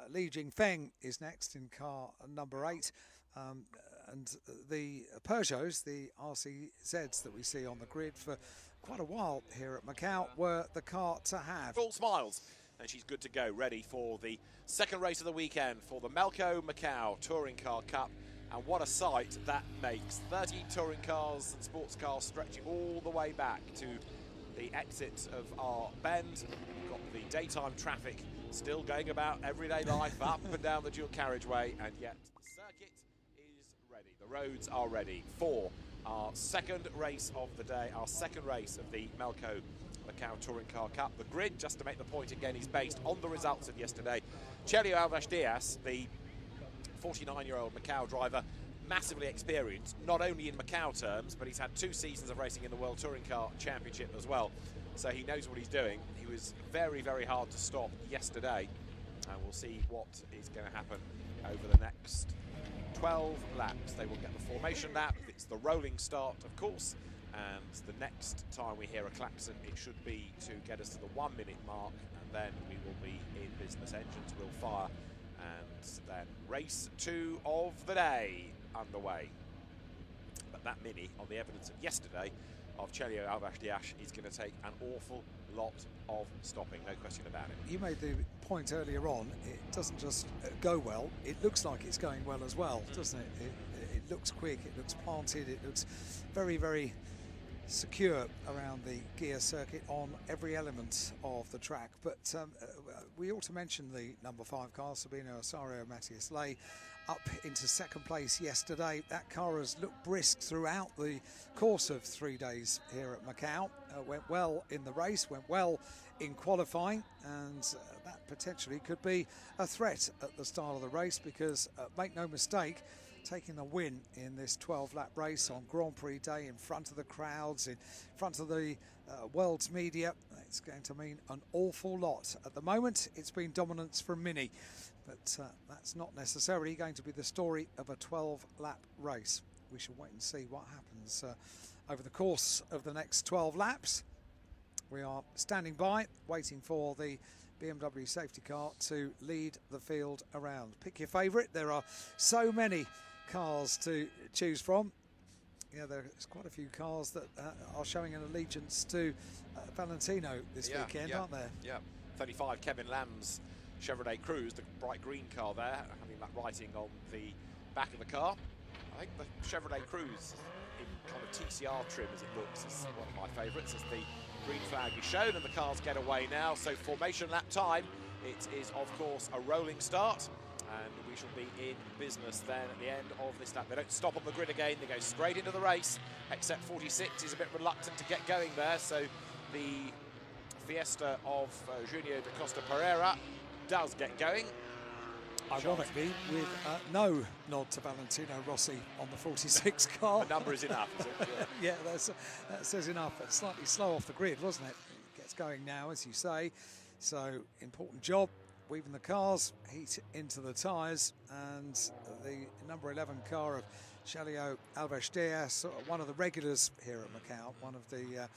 Li Jingfeng is next in car number 8. And the Peugeots, the RCZs that we see on the grid for quite a while here at Macau, were the car to have. All smiles, and she's good to go, ready for the second race of the weekend for the MACAU Touring Car Cup. And what a sight that makes. 30 touring cars and sports cars stretching all the way back to the exit of our bend. We've got the daytime traffic still going about everyday life up and down the dual carriageway, and yet the circuit is ready. The roads are ready for our second race of the day, our second race of the MACAU Touring Car Cup. The grid, just to make the point again, is based on the results of yesterday. Chelio Alves-Diaz, the 49-year-old Macau driver, massively experienced, not only in Macau terms, but he's had 2 seasons of racing in the World Touring Car Championship as well. So he knows what he's doing. He was very, very hard to stop yesterday. And we'll see what is going to happen over the next 12 laps. They will get the formation lap. It's the rolling start, of course. And the next time we hear a klaxon, it should be to get us to the 1 minute mark. And then we will be in business. Engines will fire. And then race 2 of the day underway. But that Mini, on the evidence of yesterday of Chelio Alves-Diaz, is going to take an awful lot of stopping, no question about it. You made the point earlier on, it doesn't just go well, it looks like it's going well as well, doesn't it? It looks quick, it looks planted, it looks very, very secure around the gear circuit on every element of the track. But we ought to mention the number 5 car, Sabino Osario Matthias Ley, up into second place yesterday. That car has looked brisk throughout the course of 3 days here at Macau. Went well in the race, went well in qualifying, and that potentially could be a threat at the start of the race, because make no mistake, taking a win in this 12-lap race on Grand Prix Day in front of the crowds, in front of the world's media, it's going to mean an awful lot. At the moment, it's been dominance from Mini, but that's not necessarily going to be the story of a 12-lap race. We shall wait and see what happens over the course of the next 12 laps. We are standing by, waiting for the BMW safety car to lead the field around. Pick your favourite. There are so many cars to choose from. Yeah, there's quite a few cars that are showing an allegiance to Valentino this weekend, aren't there? Yeah, 35 Kevin Lamb's Chevrolet Cruze, the bright green car there, having that writing on the back of the car. I think the Chevrolet Cruze in kind of TCR trim as it looks is one of my favourites, as the green flag is shown and the cars get away now. So formation lap time, it is of course a rolling start, and we shall be in business then at the end of this lap. They don't stop on the grid again, they go straight into the race, except 46 is a bit reluctant to get going there, so the Fiesta of Junior da Costa Pereira does get going. Ironically, with no nod to Valentino Rossi on the 46 car. The number is enough, is it? Yeah, that says enough. It's slightly slow off the grid, wasn't it? It gets going now, as you say. So, important job, weaving the cars, heat into the tyres, and the number 11 car of Chelio Alves-Diaz, one of the regulars here at Macau, one of the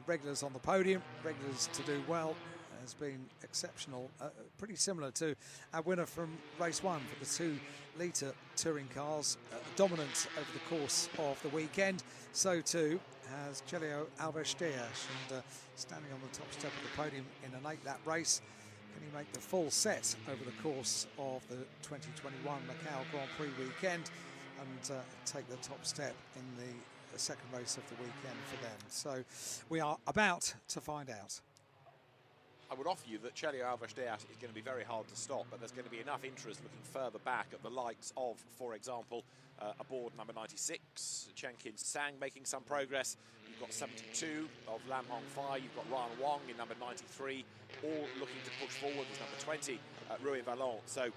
regulars on the podium, regulars to do well, has been exceptional, pretty similar to our winner from race 1 for the 2-litre touring cars, dominant over the course of the weekend. So too has Chelio Alves-Diaz, and standing on the top step of the podium in an 8-lap race. Can he make the full set over the course of the 2021 Macau Grand Prix weekend and take the top step in the second race of the weekend for them? So we are about to find out. I would offer you that Chelio Alves-Diaz is going to be very hard to stop, but there's going to be enough interest looking further back at the likes of, for example, aboard number 96, Chen Kin Sang making some progress. You've got 72 of Lam Hong Fai, you've got Ryan Wong in number 93, all looking to push forward. There's number 20, Rui Vallon. So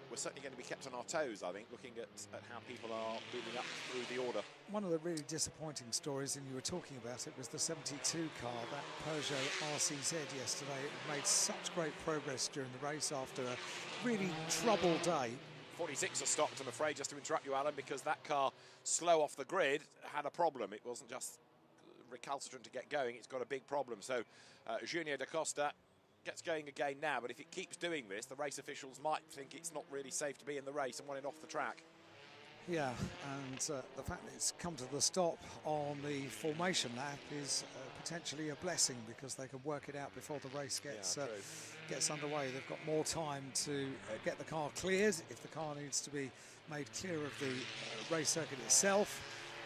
we're certainly going to be kept on our toes, I think, looking at how people are moving up through the order. One of the really disappointing stories, and you were talking about it, was the 72 car, that Peugeot RCZ yesterday. It made such great progress during the race after a really troubled day. 46 are stopped, I'm afraid, just to interrupt you, Alan, because that car, slow off the grid, had a problem. It wasn't just recalcitrant to get going, it's got a big problem. So Junior da Costa gets going again now, but if it keeps doing this, the race officials might think it's not really safe to be in the race and want it off the track. Yeah, and the fact that it's come to the stop on the formation lap is potentially a blessing, because they can work it out before the race gets underway. They've got more time to get the car cleared if the car needs to be made clear of the race circuit itself,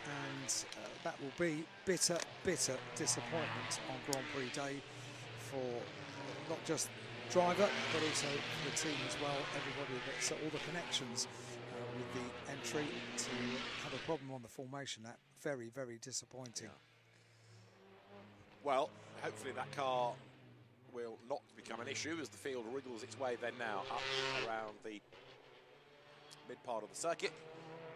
and that will be bitter disappointment on Grand Prix day for not just driver but also the team as well. Everybody that's all the connections with the entry to have a problem on the formation. That very disappointing. Yeah. Well, hopefully that car will not become an issue as the field wriggles its way then now up around the mid part of the circuit,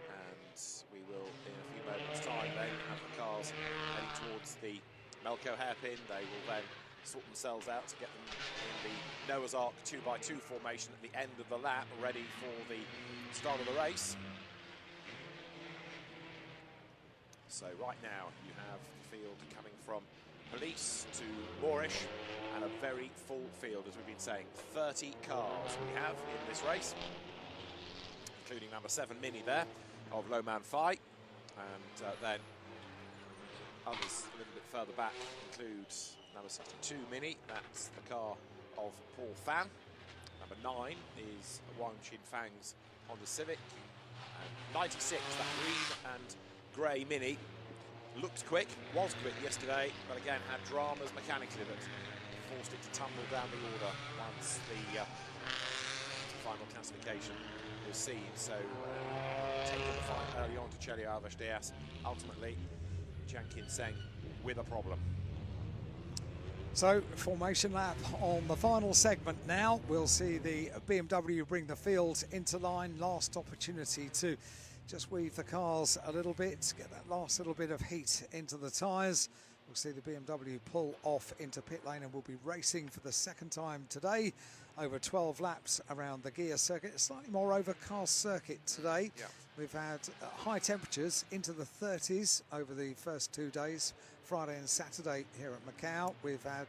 and we will in a few moments time then have the cars heading towards the MACAU hairpin. They will then sort themselves out to get them in the Noah's Ark 2x2 formation at the end of the lap, ready for the start of the race. So right now you have the field coming from Police to Moorish, and a very full field, as we've been saying. 30 cars we have in this race, including number 7 Mini there of Loman Fai, and then others a little bit further back include number 62 Mini, that's the car of Paul Fan. Number 9 is Wang Qinfang's Honda Civic, and 96, that green and grey Mini, looked quick, was quick yesterday, but again had dramas mechanically that forced it to tumble down the order once the final classification was seen. So taking the fight early on to Chelio Alves Diaz, ultimately Jiang Qinseng with a problem. So formation lap on the final segment now. We'll see the BMW bring the field into line. Last opportunity to just weave the cars a little bit, get that last little bit of heat into the tyres. We'll see the BMW pull off into pit lane, and we'll be racing for the second time today over 12 laps around the gear circuit. A slightly more overcast circuit today. Yeah. We've had high temperatures into the 30s over the first 2 days, Friday and Saturday here at MACAU. We've had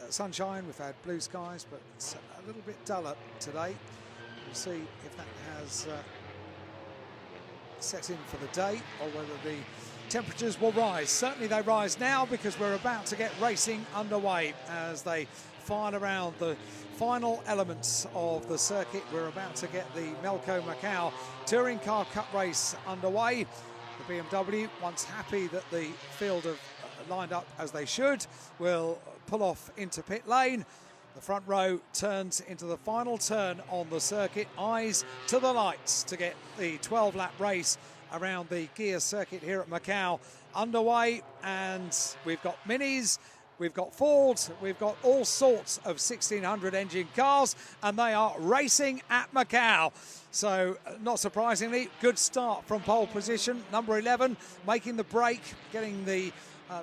sunshine, we've had blue skies, but it's a little bit duller today. We'll see if that has set in for the day, or whether the temperatures will rise. Certainly they rise now, because we're about to get racing underway as they file around the final elements of the circuit. We're about to get the MACAU Touring Car Cup race underway. The BMW, once happy that the field have lined up as they should, will pull off into pit lane. The front row turns into the final turn on the circuit. Eyes to the lights to get the 12-lap race around the gear circuit here at MACAU underway. And we've got Minis, we've got Fords, we've got all sorts of 1600 engine cars, and they are racing at MACAU. So, not surprisingly, good start from pole position. Number 11 making the break, getting the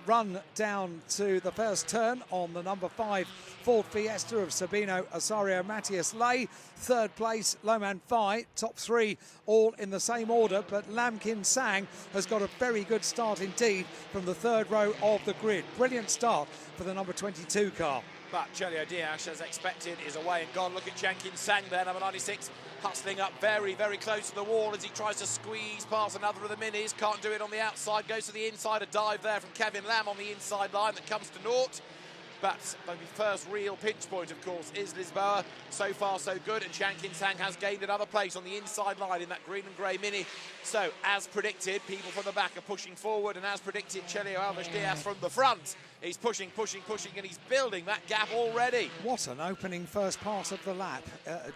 run down to the first turn on the number 5 Ford Fiesta of Sabino Osorio Matias Lay. Third place, Loman Fai. Top 3 all in the same order, but Lam Kin Sang has got a very good start indeed from the third row of the grid. Brilliant start for the number 22 car. But Chelio Diaz, as expected, is away and gone. Look at Jiang Qinseng there, number 96, hustling up very close to the wall as he tries to squeeze past another of the Minis. Can't do it on the outside, goes to the inside. A dive there from Kevin Lam on the inside line that comes to naught. But the first real pinch point, of course, is Lisboa. So far, so good, and Jiang Qinseng has gained another place on the inside line in that green and grey Mini. So, as predicted, people from the back are pushing forward, and as predicted, Chelio Alves Diaz from the front. He's pushing, and he's building that gap already. What an opening first part of the lap.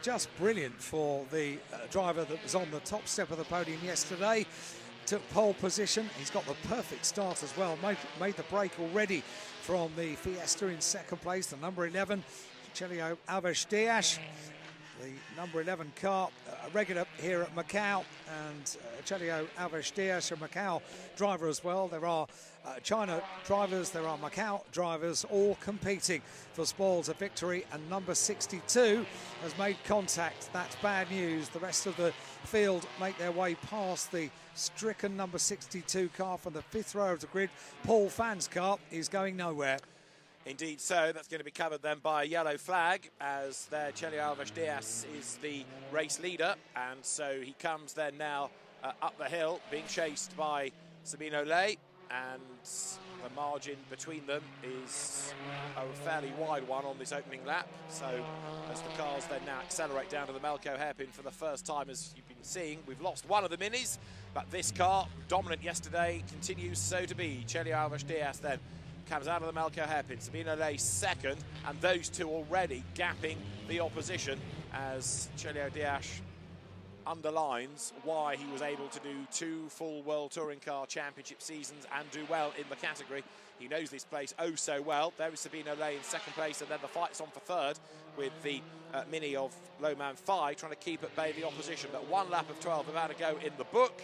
Just brilliant for the driver that was on the top step of the podium yesterday. Took pole position. He's got the perfect start as well. Made the break already from the Fiesta in second place. The number 11, Chelio Alves Diaz, the number 11 car, regular here at MACAU, and Chelio Alves Diaz, a MACAU driver as well. There are China drivers, there are MACAU drivers, all competing for spoils of victory, and number 62 has made contact. That's bad news. The rest of the field make their way past the stricken number 62 car from the 5th row of the grid. Paul Fan's car is going nowhere. Indeed so. That's going to be covered then by a yellow flag, as their Chelio Alves Diaz is the race leader, and so he comes then now up the hill, being chased by Sabino Lay, and the margin between them is a fairly wide one on this opening lap. So as the cars then now accelerate down to the MACAU hairpin for the first time, as you've been seeing, we've lost one of the minis, but this car, dominant yesterday, continues so to be. Chelio Alves Diaz then comes out of the MACAU hairpin, Sabino Lay second, and those two already gapping the opposition, as Chelio Diaz underlines why he was able to do 2 full World Touring Car Championship seasons and do well in the category. He knows this place oh so well. There is Sabino Lay in second place, and then the fight's on for third with the Mini of Lowman Phi trying to keep at bay the opposition. But 1 lap of 12 about to go in the book.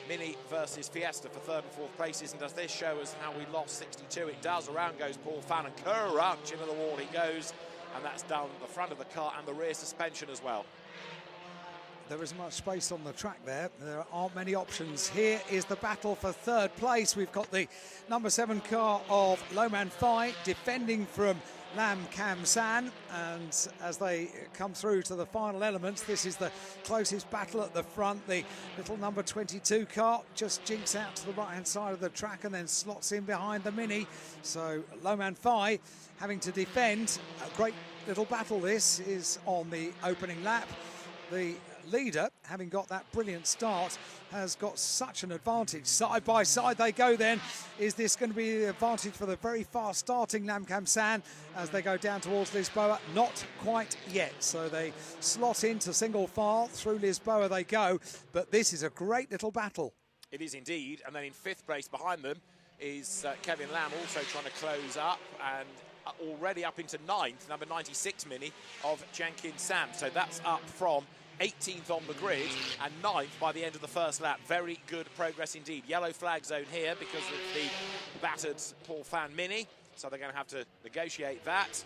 Mini versus Fiesta for third and fourth places, and does this show us how we lost 62? It does. Around goes Paul Fan, and crunch into the wall he goes, and that's down the front of the car and the rear suspension as well. There isn't much space on the track there. There aren't many options. Here is the battle for third place. We've got the number 7 car of Lowman Phi defending from Lam Kam San, and as they come through to the final elements, this is the closest battle at the front. The little number 22 car just jinks out to the right-hand side of the track and then slots in behind the Mini. So Lowman Phi having to defend. A great little battle this is on the opening lap. The leader, having got that brilliant start, has got such an advantage. Side by side they go then. Is this going to be the advantage for the very fast starting Lam Kam San as they go down towards Lisboa? Not quite yet. So they slot into single file. Through Lisboa they go. But this is a great little battle. It is indeed. And then in 5th place behind them is Kevin Lam, also trying to close up, and already up into 9th, number 96 Mini of Jankin Sam. So that's up from 18th on the grid and 9th by the end of the first lap. Very good progress indeed. Yellow flag zone here because of the battered Paul Fan Mini, so they're going to have to negotiate that.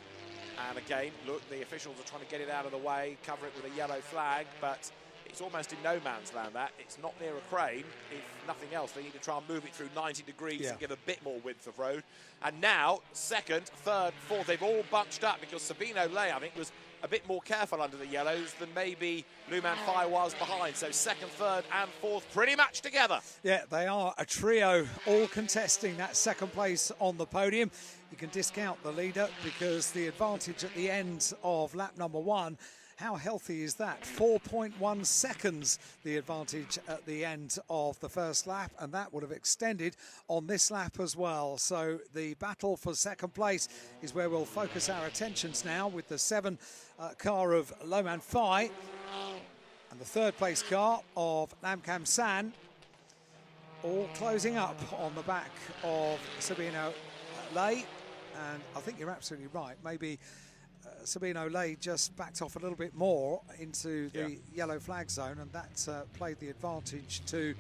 And again, look, the officials are trying to get it out of the way, cover it with a yellow flag, but it's almost in no man's land that. It's not near a crane. If nothing else, they need to try and move it through 90 degrees and give a bit more width of road. And now, 2nd, 3rd, 4th, they've all bunched up because Sabino Lay, I think, was a bit more careful under the yellows than maybe Lowman Phi was behind. So 2nd, 3rd and 4th pretty much together. Yeah, they are a trio, all contesting that 2nd place on the podium. You can discount the leader because the advantage at the end of lap number 1, how healthy is that? 4.1 seconds the advantage at the end of the first lap, and that would have extended on this lap as well. So the battle for 2nd place is where we'll focus our attentions now, with the 7 car of Lowman Phi and the 3rd place car of Lam Kam San, all closing up on the back of Sabino Lay. And I think you're absolutely right. Maybe Sabino Lay just backed off a little bit more into the yellow flag zone, and that played the advantage to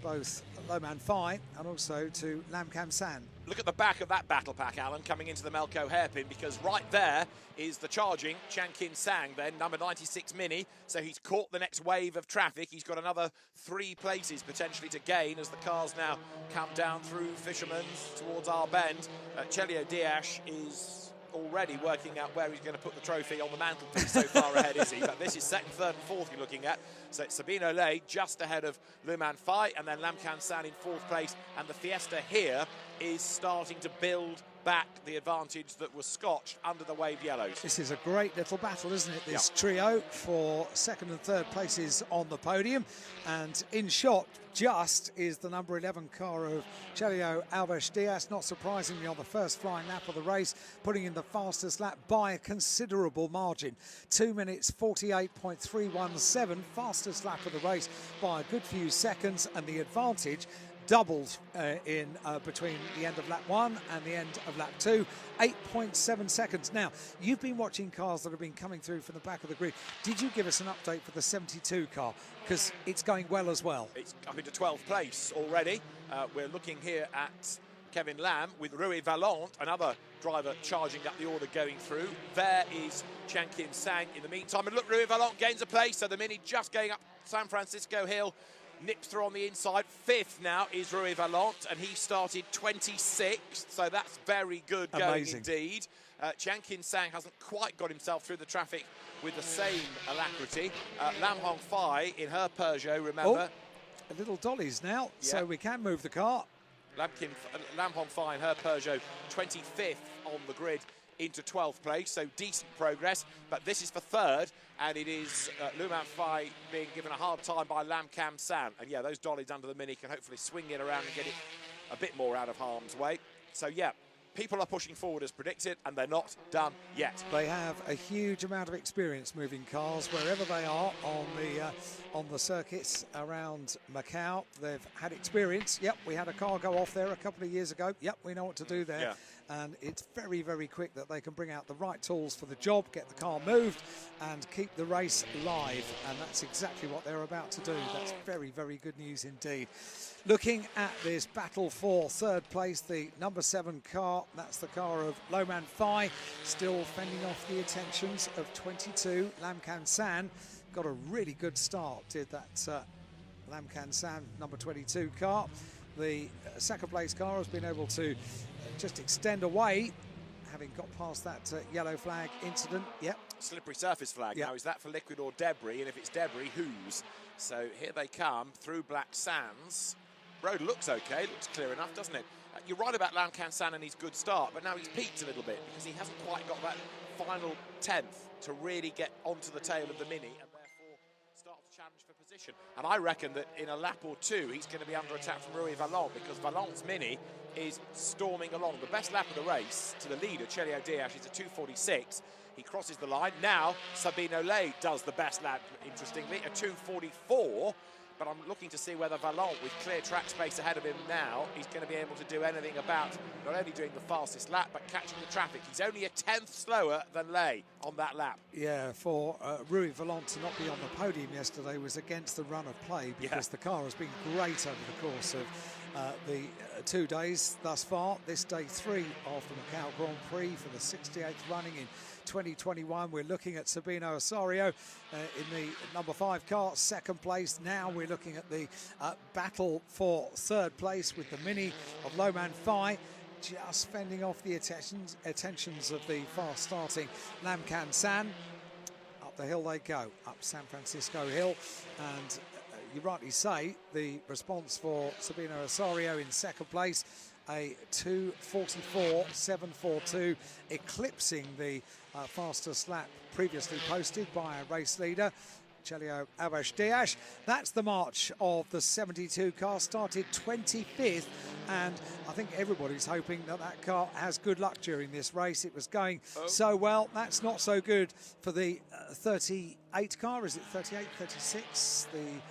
both Lowman Phi and also to Lam Kam San. Look at the back of that battle pack, Alan, coming into the MACAU hairpin, because right there is the charging Chankin Sang, then number 96 Mini. So he's caught the next wave of traffic. He's got another 3 places potentially to gain as the cars now come down through Fisherman's towards our bend. Chelio Diaz is already working out where he's going to put the trophy on the mantelpiece. So far ahead is he, but this is 2nd, 3rd and 4th you're looking at. So it's Sabino Lay just ahead of Lowman Phi, and then Lam Kam San in 4th place, and the Fiesta here is starting to build back the advantage that was scotched under the wave yellows. This is a great little battle, isn't it? This trio for 2nd and 3rd places on the podium, and in shot just is the number 11 car of Chelio Alves Diaz, not surprisingly on the first flying lap of the race, putting in the fastest lap by a considerable margin. 2 minutes 48.317, fastest lap of the race by a good few seconds, and the advantage doubled in between the end of lap 1 and the end of lap 2, 8.7 seconds. Now, you've been watching cars that have been coming through from the back of the grid. Did you give us an update for the 72 car? Because it's going well as well. It's up into 12th place already. We're looking here at Kevin Lam with Rui Valente, another driver charging up the order going through. There is Chankin Sang in the meantime. And look, Rui Valente gains a place, so the Mini just going up San Francisco Hill nips through on the inside. 5th now is Rui Valente, and he started 26th, so that's very good going indeed. Jianqin Sang hasn't quite got himself through the traffic with the same alacrity. Lam Hongfei in her Peugeot, remember. A little dollies now, so we can move the car. Lam Hongfei in her Peugeot, 25th on the grid into 12th place, so decent progress, but this is for 3rd, and it is Lu Manfei being given a hard time by Lam Cam San. And yeah, those dollies under the Mini can hopefully swing it around and get it a bit more out of harm's way. So yeah, people are pushing forward as predicted, and they're not done yet. They have a huge amount of experience moving cars wherever they are on the circuits around Macau. They've had experience. Yep, we had a car go off there a couple of years ago. Yep, we know what to do there. Yeah. And it's very, very quick that they can bring out the right tools for the job, get the car moved, and keep the race live. And that's exactly what they're about to do. That's very, very good news indeed. Looking at this battle for 3rd place, the number 7 car, that's the car of Lo Manfei, still fending off the attentions of 22. Lam Can San got a really good start, did that Lam Can San number 22 car. The 2nd place car has been able to just extend away, having got past that yellow flag incident. Yep. Slippery surface flag. Yep. Now, is that for liquid or debris? And if it's debris, whose? So here they come through black sands. Road looks okay, looks clear enough, doesn't it? You're right about Lam Can San and his good start, but now he's peaked a little bit because he hasn't quite got that final 10th to really get onto the tail of the Mini and therefore start to challenge for position. And I reckon that in a lap or two, he's going to be under attack from Rui Valente because Valente's Mini is storming along. The best lap of the race to the leader, Chelio Diaz, is a 2:46. He crosses the line. Now, Sabino Lay does the best lap, interestingly, a 2:44. But I'm looking to see whether Valente, with clear track space ahead of him now, is going to be able to do anything about not only doing the fastest lap, but catching the traffic. He's only a 10th slower than Lay on that lap. Yeah, for Rui Valente to not be on the podium yesterday was against the run of play because the car has been great over the course of the 2 days thus far. This day 3 of the Macau Grand Prix for the 68th running in 2021. We're looking at Sabino Osorio in the number 5 car, 2nd place. Now we're looking at the battle for 3rd place with the Mini of Lo Manfei, just fending off the attentions of the fast starting Lam Can San. Up the hill they go, up San Francisco Hill, and you rightly say the response for Sabino Osorio in 2nd place, a 2:44.742, eclipsing the fastest lap previously posted by a race leader, Chelio Diaz. That's the march of the 72 car, started 25th, and I think everybody's hoping that that car has good luck during this race. It was going so well. That's not so good for the 38 car. Is it 38, 36? The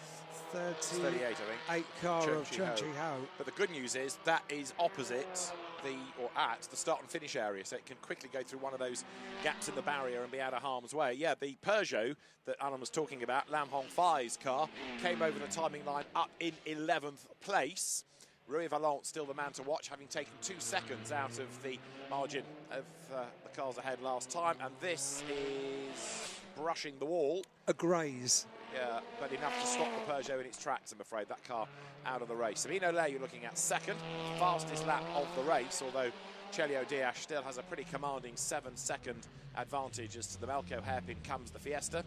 38, I think. Car of Chen Chi-ho. But the good news is that is opposite at the start and finish area, so it can quickly go through one of those gaps in the barrier and be out of harm's way. Yeah, the Peugeot that Alan was talking about, Lam Hongfei's car, came over the timing line up in 11th place. Rui Valente still the man to watch, having taken 2 seconds out of the margin of the cars ahead last time, and this is brushing the wall. A graze. Yeah, but enough to stop the Peugeot in its tracks, I'm afraid. That car out of the race. Sabino Lay, you're looking at 2nd, fastest lap of the race, although Chelio Diaz still has a pretty commanding 7-second advantage. As to the MACAU hairpin comes the Fiesta,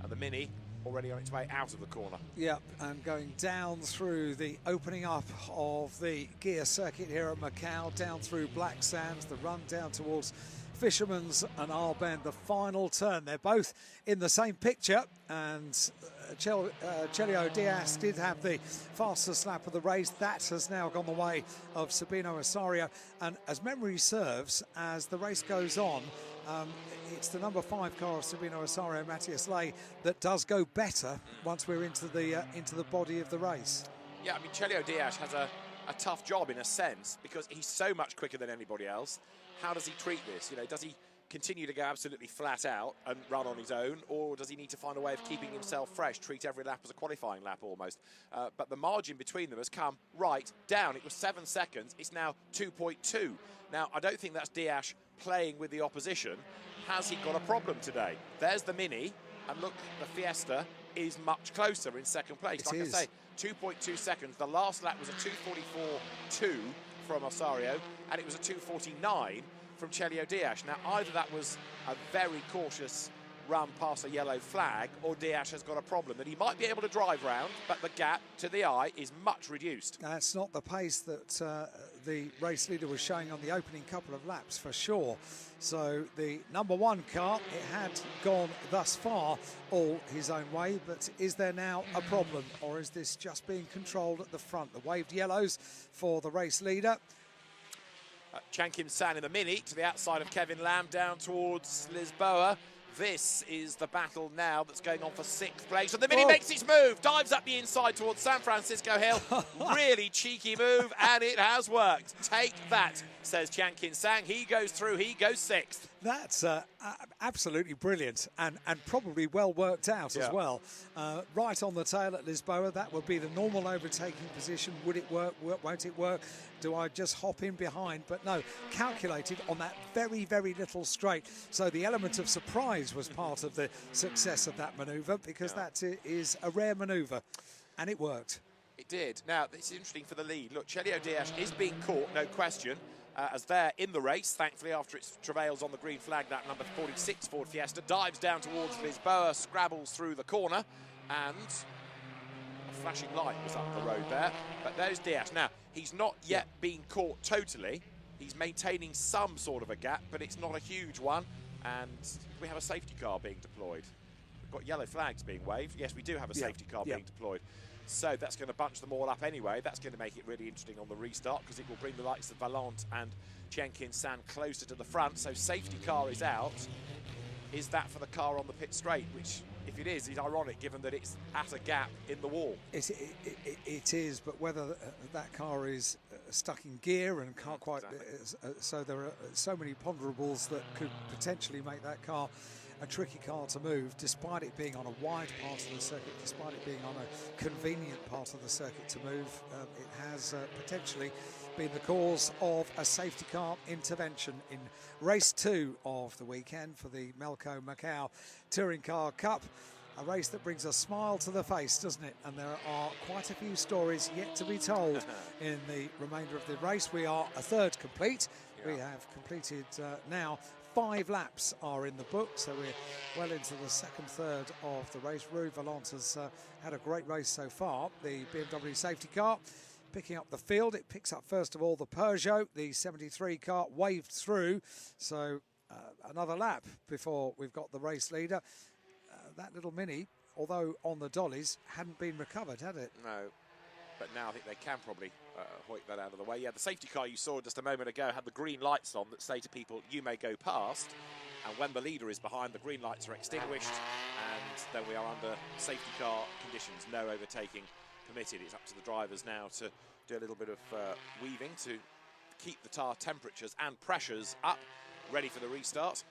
and the Mini already on its way out of the corner. Yeah, and going down through the opening up of the gear circuit here at Macau, down through Black Sands, the run down towards Fisherman's and Arbend, the final turn. They're both in the same picture, and Chelio Diaz did have the fastest lap of the race. That has now gone the way of Sabino Osorio, and as memory serves, as the race goes on, it's the number 5 car of Sabino Osorio, Matthias Lay, that does go better once we're into the body of the race. Yeah, I mean, Chelio Diaz has a tough job in a sense because he's so much quicker than anybody else. How does he treat this? You know, does he continue to go absolutely flat out and run on his own, or does he need to find a way of keeping himself fresh, treat every lap as a qualifying lap almost? But the margin between them has come right down. It was 7 seconds. It's now 2.2. Now, I don't think that's Diaz playing with the opposition. Has he got a problem today? There's the Mini, and look, the Fiesta is much closer in second place. Like I say, 2.2 seconds. The last lap was a 2:44.2 from Osario, and it was a 2:49 from Chelio Diaz. Now, either that was a very cautious run past a yellow flag, or Diaz has got a problem that he might be able to drive round, but the gap to the eye is much reduced. That's not the pace that the race leader was showing on the opening couple of laps, for sure. So the number one car, it had gone thus far all his own way, but is there now a problem, or is this just being controlled at the front? The waved yellows for the race leader. Chan Kim-san in the Mini to the outside of Kevin Lamb down towards Lisboa. This is the battle now that's going on for 6th place. And the Mini makes its move, dives up the inside towards San Francisco Hill. Really cheeky move, and it has worked. Take that, says Chan Kim-sang. He goes through, he goes 6th. That's absolutely brilliant and probably well worked out as well. Right on the tail at Lisboa, that would be the normal overtaking position. Would it work? Won't it work? Do I just hop in behind? But no, calculated on that very, very little straight. So the element of surprise was part of the success of that manoeuvre, because that is a rare manoeuvre, and it worked. It did. Now, this is interesting for the lead. Look, Chelio Diaz is being caught, no question, as they're in the race, thankfully, after its travails on the green flag. That number 46 Ford Fiesta dives down towards Lisboa, scrabbles through the corner, and a flashing light was up the road there. But there's Diaz. Now, he's not yet been caught totally. He's maintaining some sort of a gap, but it's not a huge one. And we have a safety car being deployed. We've got yellow flags being waved. Yes, we do have a safety car being deployed. So that's going to bunch them all up anyway. That's going to make it really interesting on the restart, because it will bring the likes of Valente and Chan Kim-san closer to the front. So safety car is out. Is that for the car on the pit straight? Which, if it is ironic, given that it's at a gap in the wall. It is, but whether that car is stuck in gear and can't quite... so there are so many ponderables that could potentially make that car a tricky car to move, despite it being on a wide part of the circuit, despite it being on a convenient part of the circuit to move. It has potentially been the cause of a safety car intervention in race 2 of the weekend for the MACAU Touring Car Cup. A race that brings a smile to the face, doesn't it? And there are quite a few stories yet to be told in the remainder of the race. We are a third complete. We have completed now 5 laps are in the book, so we're well into the second third of the race. Rui Valente has had a great race so far. The BMW safety car picking up the field. It picks up, first of all, the Peugeot, the 73 car, waved through. So another lap before we've got the race leader. That little Mini, although on the dollies, hadn't been recovered, had it? No. But now I think they can probably hoik that out of the way. Yeah, the safety car you saw just a moment ago had the green lights on that say to people, you may go past. And when the leader is behind, the green lights are extinguished. And then we are under safety car conditions, no overtaking permitted. It's up to the drivers now to do a little bit of weaving to keep the tyre temperatures and pressures up, ready for the restart.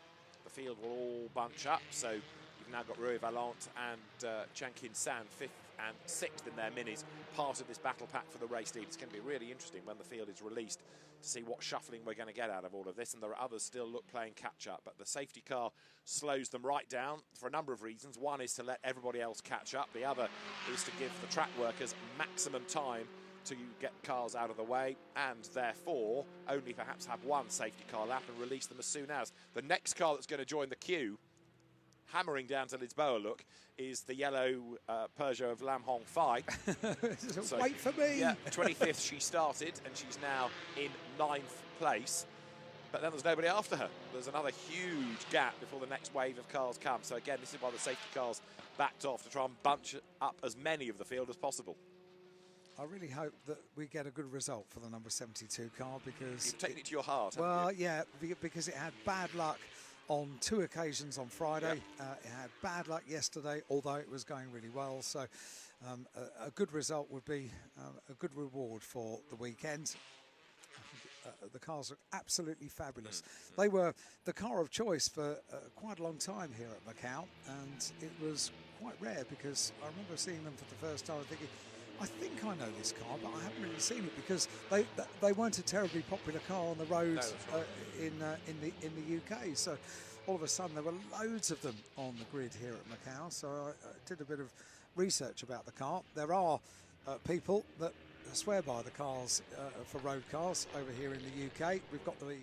The field will all bunch up, so you've now got Rui Valente and Chan Kim-san 5th and 6th in their minis, part of this battle pack for the race lead. It's going to be really interesting when the field is released to see what shuffling we're going to get out of all of this, and there are others still playing catch-up, but the safety car slows them right down for a number of reasons. One is to let everybody else catch up. The other is to give the track workers maximum time to get cars out of the way, and therefore only perhaps have one safety car lap and release them as soon as. The next car that's going to join the queue, hammering down to Lisboa, look, is the yellow Peugeot of Lam Hong Fai. So, wait for me. Yeah, 25th she started, and she's now in 9th place. But then there's nobody after her. There's another huge gap before the next wave of cars come. So again, this is why the safety cars backed off, to try and bunch up as many of the field as possible. I really hope that we get a good result for the number 72 car, because... You've taken it to your heart, haven't well, you? yeah, because it had bad luck on 2 occasions on Friday. It had bad luck yesterday, although it was going really well. So a good result would be a good reward for the weekend. I think, the cars are absolutely fabulous. They were the car of choice for quite a long time here at MACAU, and it was quite rare, because I remember seeing them for the first time and thinking, I think I know this car, but I haven't really seen it, because they weren't a terribly popular car on the road in the UK. So all of a sudden there were loads of them on the grid here at Macau, so I did a bit of research about the car. There are people that swear by the cars for road cars over here in the UK. We've got the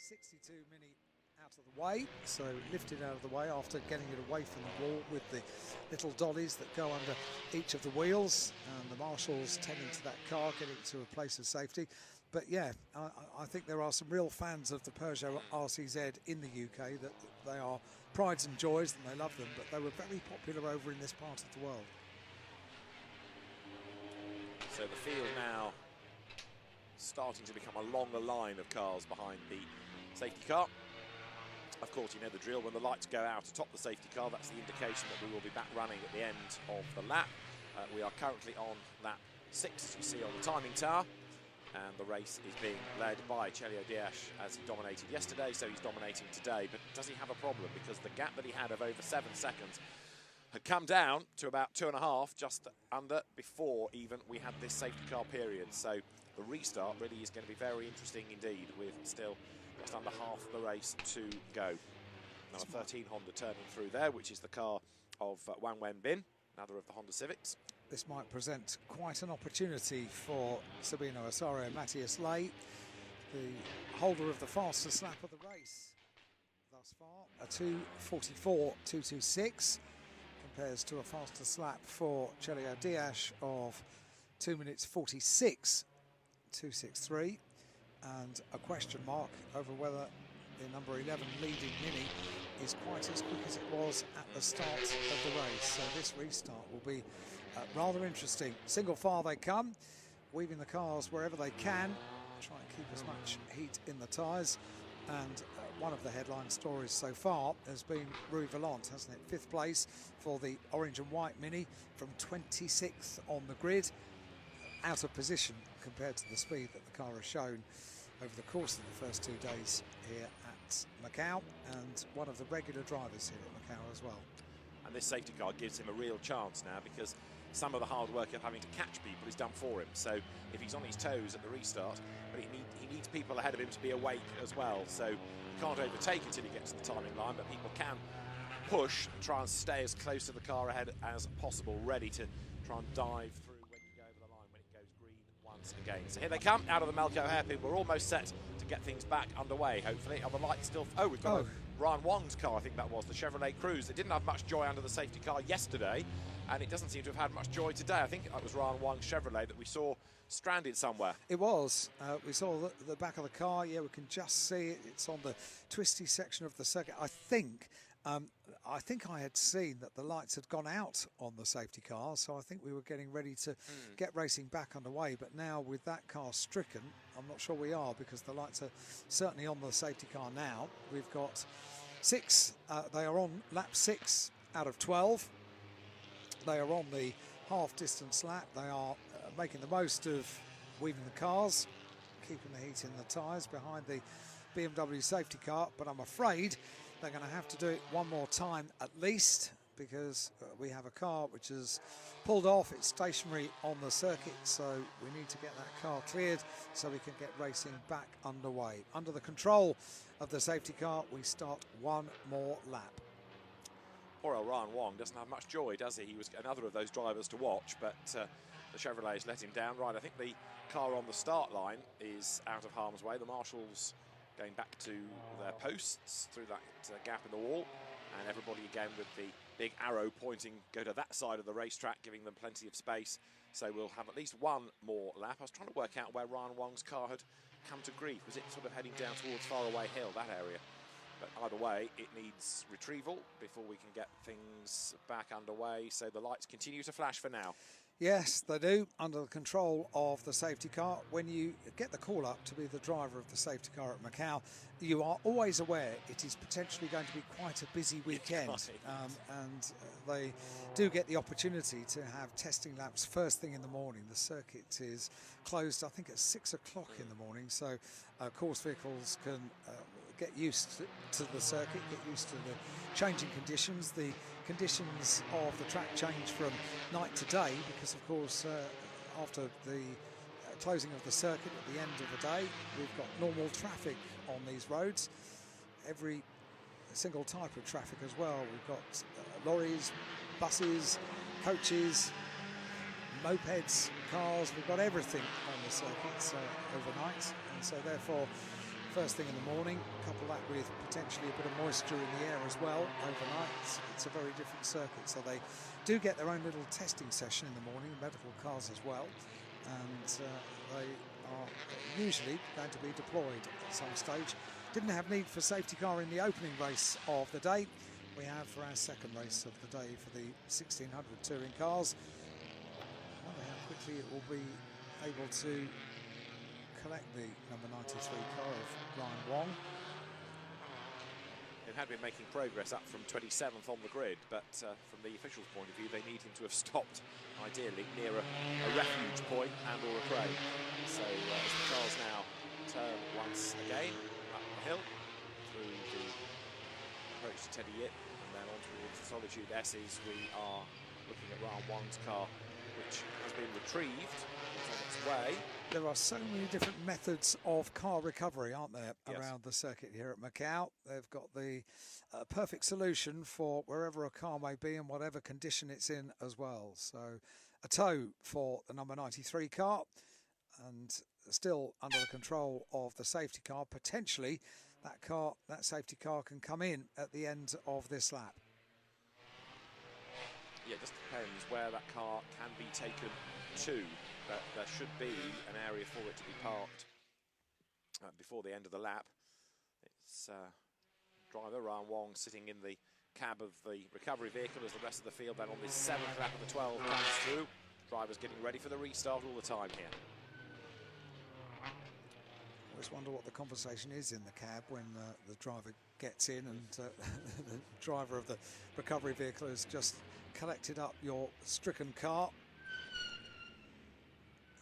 62 Mini out of the way, so lifted out of the way after getting it away from the wall with the little dollies that go under each of the wheels, and the marshals tending to that car, getting it to a place of safety. But yeah, I think there are some real fans of the Peugeot RCZ in the UK, that they are prides and joys and they love them, but they were very popular over in this part of the world. So the field now starting to become a longer line of cars behind the safety car. Of course, you know the drill. When the lights go out atop the safety car, that's the indication that we will be back running at the end of the lap. We are currently on lap 6, as you see on the timing tower. And the race is being led by Chelio Diaz, as he dominated yesterday, so he's dominating today. But does he have a problem? Because the gap that he had of over 7 seconds had come down to about 2.5, just under, before even we had this safety car period. So the restart really is going to be very interesting indeed, with still just under half the race to go. Number 13 Honda turning through there, which is the car of Wang Wenbin, another of the Honda Civics. This might present quite an opportunity for Sabino Osorio Matthias Ley, the holder of the fastest lap of the race thus far. A 2:44.226 compares to a fastest lap for Chelio Diaz of 2 minutes 46.263, and a question mark over whether the number 11 leading Mini is quite as quick as it was at the start of the race. So this restart will be rather interesting. Single file they come, weaving the cars wherever they can, try and keep as much heat in the tyres. And one of the headline stories so far has been Rui Valente, hasn't it? 5th place for the orange and white Mini, from 26th on the grid, out of position compared to the speed that the car has shown over the course of the first 2 days here at Macau, and one of the regular drivers here at Macau as well. And this safety car gives him a real chance now, because some of the hard work of having to catch people is done for him. So if he's on his toes at the restart, but he needs people ahead of him to be awake as well. So he can't overtake until he gets to the timing line, but people can push and try and stay as close to the car ahead as possible, ready to try and dive through when you go over the line, when it goes green once again. So here they come out of the MACAU hairpin. We're almost set to get things back underway, hopefully. Are the lights still... Oh, we've got Ryan Wong's car, I think that was, the Chevrolet Cruze. It didn't have much joy under the safety car yesterday, and it doesn't seem to have had much joy today. I think it was Ryan Wong's Chevrolet that we saw stranded somewhere. It was. We saw the back of the car. Yeah, we can just see it. It's on the twisty section of the circuit. I think I had seen that the lights had gone out on the safety car, so I think we were getting ready to get racing back underway. But now with that car stricken, I'm not sure we are, because the lights are certainly on the safety car now. We've got 6. They are on lap 6 out of 12. They are on the half-distance lap. They are making the most of weaving the cars, keeping the heat in the tyres behind the BMW safety car. But I'm afraid they're going to have to do it one more time at least, because we have a car which is pulled off. It's stationary on the circuit, so we need to get that car cleared so we can get racing back underway. Under the control of the safety car, we start one more lap. Poor old Ryan Wong doesn't have much joy, does he? He was another of those drivers to watch, but the Chevrolet's let him down. Right, I think the car on the start line is out of harm's way. The marshals going back to their posts through that gap in the wall, and everybody again with the big arrow pointing, go to that side of the racetrack, giving them plenty of space. So we'll have at least one more lap. I was trying to work out where Ryan Wong's car had come to grief. Was it sort of heading down towards Faraway Hill, that area? But either way, it needs retrieval before we can get things back underway. So the lights continue to flash for now. Yes, they do, under the control of the safety car. When you get the call up to be the driver of the safety car at Macau, you are always aware it is potentially going to be quite a busy weekend. And they do get the opportunity to have testing laps first thing in the morning. The circuit is closed, I think, at 6 o'clock in the morning. So course vehicles can get used to the circuit, get used to the changing conditions. The conditions of the track change from night to day, because of course after the closing of the circuit at the end of the day, we've got normal traffic on these roads. Every single type of traffic as well. We've got lorries, buses, coaches, mopeds, cars. We've got everything on the circuits overnight, and so therefore first thing in the morning, couple that with potentially a bit of moisture in the air as well overnight. It's a very different circuit, so they do get their own little testing session in the morning, medical cars as well, and they are usually going to be deployed at some stage. Didn't have need for safety car in the opening race of the day. We have for our second race of the day for the 1600 touring cars. I wonder how quickly it will be able to collect the number 93 car of Ryan Wong. It had been making progress up from 27th on the grid, but from the officials' point of view, they need him to have stopped, ideally, near a refuge point and or a crane. So as the cars now turn once again up the hill through the approach to Teddy Yip and then on towards the Solitude S's, we are looking at Ryan Wong's car, which has been retrieved. It's on its way. There are so many different methods of car recovery, aren't there, yes, around the circuit here at Macau. They've got the perfect solution for wherever a car may be and whatever condition it's in as well. So a tow for the number 93 car, and still under the control of the safety car. Potentially that safety car can come in at the end of this lap. Yeah, it just depends where that car can be taken to. But there should be an area for it to be parked before the end of the lap. It's driver Ryan Wong sitting in the cab of the recovery vehicle as the rest of the field then on this 7th lap of the 12 comes through. Driver's getting ready for the restart all the time here. I always wonder what the conversation is in the cab when the driver gets in and the driver of the recovery vehicle has just collected up your stricken car.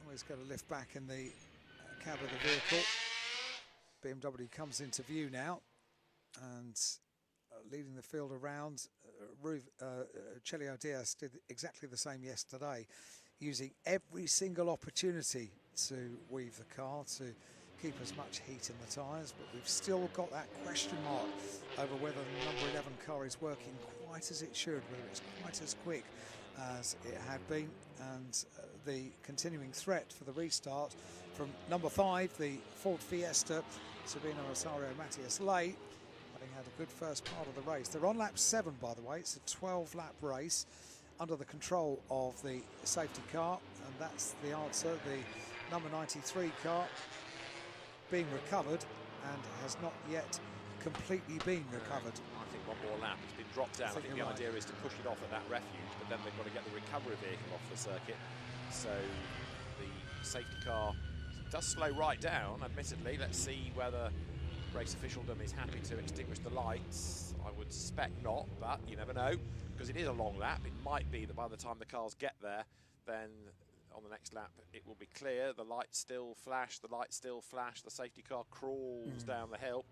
Always got a lift back in the cab of the vehicle. BMW comes into view now and leading the field around. Chelio Diaz did exactly the same yesterday, using every single opportunity to weave the car to keep as much heat in the tyres, but we've still got that question mark over whether the number 11 car is working quite as it should, whether it's quite as quick as it had been, and the continuing threat for the restart from number 5, the Ford Fiesta, Sabino Rosario Matias late, having had a good first part of the race. They're on lap 7, by the way. It's a 12-lap race under the control of the safety car, and that's the answer. The number 93 car being recovered and has not yet completely been recovered. I think one more lap. It's been dropped down. I think the idea is to push it off at that refuge, but then they've got to get the recovery vehicle off the circuit. So the safety car does slow right down, admittedly. Let's see whether race officialdom is happy to extinguish the lights. I would suspect not, but you never know, because it is a long lap. It might be that by the time the cars get there, then on the next lap it will be clear. The lights still flash, the lights still flash, the safety car crawls down the hill.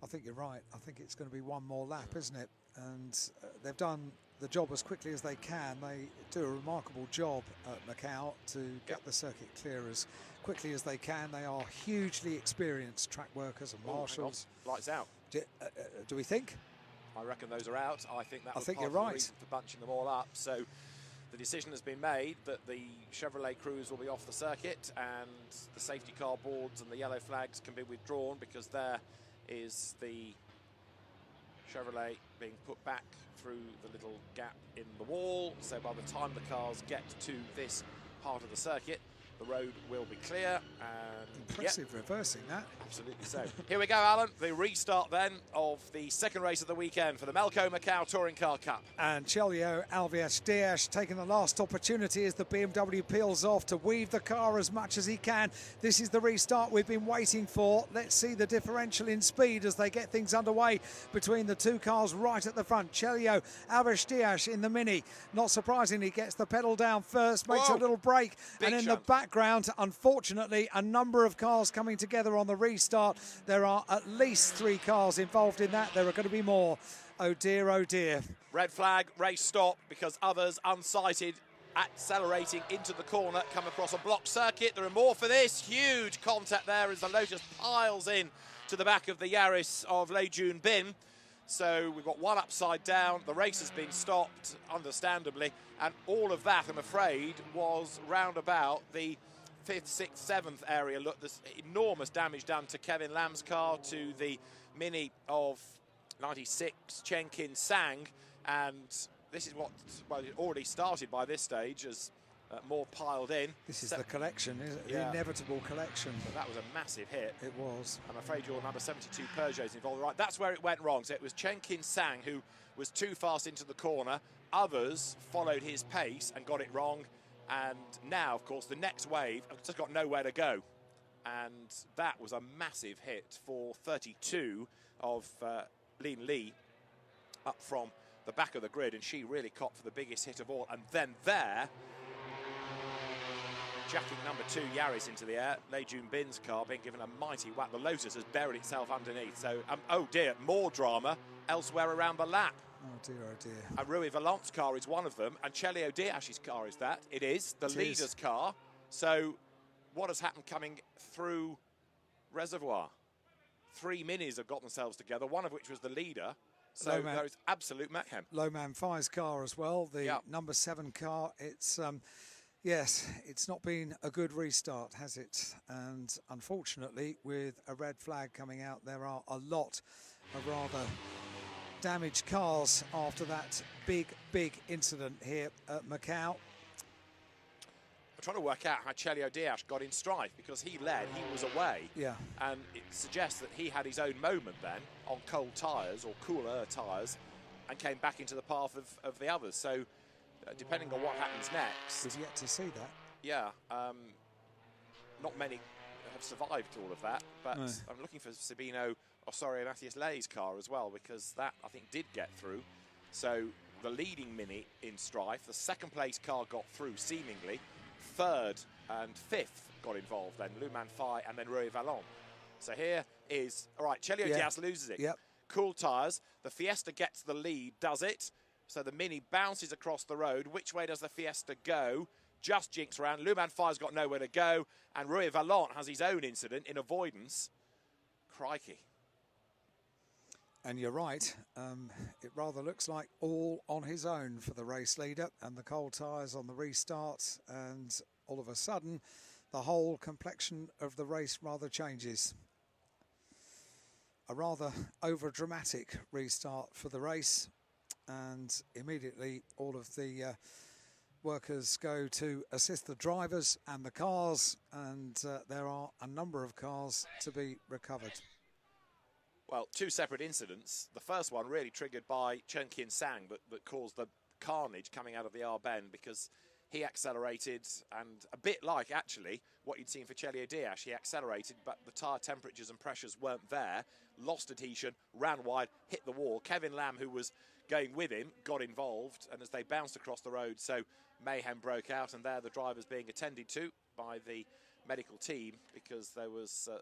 I think you're right. I think it's going to be one more lap, isn't it? And they've done the job as quickly as they can. They do a remarkable job at Macau to get the circuit clear as quickly as they can. They are hugely experienced track workers and marshals. Lights out. Do we think? I reckon those are out. I think that was part you're of the right. reason for bunching them all up. So the decision has been made that the Chevrolet crews will be off the circuit and the safety car boards and the yellow flags can be withdrawn, because there is the Chevrolet being put back through the little gap in the wall. So by the time the cars get to this part of the circuit, the road will be clear. And impressive reversing that. Absolutely so. Here we go, Alan. The restart then of the second race of the weekend for the MACAU Touring Car Cup. And Chelio Alves Diaz taking the last opportunity as the BMW peels off to weave the car as much as he can. This is the restart we've been waiting for. Let's see the differential in speed as they get things underway between the two cars right at the front. Chelio Alves Diaz in the Mini. Not surprisingly, gets the pedal down first, makes a little break. Big and in jump. the background, unfortunately, a number of cars coming together on the restart. There are at least 3 cars involved in that. There are going to be more. Oh dear, oh dear. Red flag, race stop, because others unsighted accelerating into the corner come across a blocked circuit. There are more for this. Huge contact there as the Lotus piles in to the back of the Yaris of Lei Jun Bin. So we've got one upside down. The race has been stopped, understandably, and all of that, I'm afraid, was round about the 5th, 6th, 7th area. Look, there's enormous damage done to Kevin Lam's car, to the Mini of 96 Chen Kin Sang, and this is what, well, it already started by this stage as more piled in. This is the collection, isn't it? Yeah. The inevitable collection. But that was a massive hit. It was. I'm afraid your number 72 Peugeot's involved. Right, that's where it went wrong. So it was Chen Kin Sang who was too fast into the corner. Others followed his pace and got it wrong. And now, of course, the next wave have just got nowhere to go. And that was a massive hit for 32 of Lin Li up from the back of the grid. And she really copped for the biggest hit of all. And then there, jacking number 2 Yaris into the air, Lei Junbin's car being given a mighty whack. The Lotus has buried itself underneath. So, oh dear, more drama elsewhere around the lap. Oh dear, oh dear. And Rui Valent's car is one of them, and Chelio Diash's car is that. It is the leader's car. So what has happened coming through Reservoir? 3 minis have got themselves together, one of which was the leader. So there is absolute mayhem. Lowman Fi's car as well, the number 7 car. It's yes, it's not been a good restart, has it? And unfortunately, with a red flag coming out, there are a lot of rather damaged cars after that big incident here at Macau. I'm trying to work out how Chelio Diash got in strife, because he led, he was away. Yeah. And it suggests that he had his own moment then on cold tyres or cooler tyres and came back into the path of the others. So depending on what happens next. We've yet to see that. Yeah. Not many have survived all of that, but no. I'm looking for Sabino, Matthias Lei's car as well, because that, I think, did get through. So the leading Mini in strife, the second place car got through seemingly, 3rd and 5th got involved then, Luman Fai and then Rui Valent. So here is, all right, Chelio Diaz loses it. Yep. Cool tyres, the Fiesta gets the lead, does it? So the Mini bounces across the road. Which way does the Fiesta go? Just jinks around. Luman Fai's got nowhere to go, and Rui Valent has his own incident in avoidance. Crikey. And you're right, it rather looks like all on his own for the race leader, and the cold tyres on the restart, and all of a sudden the whole complexion of the race rather changes. A rather over-dramatic restart for the race, and immediately all of the workers go to assist the drivers and the cars, and there are a number of cars to be recovered. Well, 2 separate incidents. The first one really triggered by Chen Kin Sang that caused the carnage coming out of the R bend, because he accelerated, and a bit like, actually, what you'd seen for Chelio Diaz. He accelerated, but the tyre temperatures and pressures weren't there. Lost adhesion, ran wide, hit the wall. Kevin Lam, who was going with him, got involved, and as they bounced across the road, so mayhem broke out, and there the drivers being attended to by the medical team, because there was a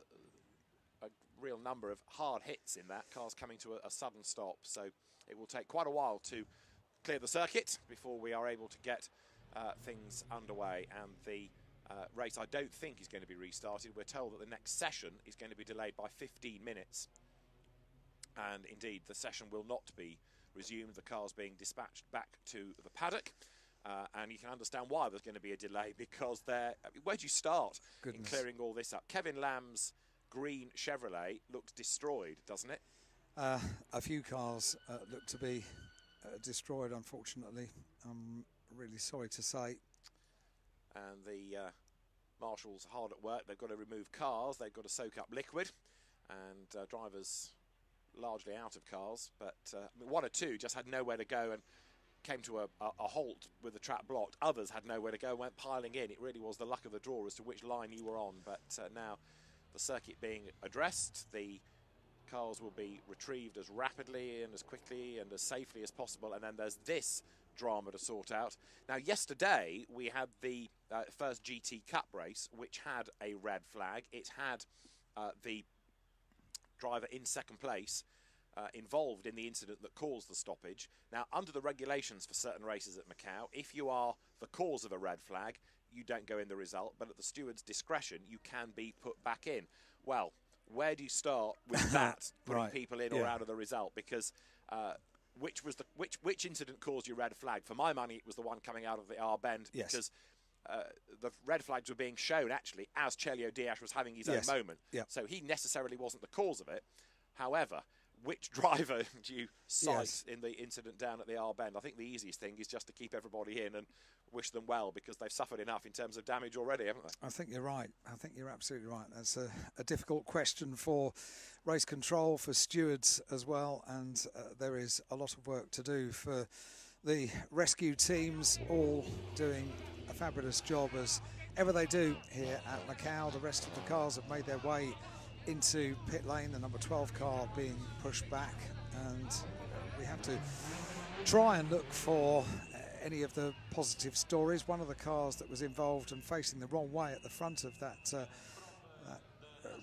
real number of hard hits in that. Cars coming to a sudden stop, so it will take quite a while to clear the circuit before we are able to get things underway, and the race I don't think is going to be restarted. We're told that the next session is going to be delayed by 15 minutes, and indeed the session will not be resumed. The cars being dispatched back to the paddock, and you can understand why there's going to be a delay, because where do you start in clearing all this up? Kevin Lam's green Chevrolet looks destroyed, doesn't it? A few cars look to be destroyed, unfortunately. I'm really sorry to say. And the marshals are hard at work. They've got to remove cars, they've got to soak up liquid, and drivers largely out of cars, but 1 or 2 just had nowhere to go and came to a halt with the track blocked. Others had nowhere to go and went piling in. It really was the luck of the draw as to which line you were on, but now the circuit being addressed, the cars will be retrieved as rapidly and as quickly and as safely as possible, and then there's this drama to sort out. Now, yesterday we had the first GT Cup race, which had a red flag. It had the driver in second place involved in the incident that caused the stoppage. Now, under the regulations for certain races at Macau, if you are the cause of a red flag, you don't go in the result, but at the steward's discretion, you can be put back in. Well, where do you start with that, putting Right. people in or out of the result? Because which incident caused you red flag? For my money, it was the one coming out of the R bend, Yes. because the red flags were being shown actually as Chelio Diaz was having his own moment. Yep. So he necessarily wasn't the cause of it. However, which driver do you cite in the incident down at the R bend? I think the easiest thing is just to keep everybody in and wish them well, because they've suffered enough in terms of damage already, haven't they? I think you're right. I think you're absolutely right. That's a difficult question for race control, for stewards as well, and there is a lot of work to do for the rescue teams, all doing a fabulous job as ever they do here at Macau. The rest of the cars have made their way into pit lane, the number 12 car being pushed back, and we have to try and look for any of the positive stories. One of the cars that was involved and facing the wrong way at the front of that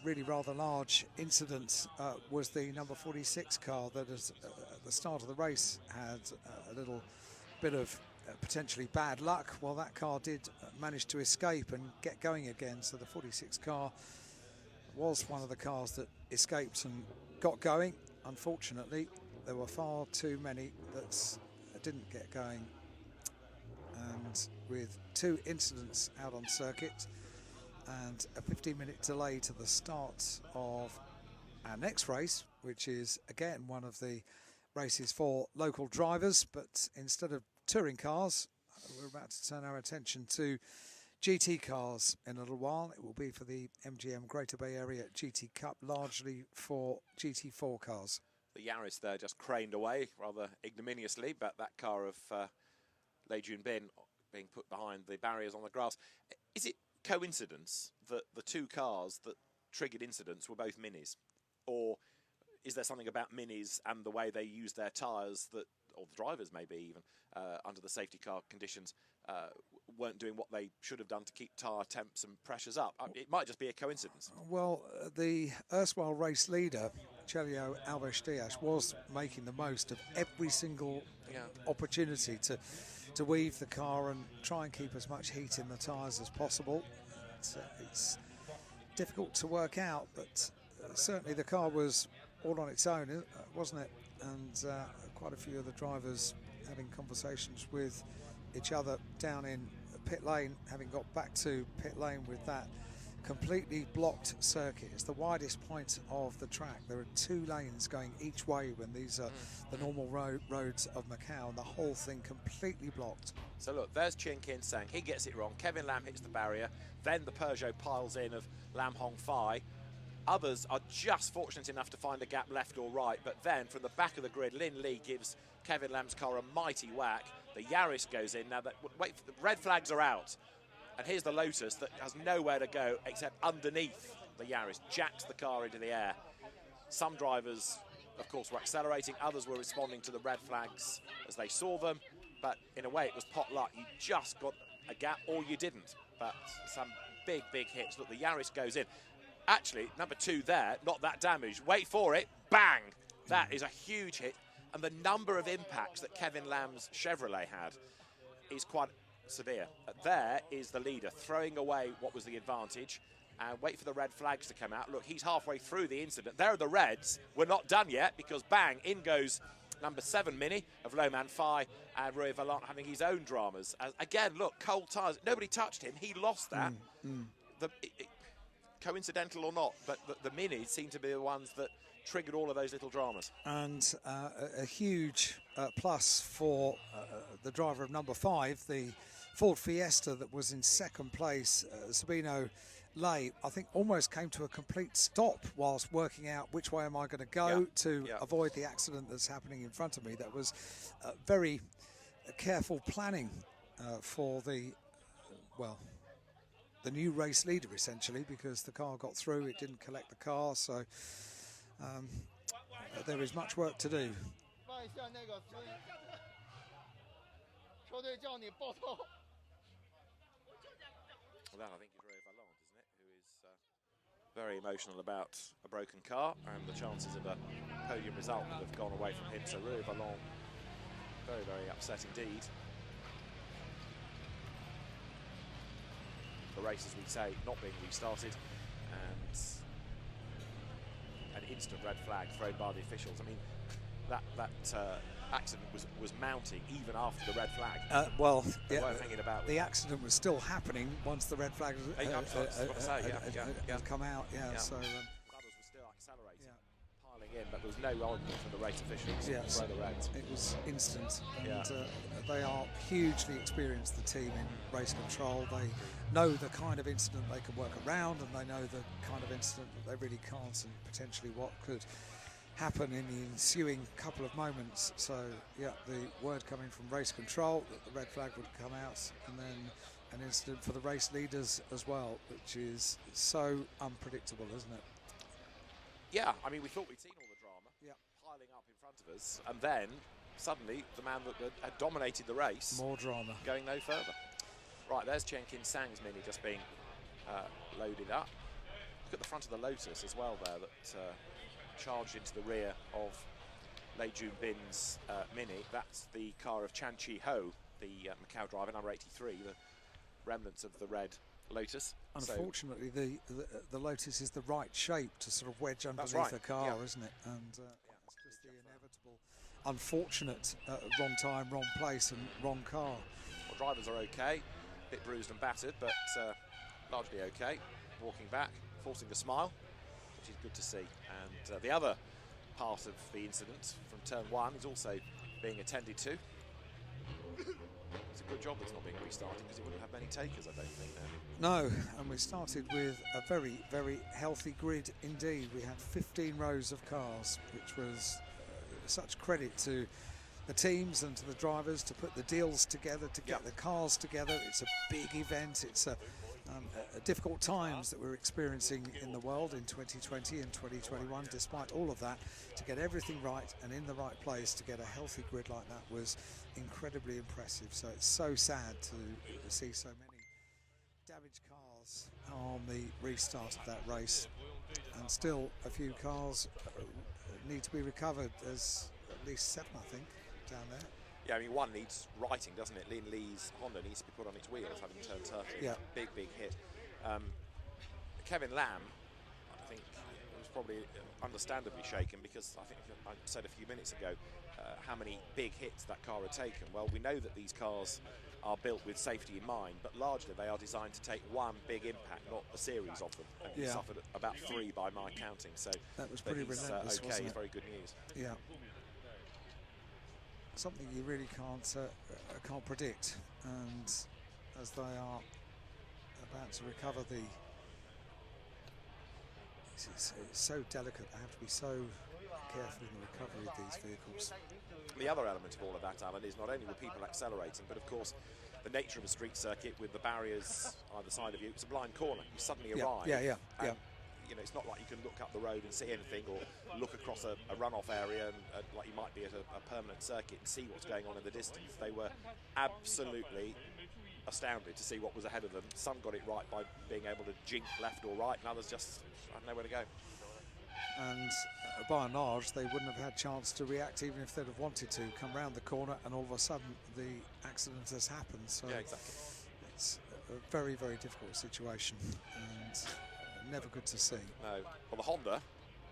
really rather large incident was the number 46 car that at the start of the race had a little bit of potentially bad luck. Well, that car did manage to escape and get going again, so the 46 car was one of the cars that escaped and got going. Unfortunately, there were far too many that didn't get going, and with 2 incidents out on circuit and a 15-minute delay to the start of our next race, which is again one of the races for local drivers, but instead of touring cars, we're about to turn our attention to GT cars in a little while. It will be for the MGM Greater Bay Area GT Cup, largely for GT4 cars. The Yaris there just craned away rather ignominiously, but that car of Lei Junbin being put behind the barriers on the grass. Is it coincidence that the 2 cars that triggered incidents were both minis? Or is there something about minis and the way they use their tyres that, or the drivers maybe even, under the safety car conditions, weren't doing what they should have done to keep tyre temps and pressures up? It might just be a coincidence. Well, the erstwhile race leader, Chelio Diaz, was making the most of every single opportunity to weave the car and try and keep as much heat in the tyres as possible. It's difficult to work out, but certainly the car was all on its own, wasn't it? And quite a few of the drivers having conversations with each other down in pit lane, having got back to pit lane with that completely blocked circuit. It's the widest point of the track. There are 2 lanes going each way when these are the normal roads of Macau, and the whole thing completely blocked. So look, there's Chin Kin Sang. He gets it wrong. Kevin Lam hits the barrier. Then the Peugeot piles in of Lam Hong Fai. Others are just fortunate enough to find a gap left or right, but then from the back of the grid, Lin Lee gives Kevin Lam's car a mighty whack. The Yaris goes in. Now, wait, the red flags are out. And here's the Lotus that has nowhere to go except underneath the Yaris. Jacks the car into the air. Some drivers, of course, were accelerating. Others were responding to the red flags as they saw them. But in a way, it was pot luck. You just got a gap or you didn't. But some big, big hits. Look, the Yaris goes in. Actually, number 2 there, not that damaged. Wait for it. Bang! That is a huge hit. And the number of impacts that Kevin Lam's Chevrolet had is quite severe. There is the leader throwing away what was the advantage, and wait for the red flags to come out. Look, he's halfway through the incident. There are the reds. We're not done yet, because bang, in goes number 7 Mini of Loman Fai, and Rui Vallant having his own dramas. Again, look, cold tyres. Nobody touched him. He lost that. Coincidental or not, but the Minis seem to be the ones that triggered all of those little dramas. And a huge plus for the driver of number 5, the Ford Fiesta that was in 2nd place, Sabino Lei, I think almost came to a complete stop whilst working out which way am I going to go to avoid the accident that's happening in front of me. That was very careful planning for the new race leader, essentially, because the car got through, it didn't collect the car, so there is much work to do. Well, that I think is Rui Vallant, isn't it, who is very emotional about a broken car and the chances of a podium result that have gone away from him. So Rui Vallant, very, very upset indeed. The race, as we say, not being restarted, and an instant red flag thrown by the officials. I mean, that accident was mounting even after the red flag. Well, they yeah, weren't hanging about. The accident was still happening once the red flag had come out. Yeah. So Others were still accelerating, piling in, but there was no argument from the race officials. Yes, the reds. It was instant, and they are hugely experienced, the team in race control. They know the kind of incident they can work around, and they know the kind of incident that they really can't, and potentially what could happen in the ensuing couple of moments. So the word coming from race control that the red flag would come out, and then an incident for the race leaders as well, which is so unpredictable, isn't it? Yeah, I mean, we thought we'd seen all the drama piling up in front of us, and then suddenly the man that had dominated the race, more drama, going no further. Right, there's Chen Kin Sang's Mini just being loaded up. Look at the front of the Lotus as well there, that charged into the rear of Lei Jun Bin's Mini. That's the car of Chan Chi Ho, the Macau driver, number 83, the remnants of the red Lotus. Unfortunately, the Lotus is the right shape to sort of wedge underneath the car, isn't it? And it's just the inevitable, unfortunate wrong time, wrong place, and wrong car. Well, drivers are okay, a bit bruised and battered, but largely okay. Walking back, forcing a smile, which is good to see. And the other part of the incident from turn 1 is also being attended to. It's a good job that's not being restarted, because it wouldn't have many takers, I don't think, now. No, and we started with a very, very healthy grid indeed. We had 15 rows of cars, which was such credit to the teams and to the drivers to put the deals together, to get the cars together. It's a big event. It's a difficult times that we're experiencing in the world in 2020 and 2021. Despite all of that, to get everything right and in the right place, to get a healthy grid like that was incredibly impressive. So it's so sad to see so many damaged cars on the restart of that race, and still a few cars need to be recovered. There's at least 7, I think, down there. Yeah, I mean, one needs righting, doesn't it? Lin Lee's Honda needs to be put on its wheels, having turned turtle. Yeah. Big hit. Kevin Lamb, I think, was probably understandably shaken, because I think I said a few minutes ago how many big hits that car had taken. Well, we know that these cars are built with safety in mind, but largely they are designed to take one big impact, not a series of them. And he suffered about 3 by my counting. So that was pretty relentless, okay, wasn't it's it? very good news. Yeah. Something you really can't predict, and as they are about to recover it's so delicate. They have to be so careful in the recovery of these vehicles. The other element of all of that, Alan, is not only were people accelerating, but of course the nature of a street circuit with the barriers either side of you. It's a blind corner. You suddenly arrive. Yeah. You know, it's not like you can look up the road and see anything, or look across a runoff area and like you might be at a permanent circuit and see what's going on in the distance. They were absolutely astounded to see what was ahead of them. Some got it right by being able to jink left or right, and others just had nowhere to go. And by and large, they wouldn't have had a chance to react even if they'd have wanted to. Come round the corner and all of a sudden the accident has happened. So yeah, exactly. It's a very, very difficult situation, and never good to see. No. Well, the Honda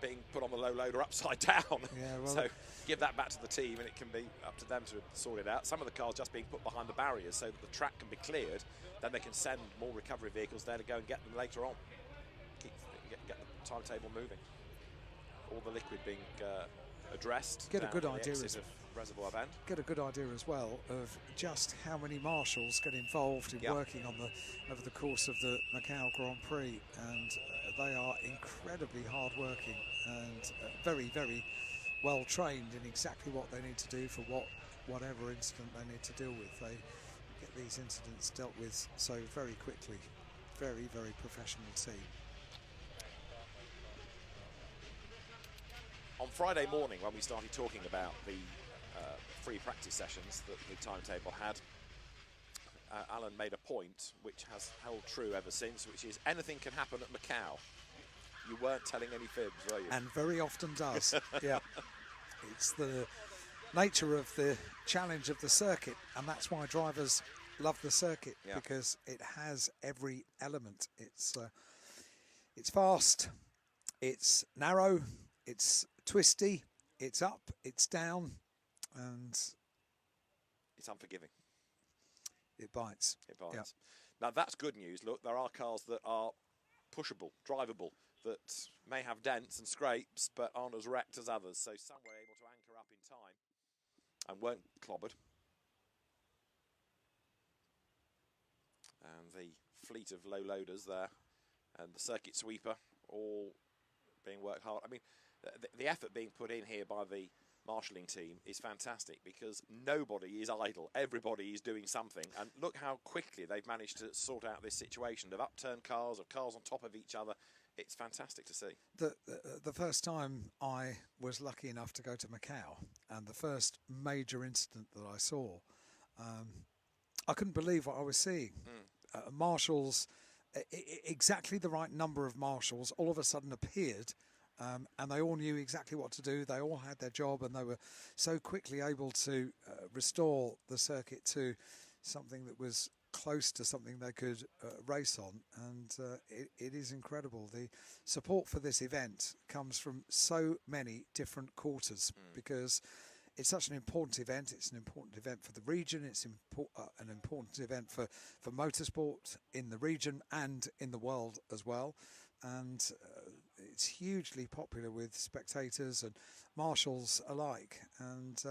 being put on the low loader upside down. Yeah, well, so give that back to the team, and it can be up to them to sort it out. Some of the cars just being put behind the barriers so that the track can be cleared. Then they can send more recovery vehicles there to go and get them later on. Get the timetable moving. All the liquid being addressed. Get a good idea of Reservoir Bend. Get a good idea as well of just how many marshals get involved in working on over the course of the Macau Grand Prix, and they are incredibly hard working and very, very well trained in exactly what they need to do for whatever incident they need to deal with. They get these incidents dealt with so very quickly. Very, very professional team. On Friday morning, when we started talking about the free practice sessions that the timetable had, Alan made a point which has held true ever since, which is anything can happen at Macau. You weren't telling any fibs, were you? And very often does. Yeah. It's the nature of the challenge of the circuit, and that's why drivers love the circuit, because it has every element. It's fast, it's narrow, It's twisty, it's up, it's down, and it's unforgiving. It bites. It bites. Yep. Now that's good news. Look, there are cars that are pushable, drivable, that may have dents and scrapes, but aren't as wrecked as others. So some were able to anchor up in time and weren't clobbered. And the fleet of low loaders there and the circuit sweeper all being worked hard. I mean, the effort being put in here by the marshalling team is fantastic because nobody is idle. Everybody is doing something. And look how quickly they've managed to sort out this situation of upturned cars, of cars on top of each other. It's fantastic to see. The first time I was lucky enough to go to Macau, and the first major incident that I saw, I couldn't believe what I was seeing. Marshals, exactly the right number of marshals all of a sudden appeared, and they all knew exactly what to do. They all had their job, and they were so quickly able to restore the circuit to something that was close to something they could race on, and it is incredible. The support for this event comes from so many different quarters because it's such an important event. It's an important event for the region. It's an important event for motorsport in the region and in the world as well. And it's hugely popular with spectators and marshals alike. And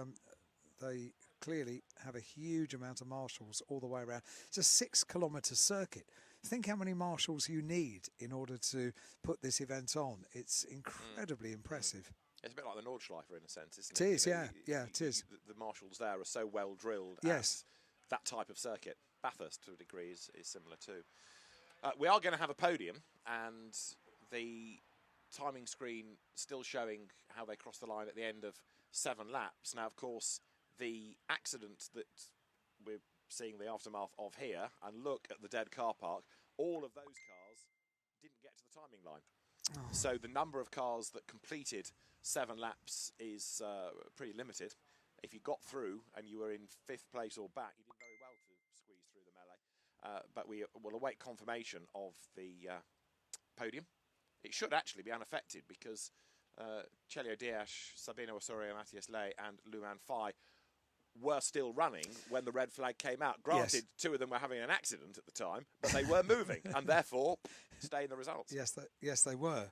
they clearly have a huge amount of marshals all the way around. It's a 6-kilometre circuit. Think how many marshals you need in order to put this event on. It's incredibly impressive. It's a bit like the Nordschleife in a sense, isn't it? It is, you know, yeah, it is. The marshals there are so well drilled. Yes. That type of circuit. Bathurst, to a degree, is similar too. We are going to have a podium, and the timing screen still showing how they crossed the line at the end of 7 laps. Now, of course, the accident that we're seeing the aftermath of here, and look at the dead car park, all of those cars didn't get to the timing line. Oh. So the number of cars that completed 7 laps is pretty limited. If you got through and you were in 5th place or back, you did very well to squeeze through the melee. But we will await confirmation of the podium. It should actually be unaffected because Chelio Dias, Sabino Osorio, Matthias Ley and Luan Fai were still running when the red flag came out. Granted, yes. 2 of them were having an accident at the time, but they were moving and therefore stay in the results. Yes, they were.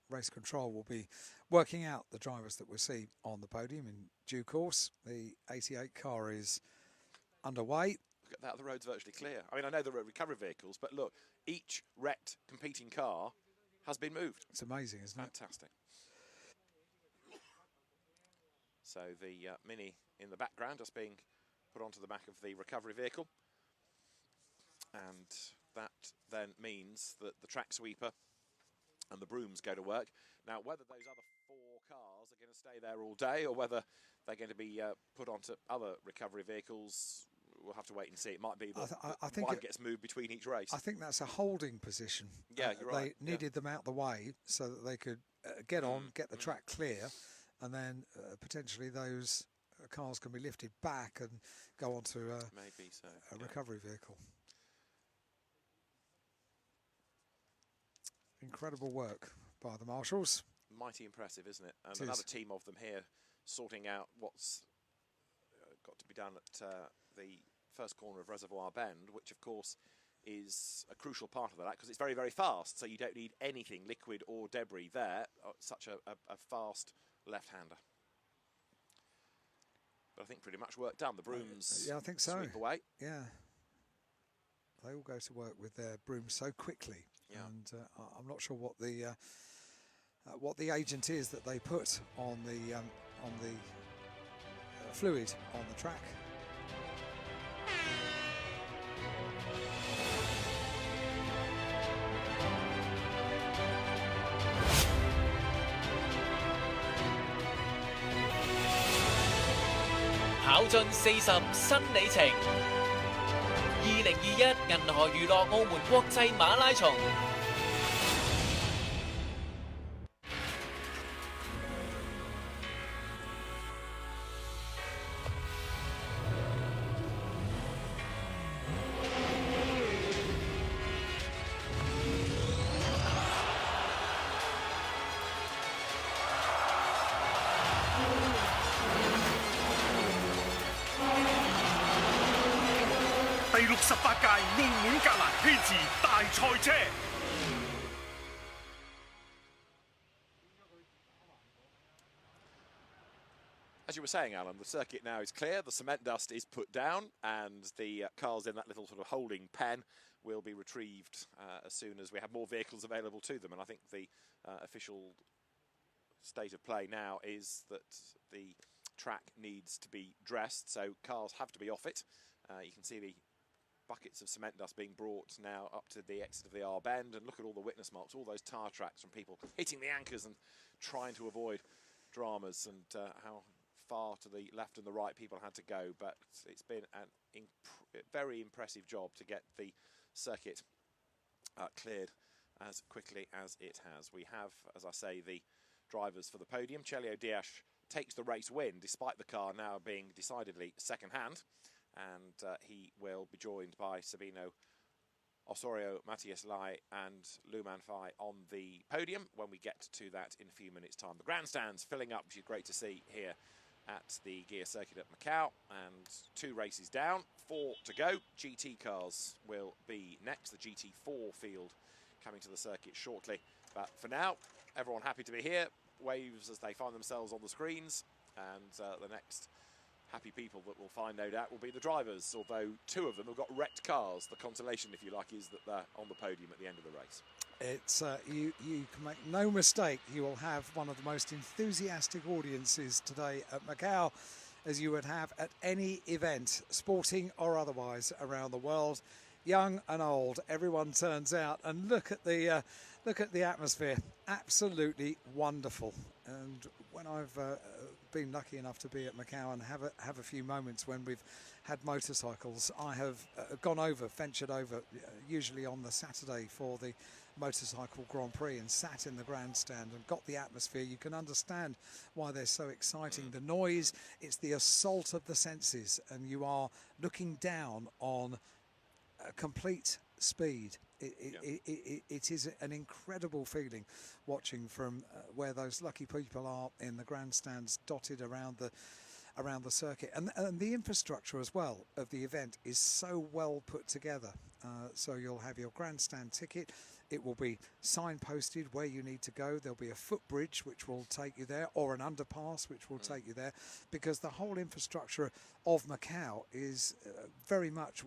Race control will be working out the drivers that we'll see on the podium in due course. The 88 car is underway. Look at that, the road's virtually clear. I mean, I know the road recovery vehicles, but look, each wrecked competing car has been moved. It's amazing, isn't it? Fantastic. So the Mini in the background just being put onto the back of the recovery vehicle. And that then means that the track sweeper and the brooms go to work. Now, whether those other 4 cars are going to stay there all day or whether they're going to be put onto other recovery vehicles, we'll have to wait and see. It might be that I think one gets moved between each race. I think that's a holding position. Yeah, you're right. They needed them out the way so that they could get on, get the track clear, and then potentially those cars can be lifted back and go onto maybe so, a recovery vehicle. Incredible work by the marshals. Mighty impressive, isn't it? And another team of them here sorting out what's got to be done at the first corner of Reservoir Bend, which of course is a crucial part of that because it's very, very fast. So you don't need anything, liquid or debris there. Such a fast left-hander. But I think pretty much work done. The brooms I think so. sweep away. Yeah. They all go to work with their brooms so quickly. Yeah. And I'm not sure what the agent is that they put on the fluid on the track.跑進40新里程，2021銀河娛樂澳門國際馬拉松。68屆澳門格蘭希治大賽車。As you were saying, Alan, the circuit now is clear, the cement dust is put down, and the cars in that little sort of holding pen will be retrieved as soon as we have more vehicles available to them. And I think the official state of play now is that the track needs to be dressed, so cars have to be off it. You can see the buckets of cement dust being brought now up to the exit of the R bend, and look at all the witness marks, all those tyre tracks from people hitting the anchors and trying to avoid dramas, and how far to the left and the right people had to go. But it's been a very impressive job to get the circuit cleared as quickly as it has. We have, as I say, the drivers for the podium. Chelio Dias takes the race win despite the car now being decidedly second hand, and he will be joined by Sabino Osorio, Matthias Lai and Lu Manfai on the podium when we get to that in a few minutes' time. The grandstands filling up, which is great to see here at the Gear Circuit at Macau, and 2 races down, 4 to go. GT cars will be next, the GT4 field coming to the circuit shortly. But for now, everyone happy to be here. Waves as they find themselves on the screens, and the next happy people that we'll find, no doubt, will be the drivers, although 2 of them have got wrecked cars. The consolation, if you like, is that they're on the podium at the end of the race. It's you can make no mistake, you will have one of the most enthusiastic audiences today at Macau, as you would have at any event, sporting or otherwise, around the world. Young and old, everyone turns out, and look at the atmosphere. Absolutely wonderful. And when I've been lucky enough to be at Macau and have a few moments when we've had motorcycles, I have ventured over, usually on the Saturday for the Motorcycle Grand Prix, and sat in the grandstand and got the atmosphere. You can understand why they're so exciting. The noise, it's the assault of the senses, and you are looking down on complete speed. It is an incredible feeling watching from where those lucky people are in the grandstands dotted around the circuit, and the infrastructure as well of the event is so well put together. So you'll have your grandstand ticket. It will be signposted where you need to go. There'll be a footbridge which will take you there, or an underpass which will take you there, because the whole infrastructure of Macau is very much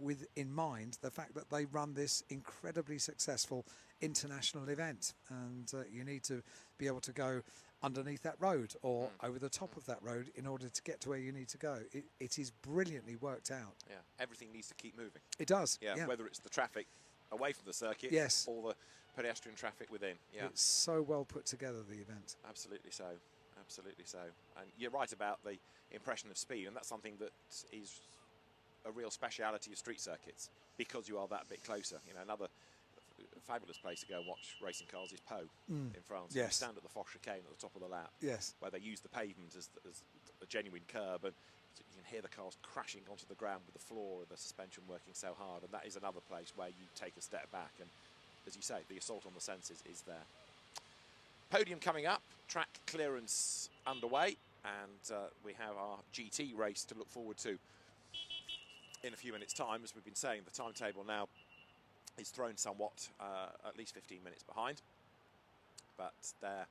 with in mind the fact that they run this incredibly successful international event, and you need to be able to go underneath that road or over the top of that road in order to get to where you need to go. It is brilliantly worked out. Yeah, everything needs to keep moving. It does. Yeah, whether it's the traffic away from the circuit, yes, or the pedestrian traffic within. Yeah, it's so well put together, the event. Absolutely so. Absolutely so. And you're right about the impression of speed, and that's something that is a real speciality of street circuits, because you are that bit closer. You know, another fabulous place to go and watch racing cars is Pau in France. Yes. You stand at the Foch chicane at the top of the lap, yes, where they use the pavement as a genuine curb, and you can hear the cars crashing onto the ground with the floor and the suspension working so hard. And that is another place where you take a step back, and as you say, the assault on the senses is there. Podium coming up, track clearance underway, and we have our GT race to look forward to in a few minutes' time. As we've been saying, the timetable now is thrown somewhat, at least 15 minutes behind, but there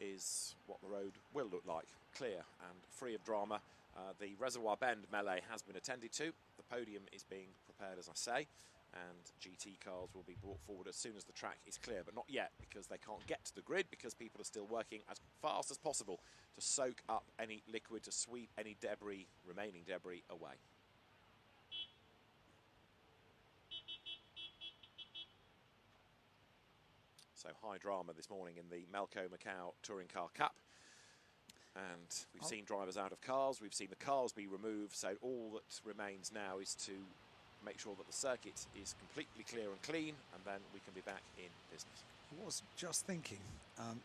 is what the road will look like, clear and free of drama. The Reservoir Bend melee has been attended to. The podium is being prepared, as I say, and GT cars will be brought forward as soon as the track is clear, but not yet, because they can't get to the grid, because people are still working as fast as possible to soak up any liquid, to sweep any debris, remaining debris, away. So high drama this morning in the MACAU Touring Car Cup. And we've seen drivers out of cars, we've seen the cars be removed, so all that remains now is to make sure that the circuit is completely clear and clean, and then we can be back in business. I was just thinking,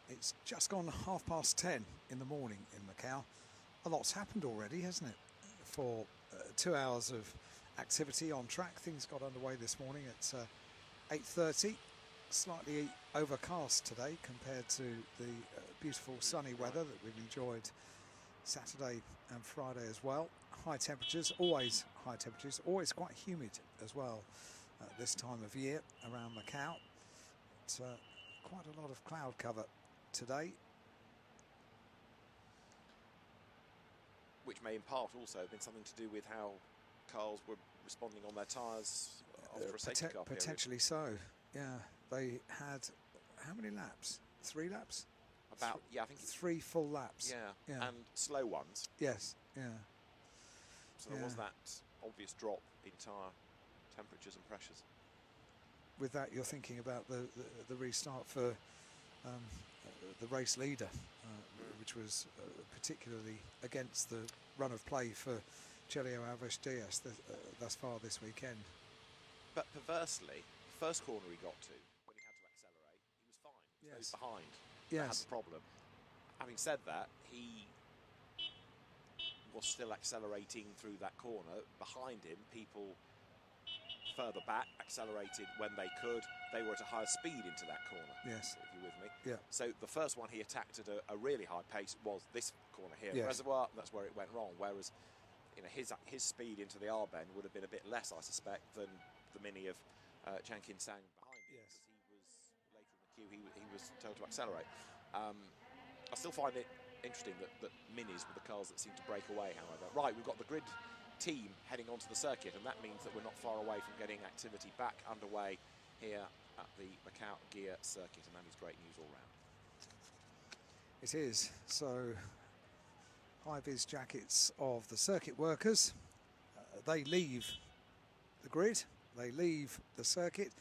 it's just gone 10:30 in the morning in Macau. A lot's happened already, hasn't it? For 2 hours of activity on track. Things got underway this morning at 8:30. Slightly overcast today compared to the beautiful sunny weather that we've enjoyed Saturday and Friday as well. high temperatures, always high temperatures, always quite humid as well at this time of year around Macau. It's quite a lot of cloud cover today. Which may in part also have been something to do with how cars were responding on their tyres after a safety car period. Potentially so, yeah. They had, how many laps? 3 laps? About, yeah, I think it's 3 full laps. Yeah, and slow ones. Yes, yeah. So there was that obvious drop in tyre temperatures and pressures. With that, you're thinking about the restart for the race leader, which was particularly against the run of play for Chelio Alves Diaz thus far this weekend. But perversely, first corner he got to, when he had to accelerate, he was fine. So he was behind. Yes. That had the problem. Having said that, he was still accelerating through that corner. Behind him, people further back accelerated when they could. They were at a higher speed into that corner. Yes. If you're with me. Yeah. So the first one he attacked at a really high pace was this corner here, yes. Reservoir. That's where it went wrong. Whereas, you know, his speed into the R bend would have been a bit less, I suspect, than the Mini of Chan Kin Sang behind him. Yes. Because he was later in the queue. He was told to accelerate. I still find it interesting that Minis were the cars that seem to break away, however. Right, we've got the grid team heading onto the circuit, and that means that we're not far away from getting activity back underway here at the Macau Gear circuit, and that is great news all round. It is. So, high-vis jackets of the circuit workers, they leave the grid, they leave the circuit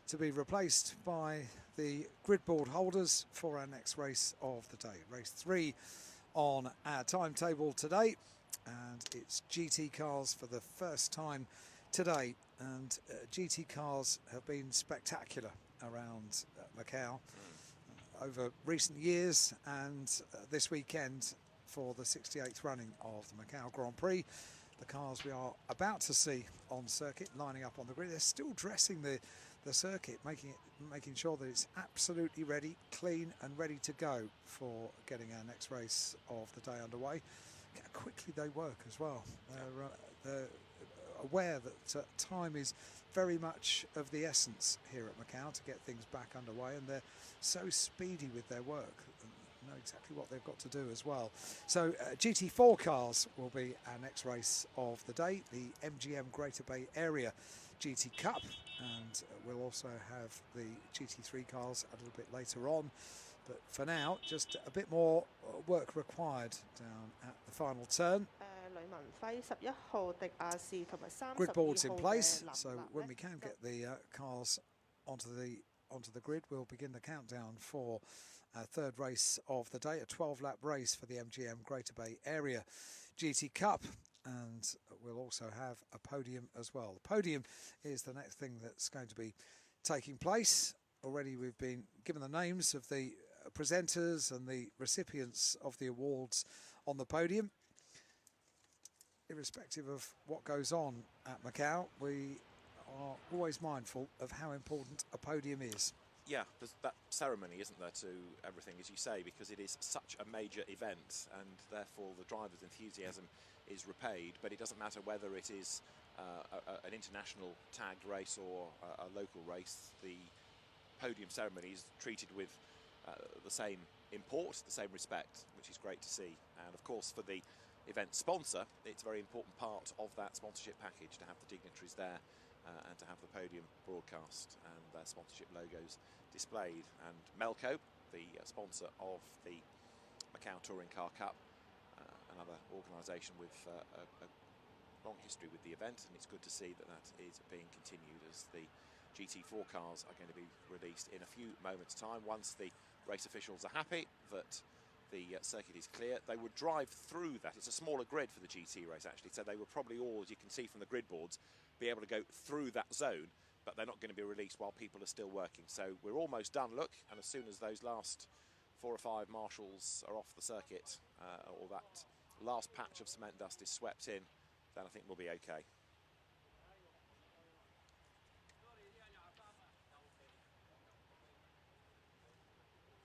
to be replaced by the grid board holders for our next race of the day. Race 3 on our timetable today, and it's GT cars for the first time today, and GT cars have been spectacular around Macau over recent years, and this weekend for the 68th running of the Macau Grand Prix. The cars we are about to see on circuit lining up on the grid, they're still dressing the circuit, making sure that it's absolutely ready, clean and ready to go for getting our next race of the day underway. How quickly they work as well. They're aware that time is very much of the essence here at Macau to get things back underway, and they're so speedy with their work. Know exactly what they've got to do as well. So GT4 cars will be our next race of the day, the MGM Greater Bay Area GT Cup, and we'll also have the GT3 cars a little bit later on. But for now, just a bit more work required down at the final turn. Grid boards in place, so when we can get the cars onto the grid, we'll begin the countdown for our third race of the day, a 12-lap race for the MGM Greater Bay Area GT Cup, and we'll also have a podium as well. The podium is the next thing that's going to be taking place. Already we've been given the names of the presenters and the recipients of the awards on the podium. Irrespective of what goes on at Macau, we are always mindful of how important a podium is. Yeah, there's that ceremony, isn't there, to everything, as you say, because it is such a major event, and therefore the driver's enthusiasm is repaid. But it doesn't matter whether it is an international tagged race or a local race. The podium ceremony is treated with the same import, the same respect, which is great to see. And of course, for the event sponsor, it's a very important part of that sponsorship package to have the dignitaries there and to have the podium broadcast and their sponsorship logos displayed. And MACAU, the sponsor of the Macau Touring Car Cup, another organisation with a long history with the event, and it's good to see that that is being continued as the GT4 cars are going to be released in a few moments' time. Once the race officials are happy that the circuit is clear, they would drive through that. It's a smaller grid for the GT race, actually, so they would probably all, as you can see from the grid boards, be able to go through that zone, but they're not going to be released while people are still working. So we're almost done, look, and as soon as those last 4 or 5 marshals are off the circuit, or that last patch of cement dust is swept in, then I think we'll be okay.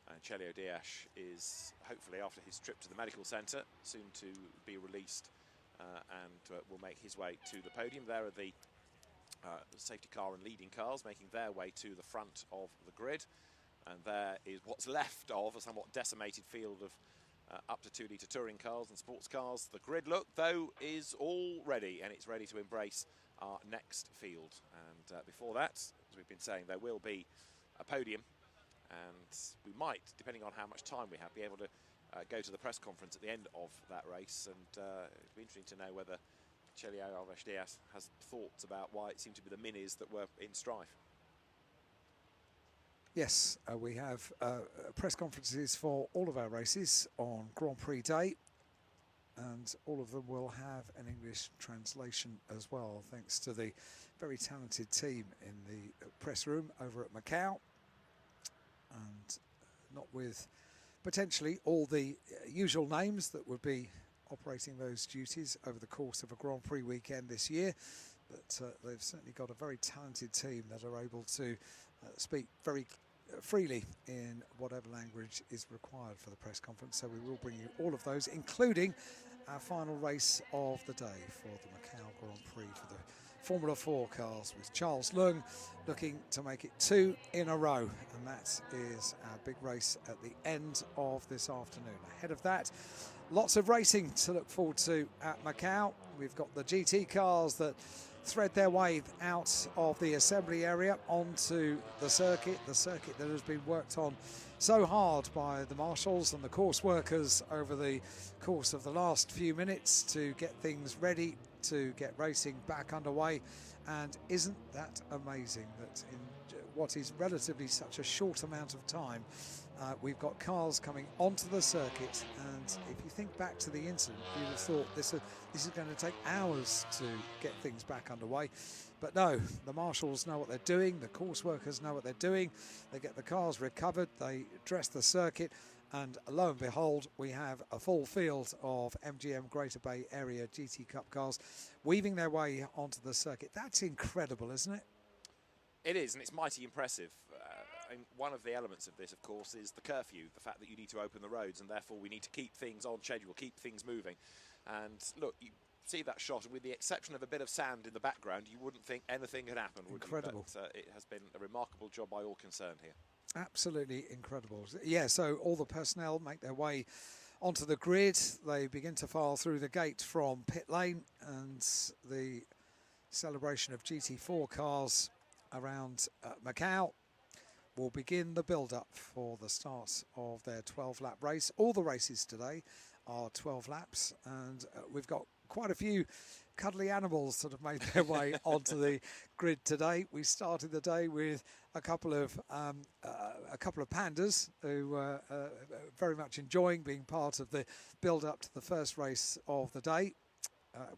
And Chelio Diaz is, hopefully after his trip to the medical centre, soon to be released and will make his way to the podium. There are the safety car and leading cars making their way to the front of the grid. And there is what's left of a somewhat decimated field of up to 2 litre touring cars and sports cars. The grid look, though, is all ready, and it's ready to embrace our next field. And before that, as we've been saying, there will be a podium, and we might, depending on how much time we have, be able to go to the press conference at the end of that race. And it'd be interesting to know whether Chelio Alves Diaz has thoughts about why it seemed to be the minis that were in strife. Yes, we have press conferences for all of our races on Grand Prix Day, and all of them will have an English translation as well, thanks to the very talented team in the press room over at MACAU, and not with potentially all the usual names that would be operating those duties over the course of a Grand Prix weekend this year, but they've certainly got a very talented team that are able to speak very freely in whatever language is required for the press conference. So we will bring you all of those, including our final race of the day for the MACAU Grand Prix for the Formula 4 cars, with Charles Leung looking to make it 2 in a row, and that is our big race at the end of this afternoon. Ahead of that, lots of racing to look forward to at MACAU. We've got the GT cars that thread their way out of the assembly area onto the circuit that has been worked on so hard by the marshals and the course workers over the course of the last few minutes to get things ready to get racing back underway. And isn't that amazing that in what is relatively such a short amount of time, we've got cars coming onto the circuit? And if you think back to the incident, you'd have thought this is going to take hours to get things back underway. But no, the marshals know what they're doing, the course workers know what they're doing. They get the cars recovered, they dress the circuit, and lo and behold, we have a full field of MGM Greater Bay Area GT Cup cars weaving their way onto the circuit. That's incredible, isn't it? It is, and it's mighty impressive. And one of the elements of this, of course, is the curfew, the fact that you need to open the roads, and therefore we need to keep things on schedule, keep things moving. And look, you see that shot, and with the exception of a bit of sand in the background, you wouldn't think anything had happened, would you? Incredible. But it has been a remarkable job by all concerned here. Absolutely incredible. Yeah, so all the personnel make their way onto the grid. They begin to file through the gate from pit lane, and the celebration of GT4 cars around MACAU will begin the build-up for the start of their 12-lap race. All the races today are 12 laps, and we've got quite a few cuddly animals that have made their way onto the grid today. We started the day with a couple of pandas who were very much enjoying being part of the build-up to the first race of the day.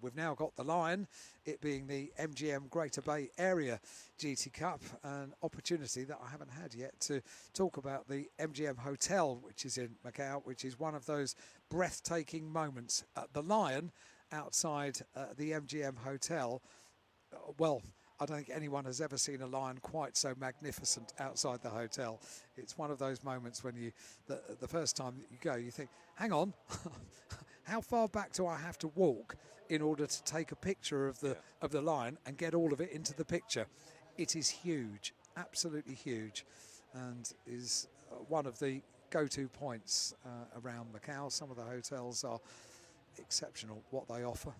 We've now got the Lion, it being the MGM Greater Bay Area GT Cup, an opportunity that I haven't had yet to talk about the MGM Hotel, which is in MACAU, which is one of those breathtaking moments. The Lion outside the MGM Hotel, well, I don't think anyone has ever seen a lion quite so magnificent outside the hotel. It's one of those moments when you, the first time that you go, you think, hang on, how far back do I have to walk in order to take a picture of the lion and get all of it into the picture? It is huge, absolutely huge, and is one of the go-to points around MACAU. Some of the hotels are exceptional, what they offer.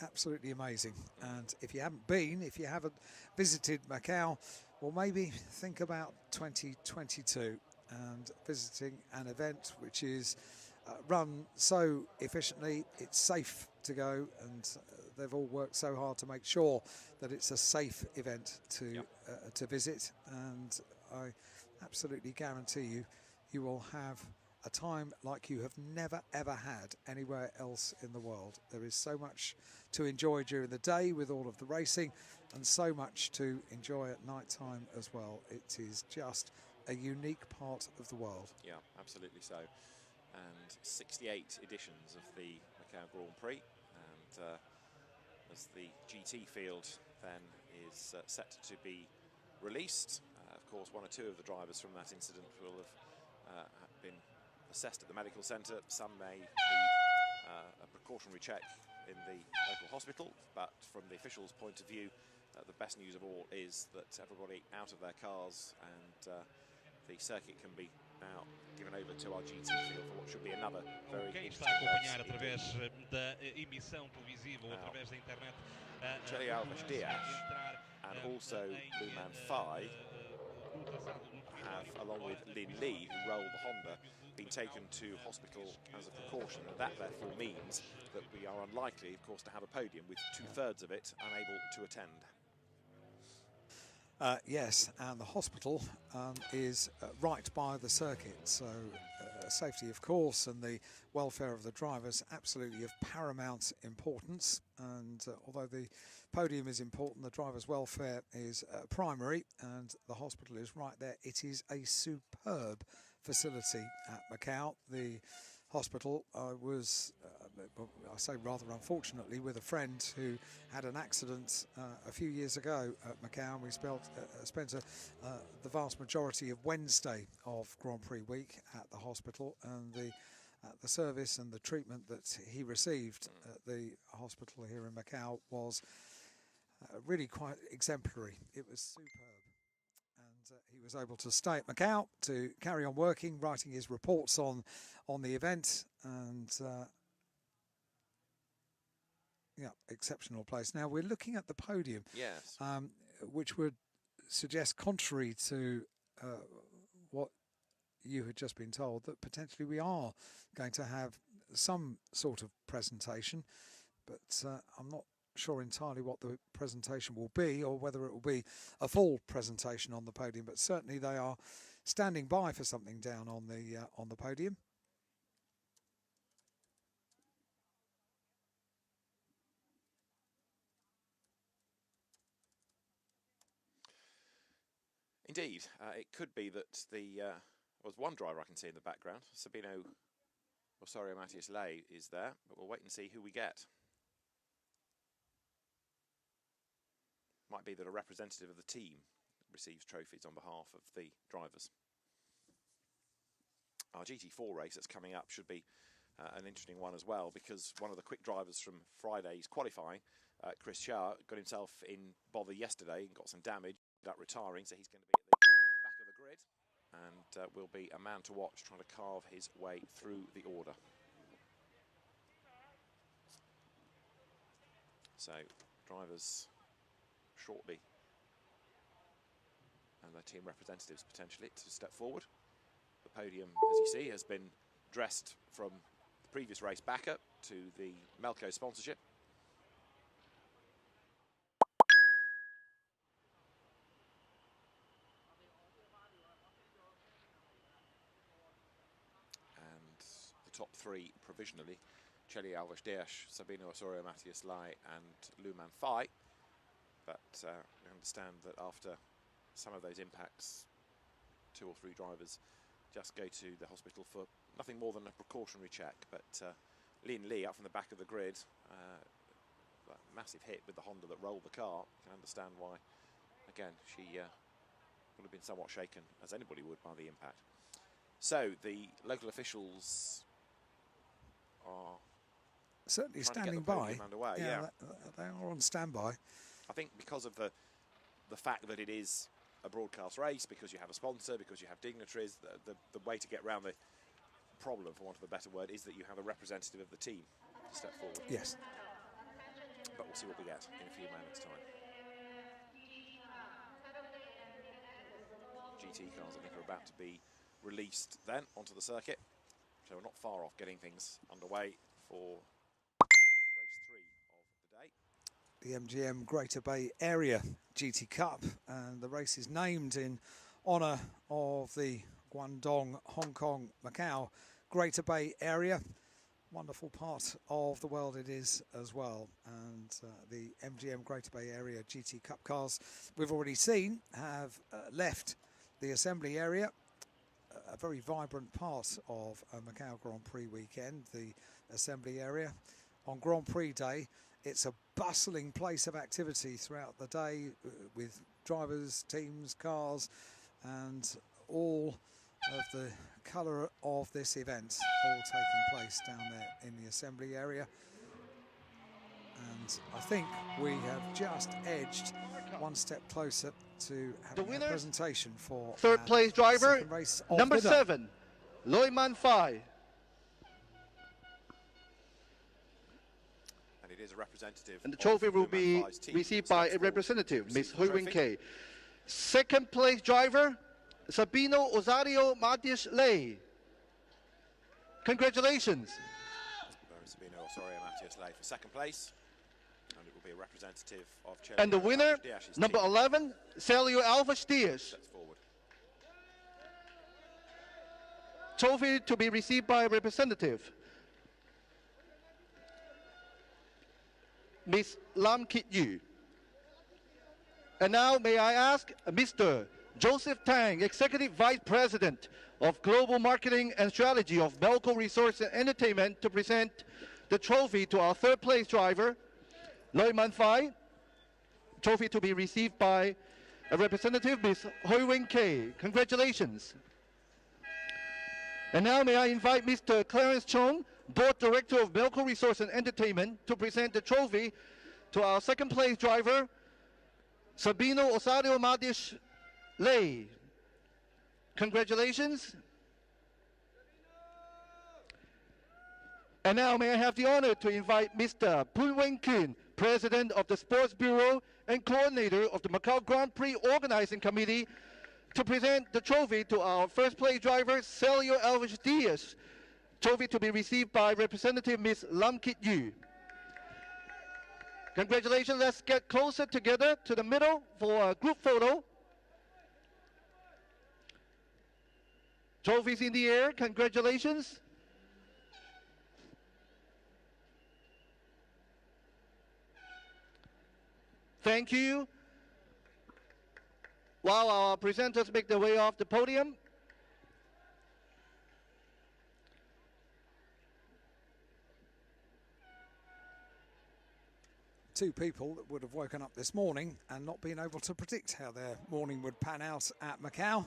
Absolutely amazing. And if you haven't been, if you haven't visited MACAU, well, maybe think about 2022 and visiting an event which is run so efficiently, it's safe to go, and they've all worked so hard to make sure that it's a safe event to visit. And I absolutely guarantee you will have a time like you have never ever had anywhere else in the world. There is so much to enjoy during the day with all of the racing, and so much to enjoy at night time as well. It is just a unique part of the world. Yeah, absolutely so. And 68 editions of the MACAU Grand Prix, and as the GT field then is set to be released, of course one or two of the drivers from that incident will have been assessed at the medical centre. Some may need a precautionary check in the local hospital, but from the officials' point of view, the best news of all is that everybody out of their cars, and the circuit can be now given over to our GT field for what should be another very Quem está interesting a acompanhar race. através da emissão televisiva ou através da internet Chile Alves Dias and also Luman Fai have, along with Lin Li, who rolled the Honda, been taken to hospital as a precaution, and that therefore means that we are unlikely, of course, to have a podium, with 2/3 of it unable to attend. Yes, and the hospital is right by the circuit, so safety, of course, and the welfare of the drivers absolutely of paramount importance. And although the podium is important, the drivers' welfare is primary, and the hospital is right there. It is a superb facility at Macau. The hospital, I say rather unfortunately, with a friend who had an accident a few years ago at Macau, and we spent the vast majority of Wednesday of Grand Prix week at the hospital, and the service and the treatment that he received at the hospital here in Macau was really quite exemplary. It was superb. And he was able to stay at Macau to carry on working, writing his reports on the event, and yeah, exceptional place. Now we're looking at the podium, yes, which would suggest, contrary to what you had just been told, that potentially we are going to have some sort of presentation, but I'm not sure entirely what the presentation will be, or whether it will be a full presentation on the podium, but certainly they are standing by for something down on the podium. Indeed, it could be that was one driver I can see in the background. Sabino Osorio Matias Ley is there, but we'll wait and see who we get. Might be that a representative of the team receives trophies on behalf of the drivers. Our GT4 race that's coming up should be an interesting one as well, because one of the quick drivers from Friday's qualifying, Chris Shah, got himself in bother yesterday and got some damage, ended up retiring, so he's going to be at the back of the grid, and will be a man to watch trying to carve his way through the order. So drivers shortly, and their team representatives potentially to step forward. The podium, as you see, has been dressed from the previous race back up to the MACAU sponsorship. And the top three provisionally: Chile Alves Dias, Sabino Osorio Matias Ley and Luman Fai. But we understand that after some of those impacts, 2 or 3 drivers just go to the hospital for nothing more than a precautionary check. But Lin Li up from the back of the grid, that massive hit with the Honda that rolled the car, you can understand why, again, she would have been somewhat shaken, as anybody would, by the impact. So the local officials are certainly standing by. Underway. Yeah, they are on standby. I think because of the fact that it is a broadcast race, because you have a sponsor, because you have dignitaries, the way to get around the problem, for want of a better word, is that you have a representative of the team to step forward. Yes. But we'll see what we get in a few moments' time. GT cars, I think, are about to be released then onto the circuit. So we're not far off getting things underway for race 3 of the day. The MGM Greater Bay Area GT Cup, and the race is named in honour of the Guangdong, Hong Kong, Macau Greater Bay Area. Wonderful part of the world it is as well. And the MGM Greater Bay Area GT Cup cars we've already seen have left the assembly area. A very vibrant part of a Macau Grand Prix weekend, the assembly area. On Grand Prix day, it's a bustling place of activity throughout the day, with drivers, teams, cars, and all of the colour of this event all taking place down there in the assembly area. And I think we have just edged one step closer to having a winner, presentation for third place driver, second race of number the day. 7, Loi Man Fai. And it is a representative. And the trophy will of be Luman Fai's team received that by steps a forward representative, to Miss receive the Hui Wing trophy. Kei. Second place driver, Sabino Osario Matias Lei. Congratulations. Sabino Osorio Matias Lei for second place. And it will be a representative of Chile. And the winner, number team. 11, Celio Alves Diaz. Steps forward. Trophy to be received by a representative, Miss Lam Kit Yu. And now may I ask Mr. Joseph Tang, Executive Vice President of Global Marketing and Strategy of MACAU Resorts and Entertainment, to present the trophy to our third place driver, Loi Man Fai. Trophy to be received by a representative, Miss Hui Wing Kei. Congratulations. And now may I invite Mr. Clarence Chong, Board Director of MACAU Resorts and Entertainment, to present the trophy to our second place driver, Sabino Osario Matias Lei. Congratulations. And now may I have the honor to invite Mr. Poon Wing Kun, President of the Sports Bureau and Coordinator of the Macau Grand Prix Organizing Committee, to present the trophy to our first place driver, Celio Alves Diaz. Trophy to be received by Representative Ms. Lam Kit Yu. Congratulations. Let's get closer together to the middle for a group photo. Trophies in the air. Congratulations. Thank you. While our presenters make their way off the podium, two people that would have woken up this morning and not been able to predict how their morning would pan out at Macau,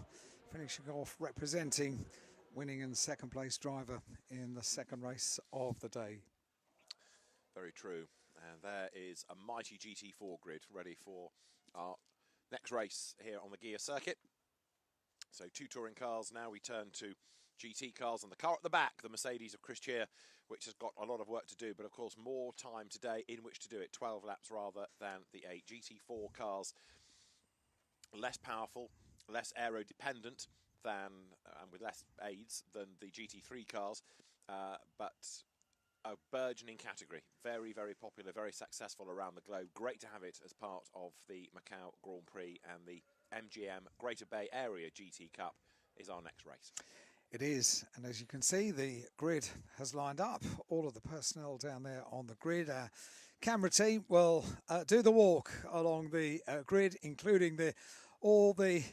finishing off representing winning and second place driver in the second race of the day. Very true. And there is a mighty GT4 grid ready for our next race here on the Gia circuit. So 2 touring cars. Now we turn to GT cars, and the car at the back, the Mercedes of Chris Cheer, which has got a lot of work to do, but of course more time today in which to do it, 12 laps rather than the 8. GT4 cars, less powerful, less aero dependent than, and with less aids than the GT3 cars, but a burgeoning category. Very, very popular, very successful around the globe. Great to have it as part of the Macau Grand Prix, and the MGM Greater Bay Area GT Cup is our next race. It is, and as you can see, the grid has lined up. All of the personnel down there on the grid. Our camera team will do the walk along the grid, including all the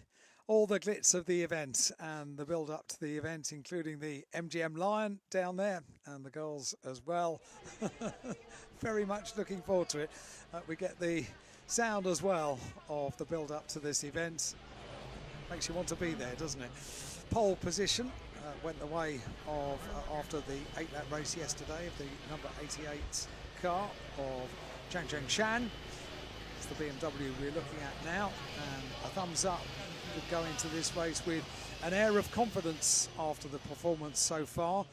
glitz of the event and the build up to the event, including the MGM Lion down there and the girls as well. Very much looking forward to it. We get the sound as well of the build up to this event. Makes you want to be there, doesn't it? Pole position went the way of, after the 8-lap race yesterday, of the number 88 car of Zhang Shan. It's the BMW we're looking at now, and a thumbs up would go into this race with an air of confidence after the performance so far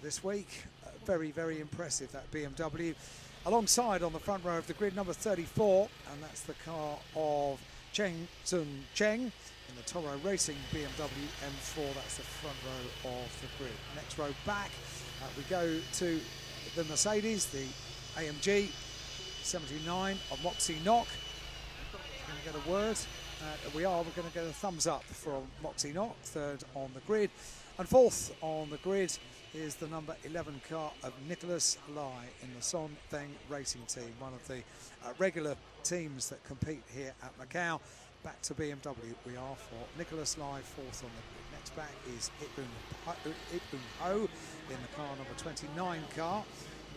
this week. Very, very impressive, that BMW. Alongside on the front row of the grid, number 34, and that's the car of Cheng Sun Cheng in the Toro Racing BMW M4. That's the front row of the grid. Next row back, we go to the Mercedes, the AMG 79 of Moxie Knock. Going to get a word. We're going to get a thumbs up from Moxie Knock, third on the grid. And fourth on the grid is the number 11 car of Nicholas Lai in the Son Feng Racing Team, one of the regular teams that compete here at Macau. Back to BMW we are for Nicholas Lai, fourth on the grid. Next back is Ipun Ho in the car number 29 car.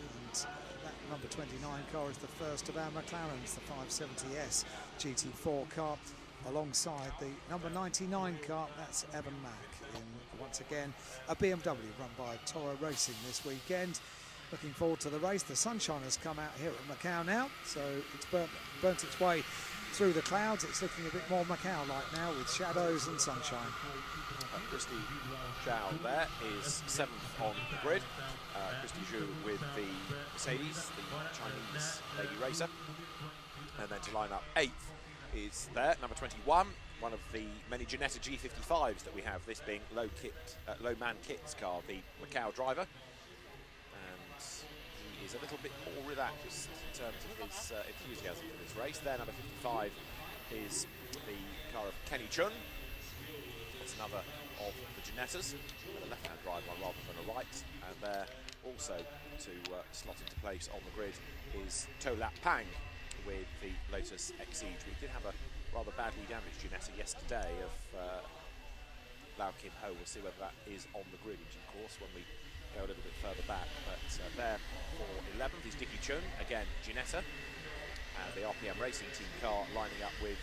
And that number 29 car is the first of our McLarens, the 570S GT4 car, alongside the number 99 car, that's Evan Mack, in once again a BMW run by Toro Racing this weekend. looking forward to the race. The sunshine has come out here at Macau now, so it's burnt its way through the clouds. It's looking a bit more Macau-like now with shadows and sunshine. Christy Zhao there is 7th on the grid. Christy Zhu with the Mercedes, the Chinese lady racer. And then to line up 8th is there, number 21, one of the many Ginetta G55s that we have, this being low man Kit's car, the Macau driver. And he is a little bit more relaxed in terms of his enthusiasm for this race. There, number 55 is the car of Kenny Chun. That's another of the Ginettas, a left-hand drive one rather than a right. And there also to slot into place on the grid is Tolap Pang with the Lotus Exige. We did have a rather badly damaged Ginetta yesterday of Lau Kim Ho. We'll see whether that is on the grid in due course when we go a little bit further back. But there for 11th is Dicky Chun, again Ginetta, and the RPM Racing Team car lining up with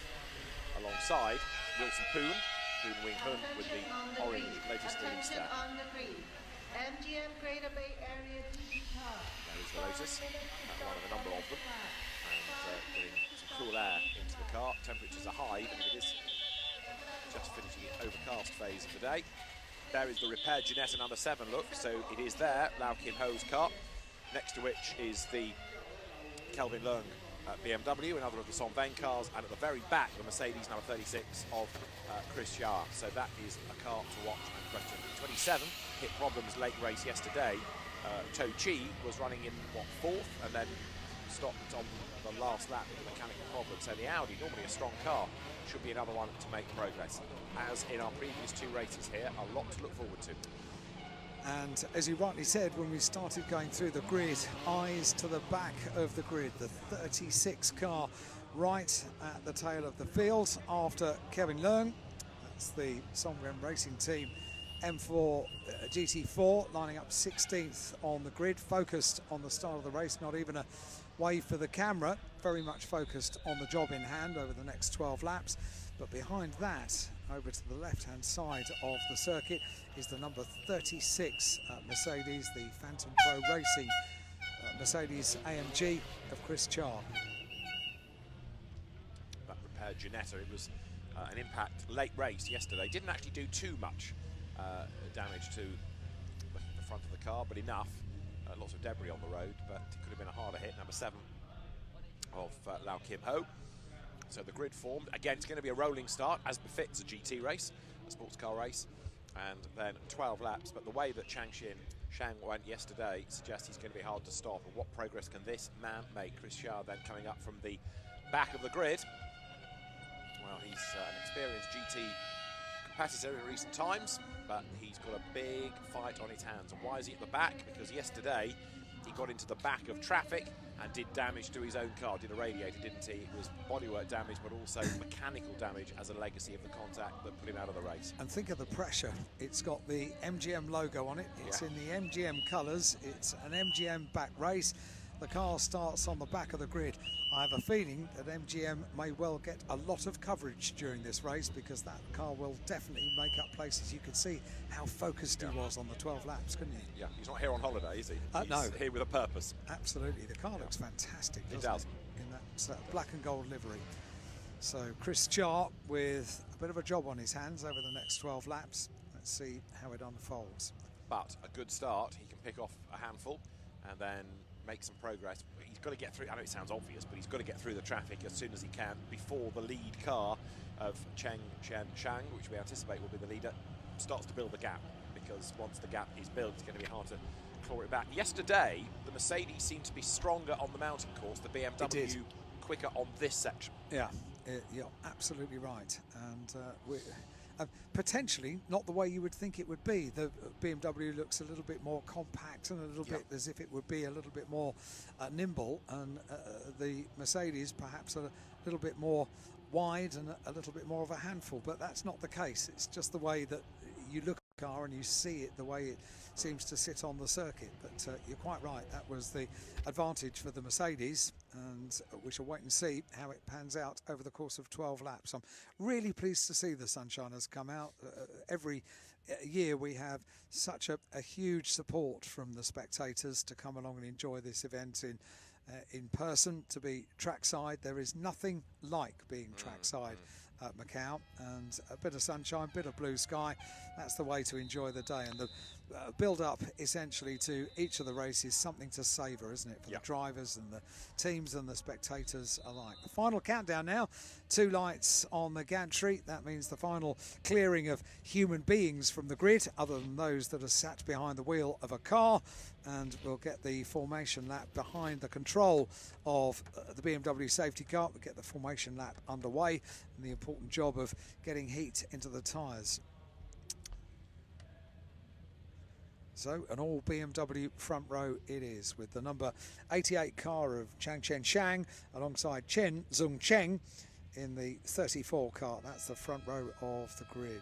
alongside Wilson Poon Wing Hun with the orange latest release there. MGM Greater Bay Area GT car. There is the Lotus, one of a number of them, and getting some cool air into the car. Temperatures are high, even if it is just finishing the overcast phase of the day. There is the repaired Ginetta number 7 look, so it is there, Lau Kim Ho's car, next to which is the Kelvin Leung BMW, another of the Son Vane cars, and at the very back, the Mercedes number 36 of Chris Yar. So that is a car to watch and question. 27 hit problems late race yesterday. To Chi was running in, what, 4th, and then stopped on the last lap with a mechanical problem. So the Audi, normally a strong car, should be another one to make progress. As in our previous 2 races here, a lot to look forward to. And as you rightly said, when we started going through the grid, eyes to the back of the grid, the 36 car right at the tail of the field after Kevin Leung. That's the Somgren Racing Team M4 GT4 lining up 16th on the grid, focused on the start of the race, not even a wave for the camera, very much focused on the job in hand over the next 12 laps. But behind that, over to the left-hand side of the circuit, is the number 36 Mercedes, the Phantom Pro Racing Mercedes AMG of Chris Char. That repaired Ginetta, it was an impact late race yesterday. Didn't actually do too much damage to the front of the car, but enough. Lots of debris on the road, but it could have been a harder hit. Number 7 of Lau Kim Ho. So the grid formed. Again, it's going to be a rolling start, as befits a GT race, a sports car race, and then 12 laps. But the way that Shang went yesterday suggests he's going to be hard to stop. And what progress can this man make? Chris Shah then coming up from the back of the grid. Well, he's an experienced GT competitor in recent times, but he's got a big fight on his hands. And why is he at the back? Because yesterday he got into the back of traffic and did damage to his own car, did a radiator, didn't he? It was bodywork damage, but also mechanical damage as a legacy of the contact that put him out of the race. And think of the pressure. It's got the MGM logo on it. It's in the MGM colours. It's an MGM back race. The car starts on the back of the grid. I have a feeling that MGM may well get a lot of coverage during this race, because that car will definitely make up places. You could see how focused he was on the 12 laps, couldn't you? Yeah, he's not here on holiday, is he? No. He's here with a purpose. Absolutely. The car looks fantastic, It doesn't does. it? In that black and gold livery. So Chris Char with a bit of a job on his hands over the next 12 laps. Let's see how it unfolds. But a good start. He can pick off a handful and then make some progress. He's got to get through, I know it sounds obvious, but he's got to get through the traffic as soon as he can before the lead car of Cheng Chen Shang, which we anticipate will be the leader, starts to build the gap, because once the gap is built, it's going to be hard to claw it back. Yesterday, the Mercedes seemed to be stronger on the mountain course, the BMW quicker on this section. Yeah, you're absolutely right. And potentially not the way you would think it would be. The BMW looks a little bit more compact and a little bit as if it would be a little bit more nimble, and the Mercedes perhaps a little bit more wide and a little bit more of a handful, but that's not the case. It's just the way that you look car, and you see it the way it seems to sit on the circuit. But you're quite right, that was the advantage for the Mercedes, and we shall wait and see how it pans out over the course of 12 laps. I'm really pleased to see the Sunshiners come out. Every year we have such a huge support from the spectators to come along and enjoy this event in person, to be trackside. There is nothing like being trackside at Macau, and a bit of sunshine, bit of blue sky, that's the way to enjoy the day. And the build up essentially to each of the races, something to savour, isn't it, for the drivers and the teams and the spectators alike. The final countdown now, 2 lights on the gantry. That means the final clearing of human beings from the grid, other than those that are sat behind the wheel of a car, and we'll get the formation lap behind the control of the BMW safety car. We'll get the formation lap underway, and the important job of getting heat into the tyres. So an all BMW front row it is, with the number 88 car of Chang Chen Shang alongside Chen Zung Cheng in the 34 car. That's the front row of the grid.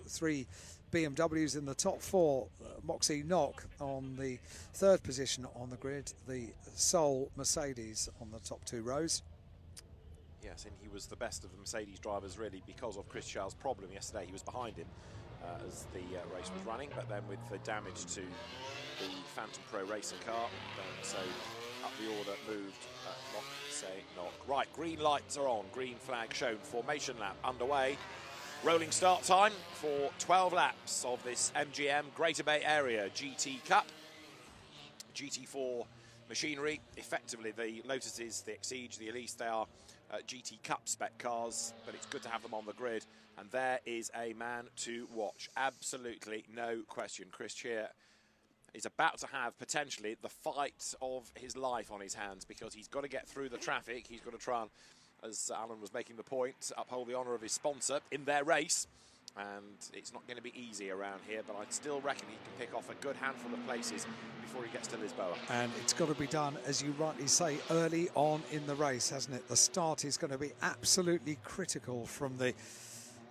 3 BMWs in the top 4. Moxie Knock on the 3rd position on the grid. The sole Mercedes on the top 2 rows. Yes, and he was the best of the Mercedes drivers really because of Chris Charles' problem yesterday. He was behind him as the race was running, but then with the damage to the Phantom Pro Racing car, so up the order moved Knock. Right, green lights are on, green flag shown, formation lap underway. Rolling start time for 12 laps of this MGM Greater Bay Area GT Cup. GT4 machinery, effectively the Lotuses, the Exige, the Elise, they are GT Cup spec cars, but it's good to have them on the grid. And there is a man to watch, absolutely no question. Chris Cheer is about to have potentially the fight of his life on his hands, because he's got to get through the traffic. He's got to try and, as Alan was making the point, uphold the honour of his sponsor in their race. And it's not going to be easy around here, but I still reckon he can pick off a good handful of places before he gets to Lisboa. And it's got to be done, as you rightly say, early on in the race, hasn't it? The start is going to be absolutely critical from the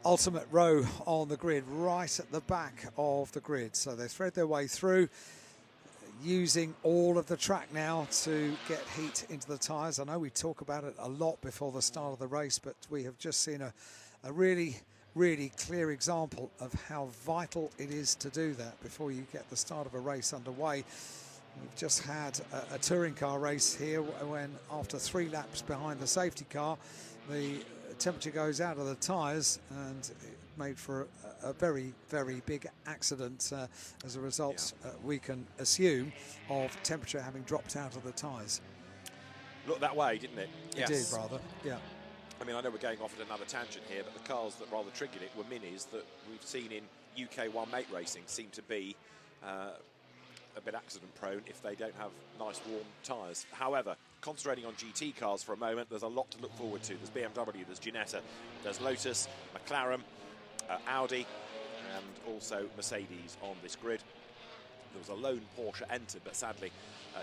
ultimate row on the grid, right at the back of the grid. So they thread their way through, using all of the track now to get heat into the tyres. I know we talk about it a lot before the start of the race, but we have just seen a really clear example of how vital it is to do that before you get the start of a race underway. We've just had a touring car race here when, after 3 laps behind the safety car, the temperature goes out of the tyres, and it made for a very big accident as a result, we can assume, of temperature having dropped out of the tyres. Looked that way, didn't it? It did, rather, yeah. I mean, I know we're going off at another tangent here, but the cars that rather triggered it were minis that we've seen in UK 1-mate racing seem to be a bit accident prone if they don't have nice warm tyres. However, concentrating on GT cars for a moment, there's a lot to look forward to. There's BMW, there's Ginetta, there's Lotus, McLaren, Audi, and also Mercedes on this grid. There was a lone Porsche entered, but sadly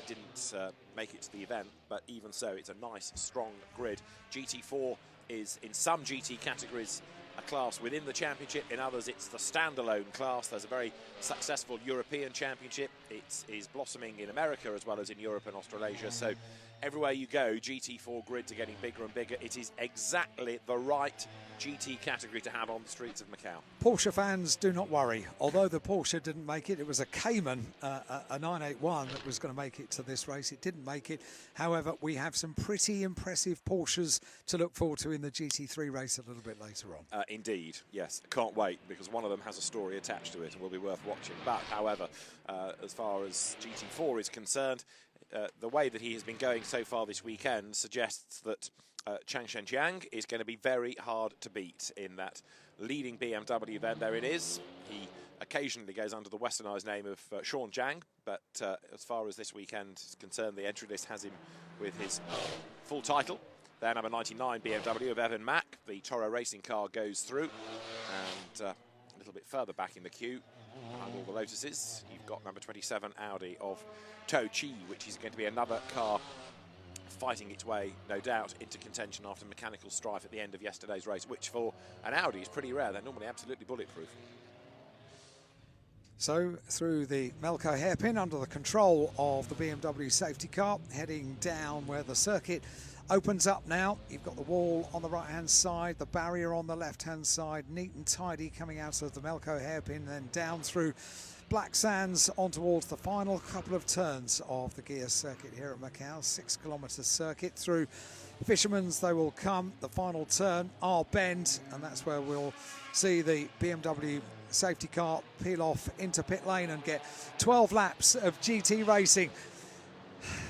didn't make it to the event. But even so, it's a nice, strong grid. GT4 is, in some GT categories, a class within the championship. In others, it's the standalone class. There's a very successful European championship. It is blossoming in America as well as in Europe and Australasia. So everywhere you go, GT4 grids are getting bigger and bigger. It is exactly the right GT category to have on the streets of Macau. Porsche fans, do not worry. Although the Porsche didn't make it, it was a Cayman, a 981 that was going to make it to this race. It didn't make it. However, we have some pretty impressive Porsches to look forward to in the GT3 race a little bit later on. Indeed, yes. Can't wait, because one of them has a story attached to it and will be worth watching. But, however, as far as GT4 is concerned, the way that he has been going so far this weekend suggests that Chang Shengjiang is going to be very hard to beat in that leading BMW event. There it is. He occasionally goes under the westernised name of Sean Zhang, but as far as this weekend is concerned, the entry list has him with his full title. There, number 99 BMW of Evan Mack. The Toro Racing car goes through, and a little bit further back in the queue, behind all the Lotuses, you've got number 27 Audi of To Chi, which is going to be another car fighting its way, no doubt, into contention after mechanical strife at the end of yesterday's race, which for an Audi is pretty rare. They're normally absolutely bulletproof. So through the MACAU hairpin under the control of the BMW safety car, heading down where the circuit opens up now. You've got the wall on the right hand side, the barrier on the left hand side, neat and tidy coming out of the MACAU hairpin, then down through Black Sands on towards the final couple of turns of the gear circuit here at MACAU. 6 kilometre circuit through Fisherman's. They will come. The final turn, our bend, and that's where we'll see the BMW safety car peel off into pit lane and get 12 laps of GT racing.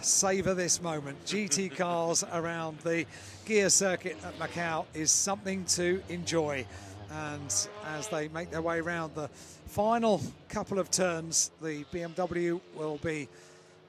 Savour this moment. GT cars around the gear circuit at MACAU is something to enjoy. And as they make their way around the final couple of turns, the BMW will be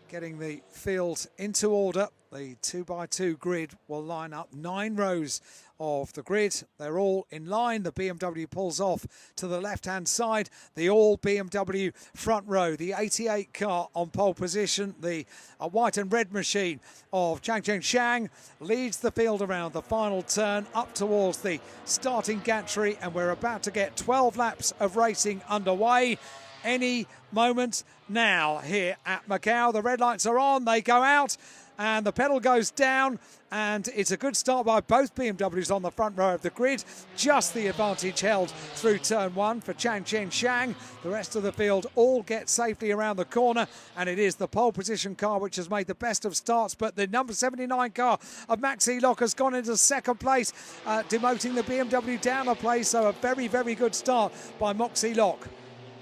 getting the field into order. The 2x2 grid will line up 9 rows of the grid. They're all in line. The BMW pulls off to the left-hand side. The all BMW front row. The 88 car on pole position. The white and red machine of Chang Shang leads the field around the final turn up towards the starting gantry, and we're about to get 12 laps of racing underway any moment now here at MACAU. The red lights are on. They go out and the pedal goes down, and it's a good start by both BMWs on the front row of the grid. Just the advantage held through turn 1 for Chang Shang. The rest of the field all get safely around the corner, and it is the pole position car which has made the best of starts, but the number 79 car of Maxi Lock has gone into second place, demoting the BMW down a place. So a very, very good start by Moxie Lock.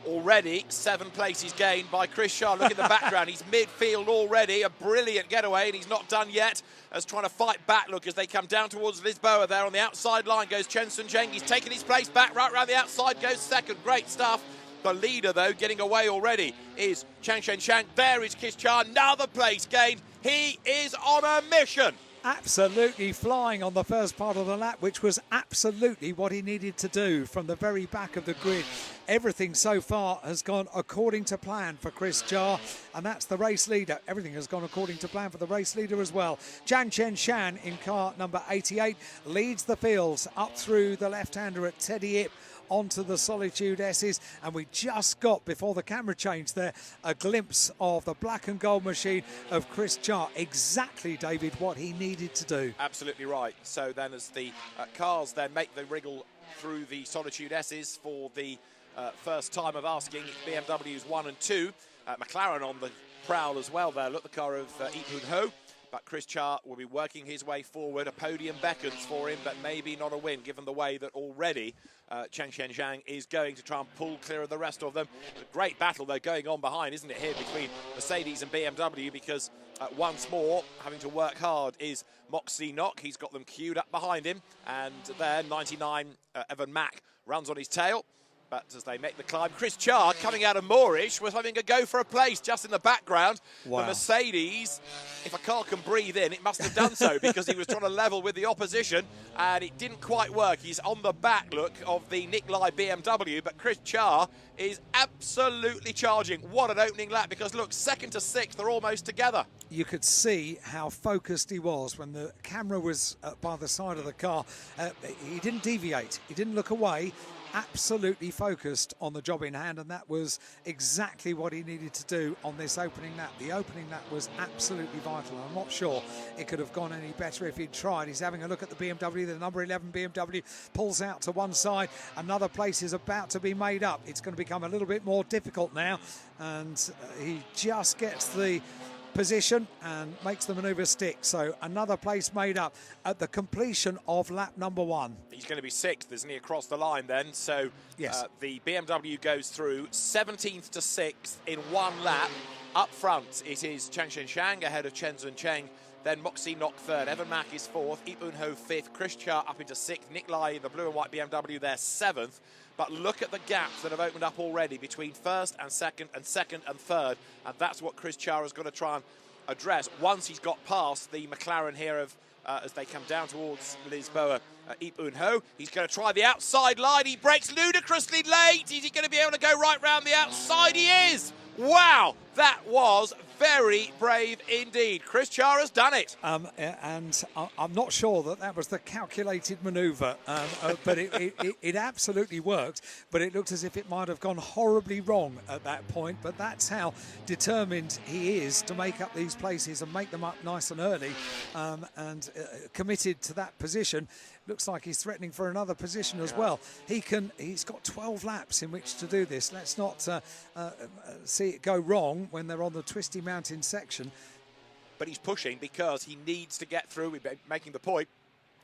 Already 7 places gained by Chris Shaw. Look at the background. He's midfield already. A brilliant getaway, and he's not done yet. As trying to fight back, look, as they come down towards Lisboa there on the outside line goes Chen Sun Zheng. He's taken his place back right around the outside, goes second. Great stuff. The leader, though, getting away already is Chang Shang. There is Chris Shaw. Another place gained. He is on a mission. Absolutely flying on the first part of the lap, which was absolutely what he needed to do from the very back of the grid. Everything so far has gone according to plan for Chris Jar, and that's the race leader. Everything has gone according to plan for the race leader as well. Chen Shan in car number 88 leads the fields up through the left-hander at Teddy Ip onto the Solitude S's, and we just got, before the camera changed there, a glimpse of the black and gold machine of Chris Jar. Exactly, David, what he needed to do. Absolutely right. So then as the cars then make the wriggle through the Solitude S's for the first time of asking, BMWs 1 and 2. McLaren on the prowl as well there. Look, the car of Ip Hun Ho. But Chris Cha will be working his way forward. A podium beckons for him, but maybe not a win, given the way that already Chang Zhang is going to try and pull clear of the rest of them. It's a great battle, though, going on behind, isn't it, here between Mercedes and BMW, because once more, having to work hard is Moxie Knock. He's got them queued up behind him, and there, 99, Evan Mack runs on his tail. But as they make the climb, Chris Char coming out of Moorish was having a go for a place just in the background. Wow. The Mercedes, if a car can breathe in, it must have done so because he was trying to level with the opposition and it didn't quite work. He's on the back, look, of the Nick Lai BMW, but Chris Char is absolutely charging. What an opening lap, because look, 2nd to 6th, they're almost together. You could see how focused he was when the camera was by the side of the car. He didn't deviate, he didn't look away. Absolutely focused on the job in hand, and that was exactly what he needed to do on this opening lap. The opening lap was absolutely vital. I'm not sure it could have gone any better if he'd tried. He's having a look at the BMW. The number 11 BMW pulls out to one side. Another place is about to be made up. It's going to become a little bit more difficult now, and he just gets the position and makes the manoeuvre stick. So another place made up at the completion of lap number 1. He's going to be 6th, isn't he, across the line then? So yes. The BMW goes through 17th to 6th in one lap. Up front, it is Chang Shang ahead of Chen Sun Cheng. Then Moxie Knock 3rd, Evan Mack is 4th, Ip Un Ho 5th, Chris Cha up into 6th, Nick Lai, the blue and white BMW, there 7th. But look at the gaps that have opened up already between 1st and 2nd and 2nd and 3rd. And that's what Chris Cha has got to try and address once he's got past the McLaren here of as they come down towards Lisboa. Ip Un Ho, he's going to try the outside line. He breaks ludicrously late. Is he going to be able to go right round the outside? He is. Wow, that was very brave indeed. Chris Char has done it. And I'm not sure that was the calculated manoeuvre, but it absolutely worked. But it looked as if it might have gone horribly wrong at that point. But that's how determined he is to make up these places and make them up nice and early, and committed to that position. Looks like he's threatening for another position as well. He's got 12 laps in which to do this. Let's not see it go wrong when they're on the twisty mountain section. But he's pushing because he needs to get through. We're making the point.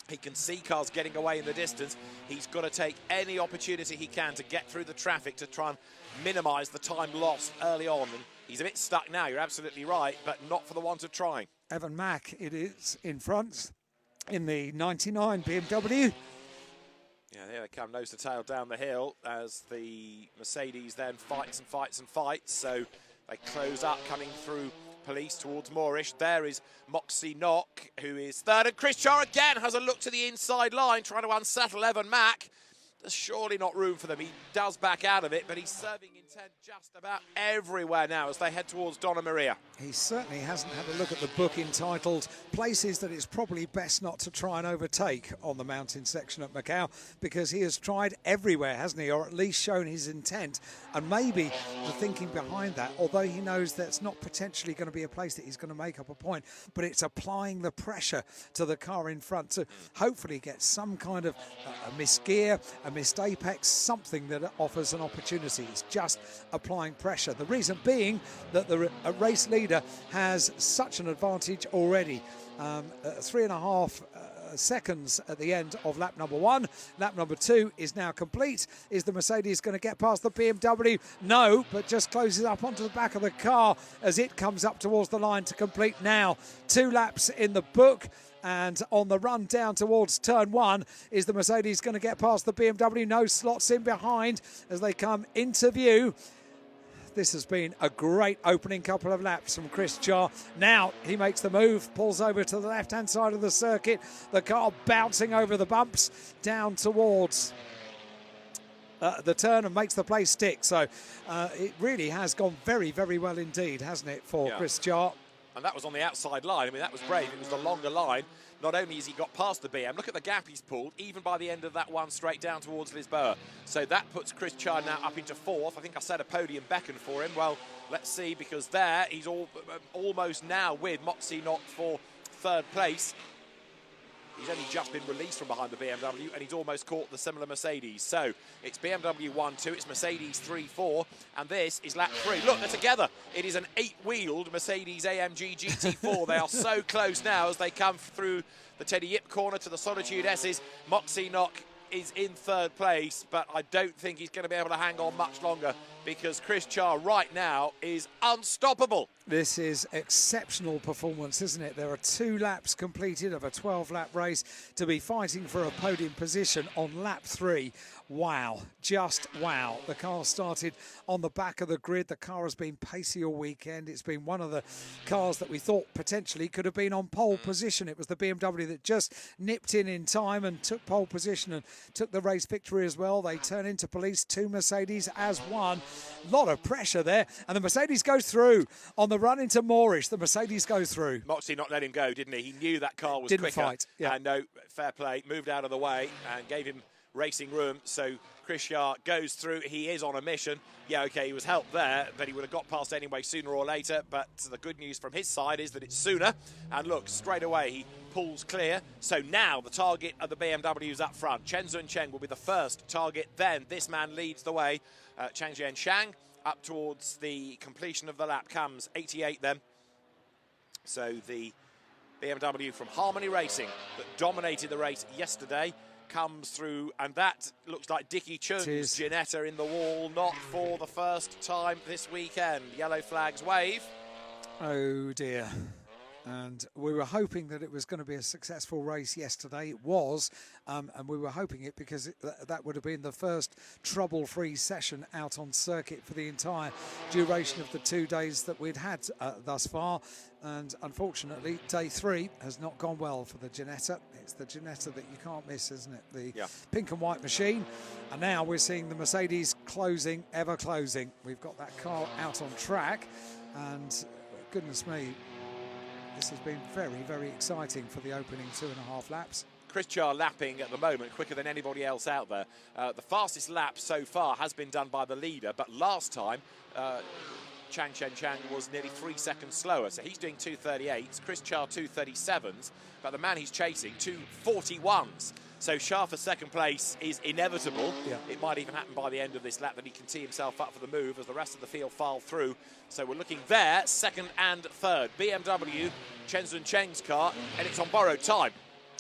He can see cars getting away in the distance. He's got to take any opportunity he can to get through the traffic to try and minimise the time lost early on. And he's a bit stuck now, you're absolutely right, but not for the want of trying. Evan Mack, it is in front in the 99 BMW. Yeah, there they come, nose to tail down the hill as the Mercedes then fights and fights and fights. So they close up, coming through police towards Moorish. There is Moxie Knock, who is third. And Chris Char again has a look to the inside line, trying to unsettle Evan Mack. There's surely not room for them. He does back out of it, but he's serving intent just about everywhere now as they head towards Donna Maria. He certainly hasn't had a look at the book entitled Places That It's Probably Best Not to Try and Overtake on the mountain section at Macau, because he has tried everywhere, hasn't he, or at least shown his intent. And maybe the thinking behind that, although he knows that's not potentially going to be a place that he's going to make up a point, but it's applying the pressure to the car in front to hopefully get some kind of a misgear, a missed apex, something that offers an opportunity. It's just applying pressure. The reason being that the race leader has such an advantage already. 3.5 seconds at the end of lap number 1. Lap number 2 is now complete. Is the Mercedes going to get past the BMW? No, but just closes up onto the back of the car as it comes up towards the line to complete now. 2 laps in the book. And on the run down towards turn 1, is the Mercedes going to get past the BMW? No, slots in behind as they come into view. This has been a great opening couple of laps from Chris Char. Now he makes the move, pulls over to the left-hand side of the circuit. The car bouncing over the bumps down towards the turn and makes the place stick. So it really has gone very, very well indeed, hasn't it, for Chris Char? And that was on the outside line. I mean, that was brave. It was the longer line. Not only has he got past the BM, look at the gap he's pulled, even by the end of that one straight down towards Lisboa. So that puts Chris Char now up into 4th. I think I said a podium beckon for him. Well, let's see, because there he's almost now with Moxie Knock for 3rd place. He's only just been released from behind the BMW and he's almost caught the similar Mercedes. So it's BMW 1-2, it's Mercedes 3-4, and this is lap 3. Look, they're together. It is an 8-wheeled Mercedes AMG GT4. They are so close now as they come through the Teddy Yip corner to the Solitude S's. Moxie Knock is in 3rd place, but I don't think he's going to be able to hang on much longer because Chris Char right now is unstoppable. This is exceptional performance, isn't it? There are 2 laps completed of a 12-lap race to be fighting for a podium position on lap 3. Wow, just wow. The car started on the back of the grid. The car has been pacey all weekend. It's been one of the cars that we thought potentially could have been on pole position. It was the BMW that just nipped in time and took pole position and took the race victory as well. They turn into police, 2 Mercedes as 1. A lot of pressure there. And the Mercedes goes through on the run into Moorish. The Mercedes goes through. Moxie not let him go, didn't he? He knew that car was Didn't quicker. fight, yeah. And no, fair play, moved out of the way and gave him racing room. So Chris Char goes through. He is on a mission. Yeah, okay, he was helped there, but he would have got past anyway sooner or later. But the good news from his side is that it's sooner. And look, straight away he pulls clear. So now the target of the BMWs up front. Chen Zun Cheng will be the first target. Then this man leads the way. Chang Jian Shang up towards the completion of the lap comes 88 then. So the BMW from Harmony Racing that dominated the race yesterday comes through, and that looks like Dickie Chung's Ginetta in the wall, not for the first time this weekend. Yellow flags wave. Oh dear. And we were hoping that it was going to be a successful race yesterday. It was, and we were hoping it because that would have been the first trouble-free session out on circuit for the entire duration of the 2 days that we'd had thus far. And unfortunately, day 3 has not gone well for the Ginetta. It's the Ginetta that you can't miss, isn't it? The pink and white machine. And now we're seeing the Mercedes closing, ever closing. We've got that car out on track, and goodness me, this has been very, very exciting for the opening 2.5 laps. Chris Char lapping at the moment quicker than anybody else out there. The fastest lap so far has been done by the leader, but last time Chang Cheng was nearly 3 seconds slower, so he's doing 2:38s, Chris Char 2:37s, but the man he's chasing 2:41s. So Shah for second place is inevitable. Yeah. It might even happen by the end of this lap that he can tee himself up for the move as the rest of the field file through. So we're looking there, second and third. BMW, Chen Zun Cheng's car, and it's on borrowed time.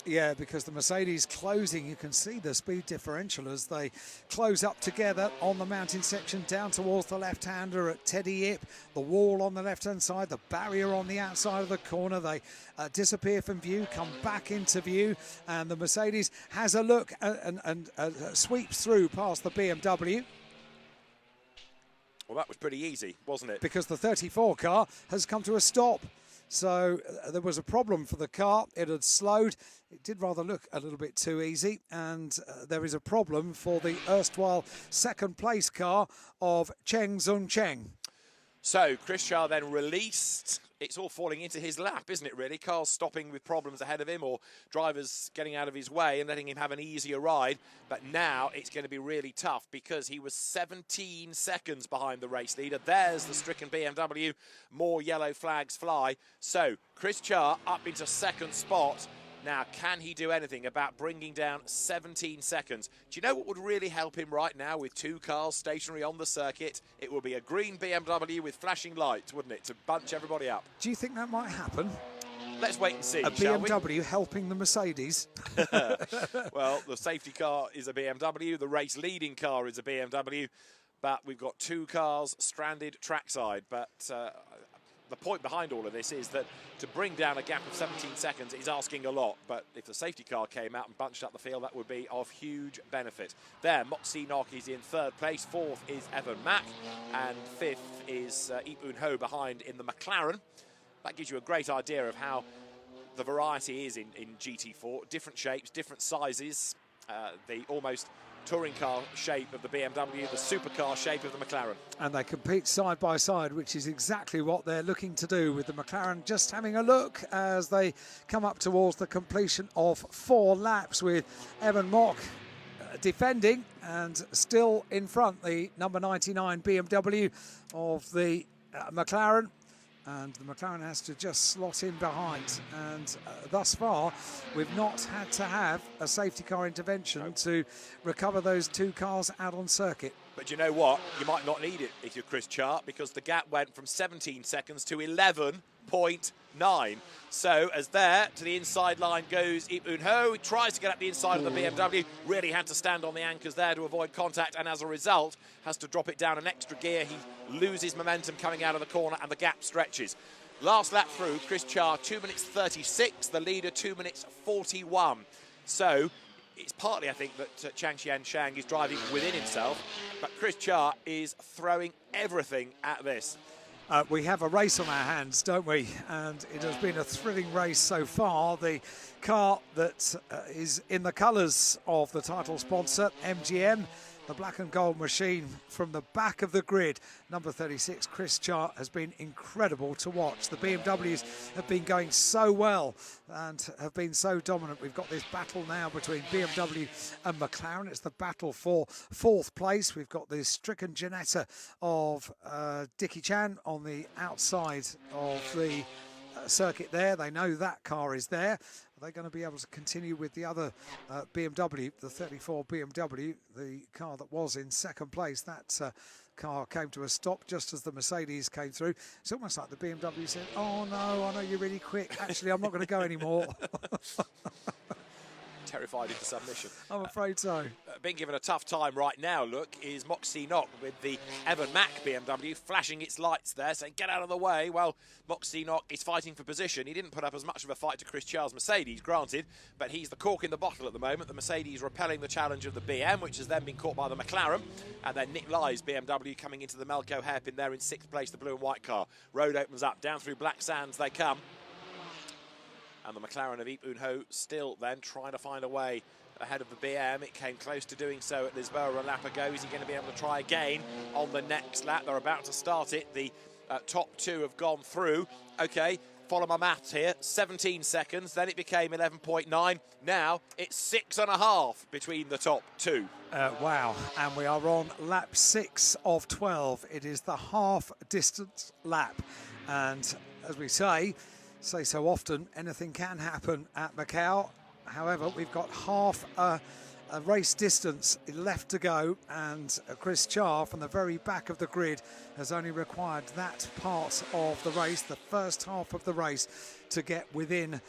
Yeah, because the Mercedes closing, you can see the speed differential as they close up together on the mountain section down towards the left-hander at Teddy Ip, the wall on the left-hand side, the barrier on the outside of the corner. They disappear from view, come back into view, and the Mercedes has a look and sweeps through past the BMW. Well, that was pretty easy, wasn't it? Because the 34 car has come to a stop. So there was a problem for the car. It had slowed. It did rather look a little bit too easy. And there is a problem for the erstwhile second place car of Chen Zun Cheng. So Chris Char then released. It's all falling into his lap, isn't it, really? Cars stopping with problems ahead of him or drivers getting out of his way and letting him have an easier ride. But now it's going to be really tough because he was 17 seconds behind the race leader. There's the stricken BMW. More yellow flags fly. So Chris Char up into second spot. Now, can he do anything about bringing down 17 seconds? Do you know what would really help him right now with two cars stationary on the circuit? It would be a green BMW with flashing lights, wouldn't it, to bunch everybody up? Do you think that might happen? Let's wait and see, a shall we? BMW helping the Mercedes? Well, the safety car is a BMW, the race-leading car is a BMW, but we've got two cars stranded trackside. But the point behind all of this is that to bring down a gap of 17 seconds is asking a lot, but if the safety car came out and bunched up the field, that would be of huge benefit. There, Moxie Nok is in third place, fourth is Evan Mack, and fifth is Ip Un Ho behind in the McLaren. That gives you a great idea of how the variety is in GT4. Different shapes, different sizes, the almost touring car shape of the BMW, the supercar shape of the McLaren. And they compete side by side, which is exactly what they're looking to do, with the McLaren just having a look as they come up towards the completion of 4 laps, with Evan Mock defending and still in front, the number 99 BMW of the McLaren. And the McLaren has to just slot in behind. And thus far, we've not had to have a safety car intervention to recover those two cars out on circuit. But you know what? You might not need it if you're Chris Char, because the gap went from 17 seconds to 11.9. So as there, to the inside line goes Ip Un Ho. He tries to get up the inside of the BMW. Really had to stand on the anchors there to avoid contact, and as a result, has to drop it down an extra gear. He loses momentum coming out of the corner, and the gap stretches. Last lap through, Chris Char, 2 minutes 36. The leader, 2 minutes 41. So it's partly, I think, that Chang Xianshang is driving within himself, but Chris Char is throwing everything at this. We have a race on our hands, don't we? And it has been a thrilling race so far. The car that is in the colours of the title sponsor, MGM, the black and gold machine from the back of the grid. Number 36, Chris Char, has been incredible to watch. The BMWs have been going so well and have been so dominant. We've got this battle now between BMW and McLaren. It's the battle for 4th place. We've got the stricken Janetta of Dickie Chan on the outside of the circuit there. They know that car is there. Are they going to be able to continue with the other BMW, the 34 BMW, the car that was in second place? That car came to a stop just as the Mercedes came through. It's almost like the BMW said, oh no, I know you're really quick. Actually, I'm not going to go anymore. Terrified into submission. I'm afraid so. Being given a tough time right now, look, is Moxie Nok with the Evan Mack BMW flashing its lights there, saying, get out of the way. Well, Moxie Nok is fighting for position. He didn't put up as much of a fight to Chris Char's Mercedes, granted, but he's the cork in the bottle at the moment. The Mercedes repelling the challenge of the BM, which has then been caught by the McLaren, and then Nick Ly's BMW coming into the MACAU hairpin there in 6th place, the blue and white car. Road opens up, down through Black Sands they come. And the McLaren of Ip Un Ho still then trying to find a way ahead of the BM. It came close to doing so at Lisboa a lap ago. Is he going to be able to try again on the next lap? They're about to start it. The top two have gone through. Okay, follow my maths here. 17 seconds, then it became 11.9. Now it's 6.5 between the top two. Wow, and we are on lap 6 of 12. It is the half distance lap, and as we say so often, anything can happen at Macau. However, we've got half a race distance left to go, and Chris Charr from the very back of the grid has only required that part of the race, the first half of the race, to get within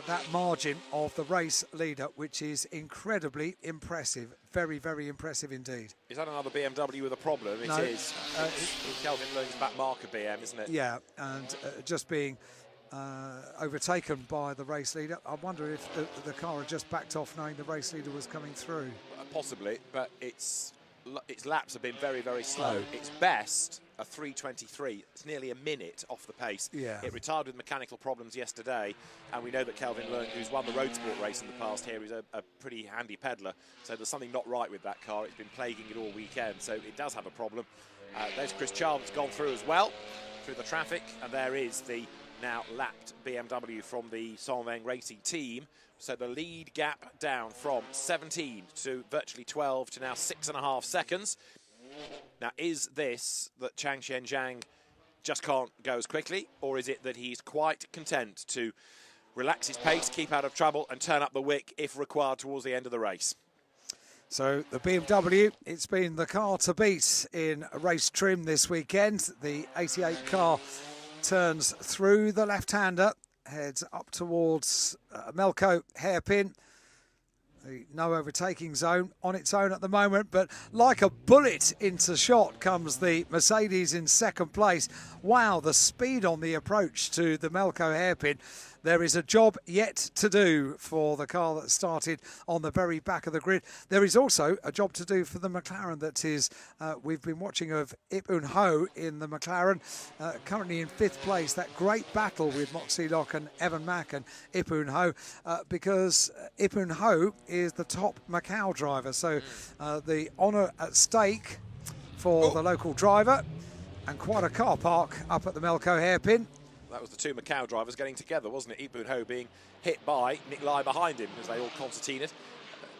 that margin of the race leader, which is incredibly impressive. Very, very impressive indeed. Is that another BMW with a problem? It No, is. It's Kelvin Leung's back marker BM, isn't it? Yeah, and just being overtaken by the race leader. I wonder if the car had just backed off knowing the race leader was coming through. Possibly, but its laps have been very, very slow. Its best, a 3:23. It's nearly a minute off the pace. Yeah. It retired with mechanical problems yesterday, and we know that Kelvin Leung, who's won the road sport race in the past here, is a pretty handy peddler. So there's something not right with that car. It's been plaguing it all weekend, so it does have a problem. There's Chris Charr that's gone through as well, through the traffic, and there is the now lapped BMW from the Simpleng Racing team. So the lead gap down from 17 to virtually 12 to now 6.5 seconds. Now, is this that Chang Xian Zhang just can't go as quickly, or is it that he's quite content to relax his pace, keep out of trouble, and turn up the wick if required towards the end of the race? So the BMW, it's been the car to beat in race trim this weekend. The 88 car turns through the left-hander, heads up towards MACAU hairpin. The no overtaking zone on its own at the moment, but like a bullet into shot comes the Mercedes in second place. Wow, the speed on the approach to the MACAU hairpin. There is a job yet to do for the car that started on the very back of the grid. There is also a job to do for the McLaren that is, we've been watching of Ip Un Ho in the McLaren, currently in fifth place. That great battle with Moxie Locke and Evan Mack and Ip Un Ho, because Ip Un Ho is the top Macau driver. So the honour at stake for the local driver, and quite a car park up at the MACAU hairpin. That was the two Macau drivers getting together, wasn't it? Ip Un Ho being hit by Nick Lai behind him as they all concertinaed.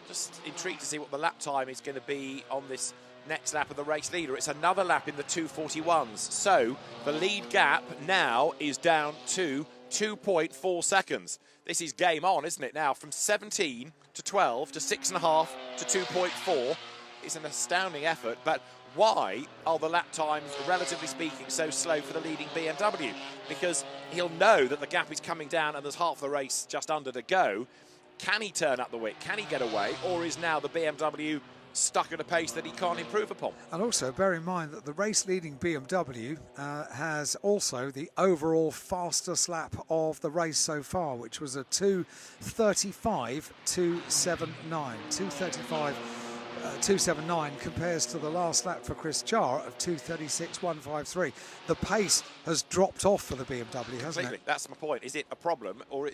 Just intrigued to see what the lap time is going to be on this next lap of the race leader. It's another lap in the 2:41s. So the lead gap now is down to 2.4 seconds. This is game on, isn't it? Now from 17 to 12 to 6.5 to 2.4. It's an astounding effort, but why are the lap times, relatively speaking, so slow for the leading BMW? Because he'll know that the gap is coming down and there's half the race just under to go. Can he turn up the wick? Can he get away? Or is now the BMW stuck at a pace that he can't improve upon? And also bear in mind that the race-leading BMW has also the overall fastest lap of the race so far, which was a 2:35.279. 2:79 compares to the last lap for Chris Charr of 2:36.153. The pace has dropped off for the BMW, hasn't it? That's my point. Is it a problem, or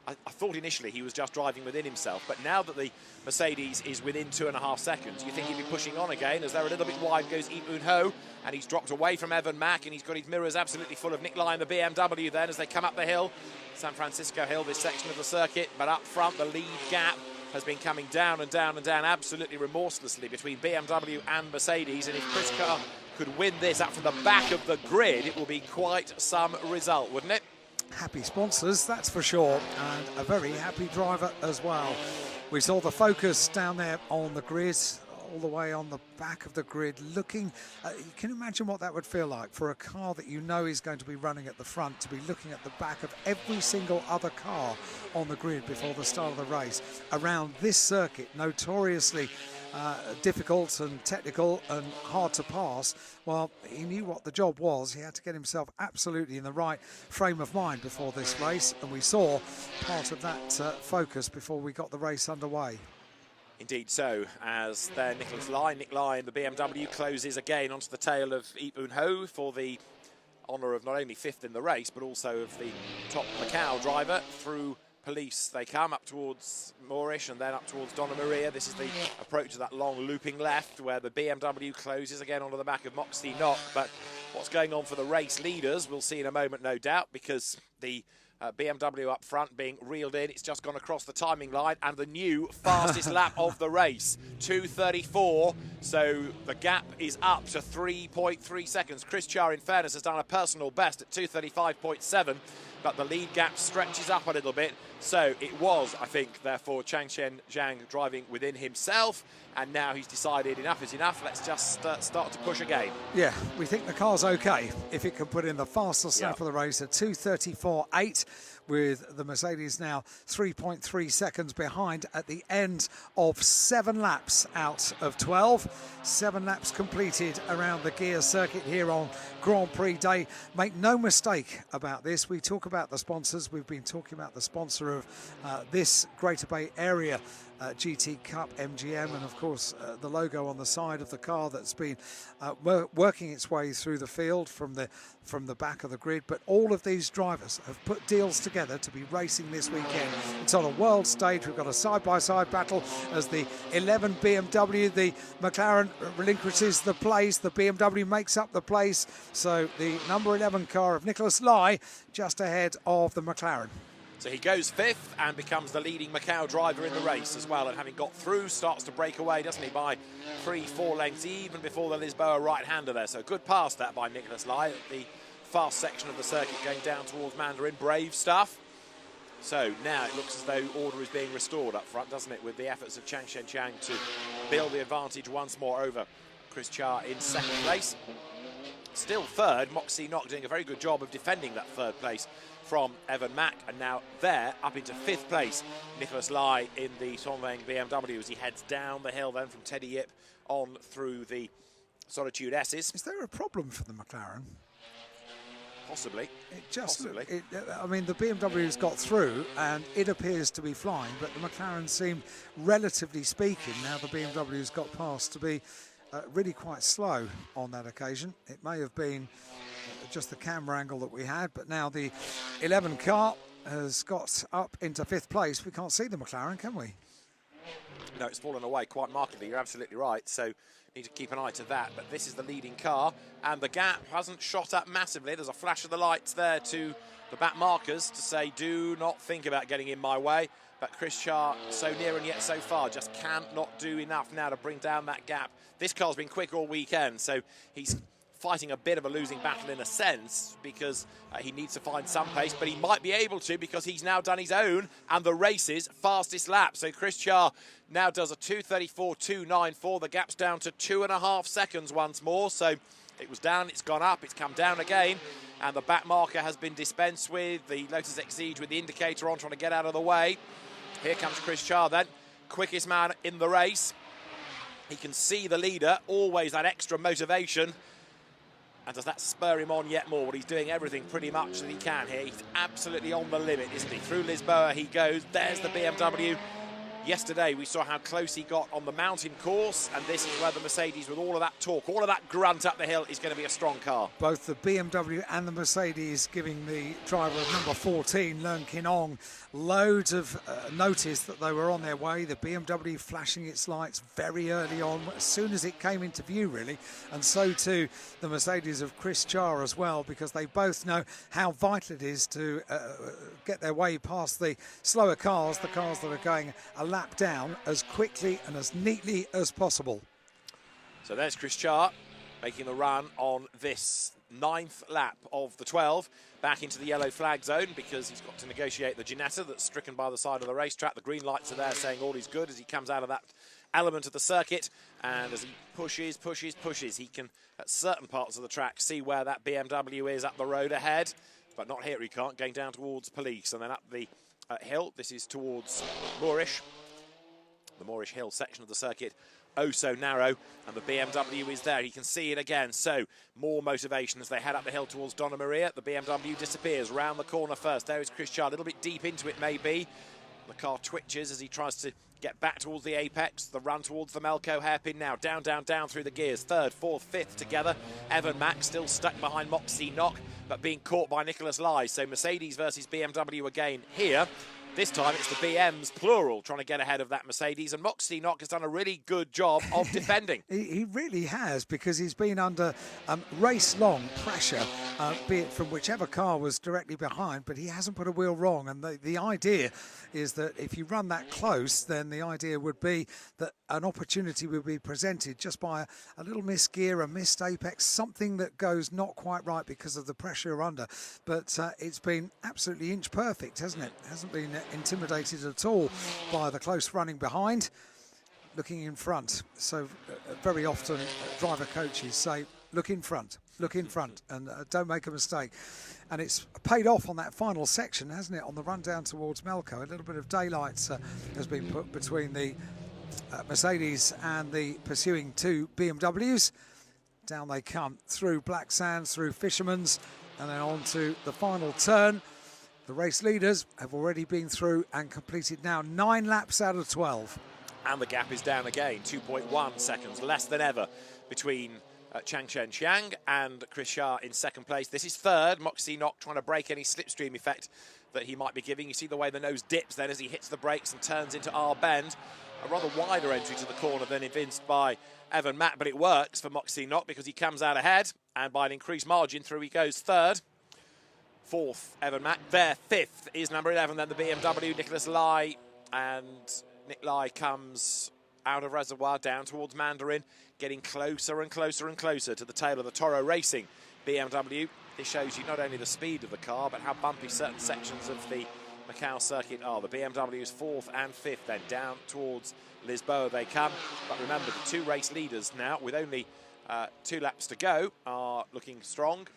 I thought initially he was just driving within himself, but now that the Mercedes is within 2.5 seconds, you think he'd be pushing on again. As they're a little bit wide goes Ip Un Ho, and he's dropped away from Evan Mack, and he's got his mirrors absolutely full of Nick Lai and the BMW then as they come up the hill. San Francisco Hill, this section of the circuit, but up front the lead gap has been coming down and down and down absolutely remorselessly between BMW and Mercedes, and if Chris Charr could win this up from the back of the grid, it will be quite some result, wouldn't it? Happy sponsors, that's for sure, and a very happy driver as well. We saw the focus down there on the grid, all the way on the back of the grid, looking, you can imagine what that would feel like for a car that you know is going to be running at the front, to be looking at the back of every single other car on the grid before the start of the race. Around this circuit, notoriously difficult and technical and hard to pass. Well, he knew what the job was. He had to get himself absolutely in the right frame of mind before this race, and we saw part of that focus before we got the race underway. Indeed so, as there Nick Lai in the BMW closes again onto the tail of Ip Un Ho for the honour of not only fifth in the race, but also of the top Macau driver. Through police they come up towards Moorish and then up towards Donna Maria. This is the approach to that long looping left where the BMW closes again onto the back of Moxie Knock. But what's going on for the race leaders. We'll see in a moment, no doubt, because the BMW up front being reeled in. It's just gone across the timing line, and the new fastest lap of the race, 2:34. So the gap is up to 3.3 seconds. Chris Chia, in fairness, has done a personal best at 2:35.7, but the lead gap stretches up a little bit. So it was, I think, therefore, Chang Chen Zhang driving within himself, and now he's decided enough is enough. Let's just start to push again. Yeah, we think the car's okay if it can put in the fastest lap of the race at 2:34.8, with the Mercedes now 3.3 seconds behind at the end of 7 laps out of 12. 7 laps completed around the gear circuit here on Grand Prix Day. Make no mistake about this. We talk about the sponsors. We've been talking about the sponsor of this Greater Bay Area GT Cup, MGM, and of course the logo on the side of the car that's been working its way through the field from the back of the grid. But all of these drivers have put deals together to be racing this weekend. It's on a world stage. We've got a side-by-side battle as the 11 BMW, the McLaren relinquishes the place, the BMW makes up the place. So the number 11 car of Nicholas Lai just ahead of the McLaren. So he goes 5th and becomes the leading Macau driver in the race as well, and having got through, starts to break away, doesn't he, by 3-4 lengths, even before the Lisboa right-hander there. So good pass that by Nicholas Lai at the fast section of the circuit going down towards Mandarin. Brave stuff. So now it looks as though order is being restored up front, doesn't it, with the efforts of Chang Shen Chang to build the advantage once more over Chris Chia in 2nd place. Still 3rd, Moxie Knock doing a very good job of defending that 3rd place from Evan Mack, and now there up into 5th place, Nicholas Lai in the Simpleng BMW as he heads down the hill then from Teddy Yip on through the Solitude S's. Is there a problem for the McLaren? Possibly. Possibly. I mean, the BMW's got through and it appears to be flying, but the McLaren seemed, relatively speaking, now the BMW's got past, to be really quite slow on that occasion. It may have been just the camera angle that we had, but now the 11 car has got up into 5th place. We can't see the McLaren, can we? No, it's fallen away quite markedly. You're absolutely right. So need to keep an eye to that. But this is the leading car, and the gap hasn't shot up massively. There's a flash of the lights there to the back markers to say, do not think about getting in my way. But Chris Chia, so near and yet so far, just cannot do enough now to bring down that gap. This car's been quick all weekend, so he's fighting a bit of a losing battle in a sense, because he needs to find some pace, but he might be able to because he's now done his own and the race's fastest lap. So Chris Chia now does a 2:34.294. The gap's down to 2.5 seconds once more. So it was down, it's gone up, it's come down again, and the back marker has been dispensed with. The Lotus Exige with the indicator on, trying to get out of the way. Here comes Chris Chia then, quickest man in the race. He can see the leader, always that extra motivation. And does that spur him on yet more? Well, he's doing everything pretty much that he can here. He's absolutely on the limit, isn't he? Through Lisboa he goes. There's the BMW. Yesterday we saw how close he got on the mountain course, and this is where the Mercedes, with all of that torque, all of that grunt up the hill, is going to be a strong car. Both the BMW and the Mercedes giving the driver of number 14, Leung Kin Ong, loads of notice that they were on their way. The BMW flashing its lights very early on, as soon as it came into view, really. And so too the Mercedes of Chris Chia as well, because they both know how vital it is to get their way past the slower cars, the cars that are going a lap down, as quickly and as neatly as possible. So there's Chris Chia making the run on this 9th lap of the 12, back into the yellow flag zone because he's got to negotiate the Ginetta that's stricken by the side of the racetrack. The green lights are there saying all is good as he comes out of that element of the circuit, and as he pushes, he can at certain parts of the track see where that BMW is up the road ahead, but not here. He can't, going down towards Police and then up the hill. This is towards Moorish. The Moorish Hill section of the circuit, oh so narrow, and the BMW is there. He can see it again, so more motivation as they head up the hill towards Donna Maria. The BMW disappears round the corner first. There is Chris Chia, a little bit deep into it maybe. The car twitches as he tries to get back towards the apex. The run towards the MACAU hairpin now. Down, down, down through the gears. 3rd, 4th, 5th together. Evan Mack still stuck behind Moxie Knock, but being caught by Nicholas Lai. So Mercedes versus BMW again here. This time it's the BMs, plural, trying to get ahead of that Mercedes, and Moxie Knock has done a really good job of defending. He really has, because he's been under race-long pressure, be it from whichever car was directly behind, but he hasn't put a wheel wrong. And the idea is that if you run that close, then the idea would be that an opportunity would be presented just by a little missed gear, a missed apex, something that goes not quite right because of the pressure you're under. But it's been absolutely inch perfect, hasn't it? Hasn't been intimidated at all by the close running behind, looking in front. So very often driver coaches say, look in front, and don't make a mistake. And it's paid off on that final section, hasn't it, on the run down towards MACAU. A little bit of daylight has been put between the Mercedes and the pursuing two BMWs. Down they come through Black Sands, through Fisherman's, and then on to the final turn. The race leaders have already been through and completed now 9 laps out of 12. And the gap is down again, 2.1 seconds, less than ever, between Chang Chen Xiang and Chris Shah in second place. This is third. Moxie Knock trying to break any slipstream effect that he might be giving. You see the way the nose dips then as he hits the brakes and turns into R bend. A rather wider entry to the corner than evinced by Evan Mack, but it works for Moxie Knock because he comes out ahead, and by an increased margin through he goes third. Fourth, Evan Mack. There, fifth is number 11, then the BMW, Nicholas Lai. And Nick Lai comes out of reservoir down towards Mandarin, getting closer and closer and closer to the tail of the Toro Racing BMW. This shows you not only the speed of the car, but how bumpy certain sections of the MACAU circuit are. The BMW is fourth and fifth, then down towards Lisboa they come. But remember, the two race leaders now, with only 2 laps to go, are looking strong.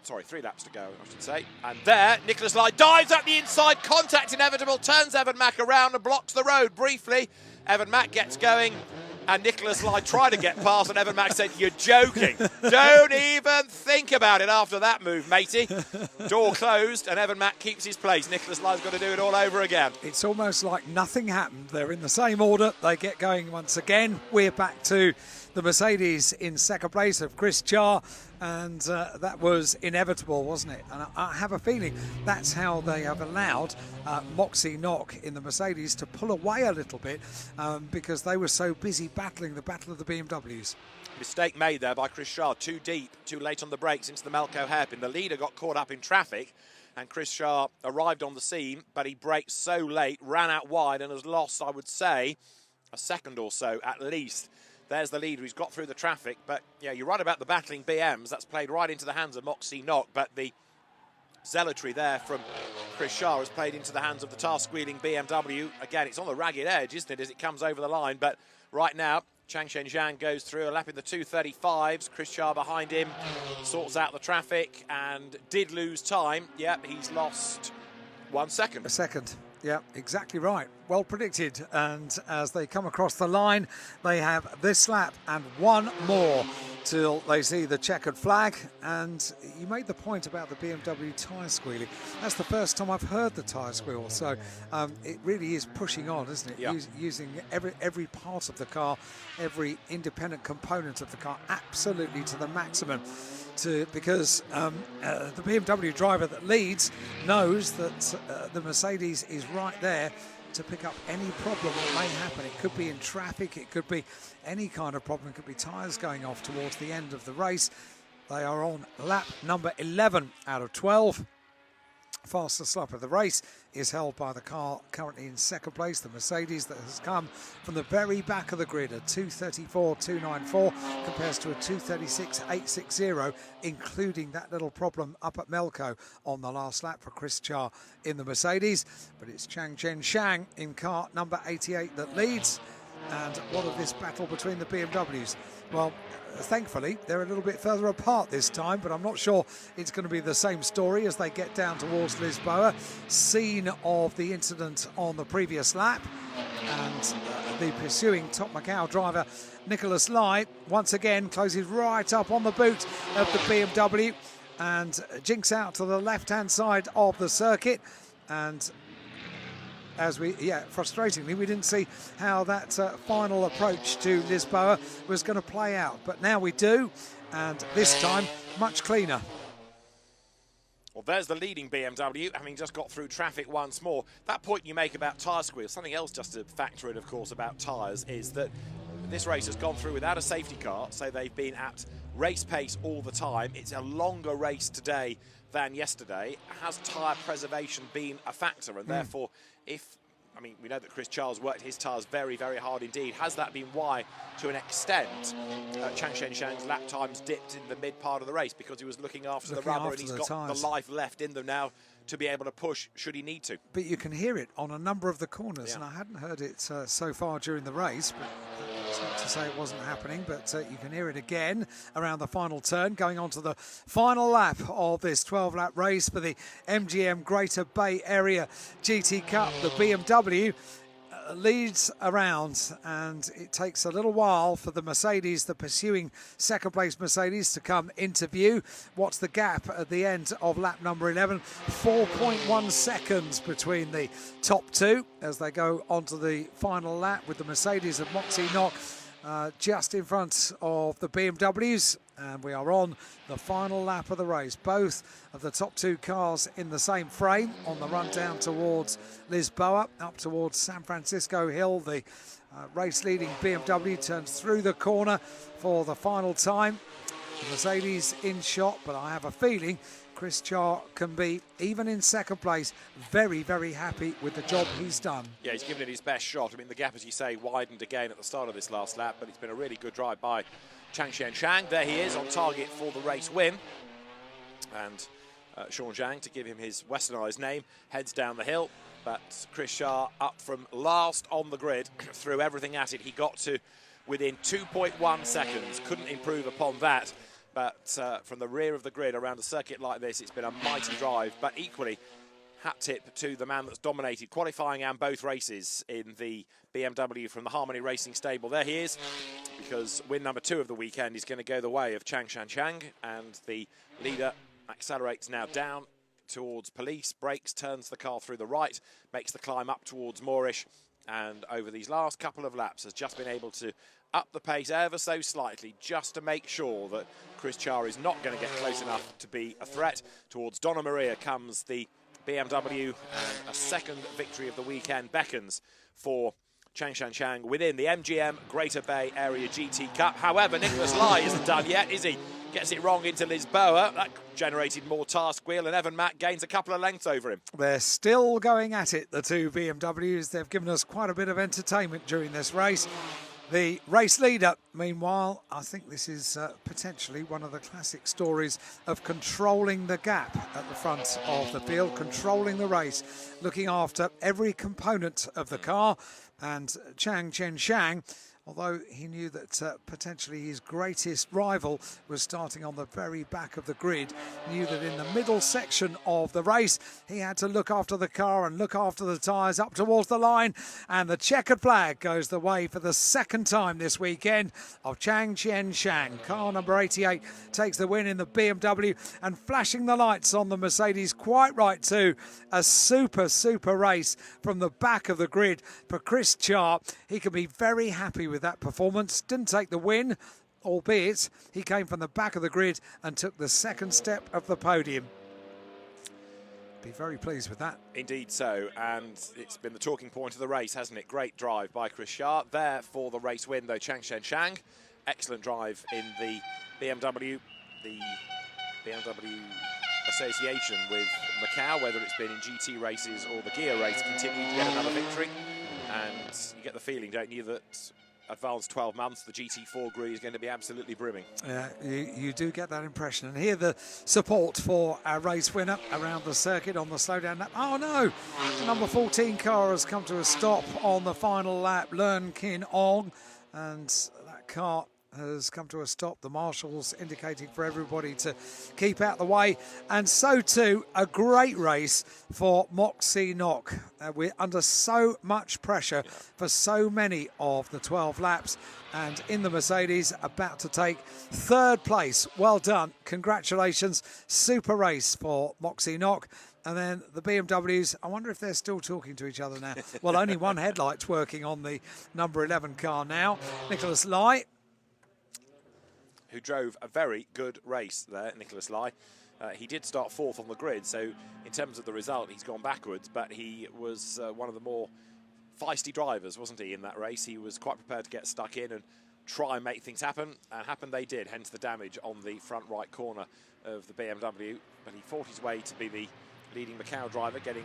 Sorry, 3 laps to go, I should say. And there, Nicholas Lai dives up the inside, contact inevitable, turns Evan Mack around and blocks the road briefly. Evan Mack gets going, and Nicholas Lai tried to get past, and Evan Mack said, you're joking. Don't even think about it after that move, matey. Door closed, and Evan Mack keeps his place. Nicholas Lai's got to do it all over again. It's almost like nothing happened. They're in the same order. They get going once again. We're back to the Mercedes in second place of Chris Char, and that was inevitable, wasn't it? And I have a feeling that's how they have allowed Moxie Knock in the Mercedes to pull away a little bit because they were so busy battling the battle of the BMWs. Mistake made there by Chris Shah, too deep, too late on the brakes into the MACAU hairpin. The leader got caught up in traffic, and Chris Shah arrived on the scene, but he braked so late, ran out wide, and has lost, I would say, a second or so at least. There's the leader who's got through the traffic, but yeah, you're right about the battling BMs. That's played right into the hands of Moxie Knock, but the zealotry there from Chris Shah has played into the hands of the task-wheeling BMW. Again, it's on the ragged edge, isn't it, as it comes over the line, but right now, Chang Chen Zhang goes through a lap in the 2:35s. Chris Shah behind him sorts out the traffic and did lose time. Yep, he's lost 1 second. A second. Yeah, exactly right. Well predicted. And as they come across the line, they have this lap and one more till they see the checkered flag. And you made the point about the BMW tyre squealing. That's the first time I've heard the tyre squeal. So it really is pushing on, isn't it? Yeah. Using every part of the car, every independent component of the car, absolutely to the maximum. Because the BMW driver that leads knows that the Mercedes is right there to pick up any problem that may happen. It could be in traffic, it could be any kind of problem, it could be tyres going off towards the end of the race. They are on lap number 11 out of 12. Fastest lap of the race is held by the car currently in second place, the Mercedes, that has come from the very back of the grid. A 2:34.294 compares to a 2:36.860, including that little problem up at MACAU on the last lap for Chris Char in the Mercedes. But it's Chang Chen Xiang in car number 88 that leads. And what of this battle between the BMWs? Well, thankfully, they're a little bit further apart this time, but I'm not sure it's going to be the same story as they get down towards Lisboa. Scene of the incident on the previous lap. And the pursuing top MACAU driver, Nicholas Lai, once again closes right up on the boot of the BMW and jinks out to the left-hand side of the circuit. And frustratingly, we didn't see how that final approach to Lisboa was going to play out. But now we do, and this time, much cleaner. Well, there's the leading BMW, having just got through traffic once more. That point you make about tyre squeal, something else just to factor in, of course, about tyres, is that this race has gone through without a safety car, so they've been at race pace all the time. It's a longer race today than yesterday. Has tyre preservation been a factor? And therefore, I mean, we know that Chris Charles worked his tyres very, very hard indeed. Has that been why, to an extent, Chang Shenshang's lap times dipped in the mid part of the race because he was looking after the rubber and he's got the life left in them now to be able to push should he need to. But you can hear it on a number of the corners, and I hadn't heard it so far during the race, but it's not to say it wasn't happening, but you can hear it again around the final turn, going on to the final lap of this 12-lap race for the MGM Greater Bay Area GT Cup. The BMW leads around, and it takes a little while for the Mercedes, the pursuing second place Mercedes, to come into view. What's the gap at the end of lap number 11? 4.1 seconds between the top two as they go onto the final lap, with the Mercedes of Moxie Knock just in front of the BMWs. And we are on the final lap of the race. Both of the top two cars in the same frame on the run down towards Lisboa, up towards San Francisco Hill. The race-leading BMW turns through the corner for the final time. The Mercedes in shot, but I have a feeling Chris Char can be, even in second place, very, very happy with the job he's done. Yeah, he's given it his best shot. I mean, the gap, as you say, widened again at the start of this last lap, but it's been a really good drive by Chang Shenshang. There he is on target for the race win. And Sean Zhang, to give him his westernised name, heads down the hill. But Chris Shah up from last on the grid, threw everything at it. He got to within 2.1 seconds, couldn't improve upon that. But from the rear of the grid around a circuit like this, it's been a mighty drive. But equally, hat tip to the man that's dominated qualifying and both races in the BMW from the Harmony Racing stable. There he is, because win number 2 of the weekend is going to go the way of Chang Shenshang, and the leader accelerates now down towards police, brakes, turns the car through the right, makes the climb up towards Moorish, and over these last couple of laps has just been able to up the pace ever so slightly just to make sure that Chris Char is not going to get close enough to be a threat. Towards Donna Maria comes the BMW, and a second victory of the weekend beckons for Chang Shenshang within the MGM Greater Bay Area GT Cup. However, Nicholas Lai isn't done yet, is he? Gets it wrong into Lisboa. That generated more tyre squeal, and Evan Mack gains a couple of lengths over him. They're still going at it, the two BMWs. They've given us quite a bit of entertainment during this race. The race leader, meanwhile, I think this is potentially one of the classic stories of controlling the gap at the front of the field, controlling the race, looking after every component of the car. And Chang Shenshang, although he knew that potentially his greatest rival was starting on the very back of the grid, knew that in the middle section of the race, he had to look after the car and look after the tyres up towards the line. And the checkered flag goes the way for the second time this weekend of Chang Shenshang. Car number 88 takes the win in the BMW, and flashing the lights on the Mercedes quite right too. A super, super race from the back of the grid for Chris Char. He can be very happy with that performance. Didn't take the win, albeit he came from the back of the grid and took the second step of the podium. Be very pleased with that. Indeed so, and it's been the talking point of the race, hasn't it? Great drive by Chris Shah. There for the race win, though, Chang Shenshang. Excellent drive in the BMW. The BMW association with Macau, whether it's been in GT races or the gear race, continue to get another victory. And you get the feeling, don't you, that advanced 12 months, the GT4 grid is going to be absolutely brimming. Yeah, you do get that impression. And here the support for our race winner around the circuit on the slowdown lap. Oh no, the number 14 car has come to a stop on the final lap, Learn Kin Ong, and that car has come to a stop. The marshals indicating for everybody to keep out the way, and so too a great race for Moxie Knock. We're under so much pressure for so many of the 12 laps, and in the Mercedes about to take third place. Well done, congratulations, super race for Moxie Knock. And then the BMWs, I wonder if they're still talking to each other now. Well, only one headlight's working on the number 11 car now. Nicholas Lai, who drove a very good race there, Nicholas Lai. He did start 4th on the grid, so in terms of the result, he's gone backwards, but he was one of the more feisty drivers, wasn't he, in that race? He was quite prepared to get stuck in and try and make things happen, and happen they did, hence the damage on the front right corner of the BMW. But he fought his way to be the leading MACAU driver, getting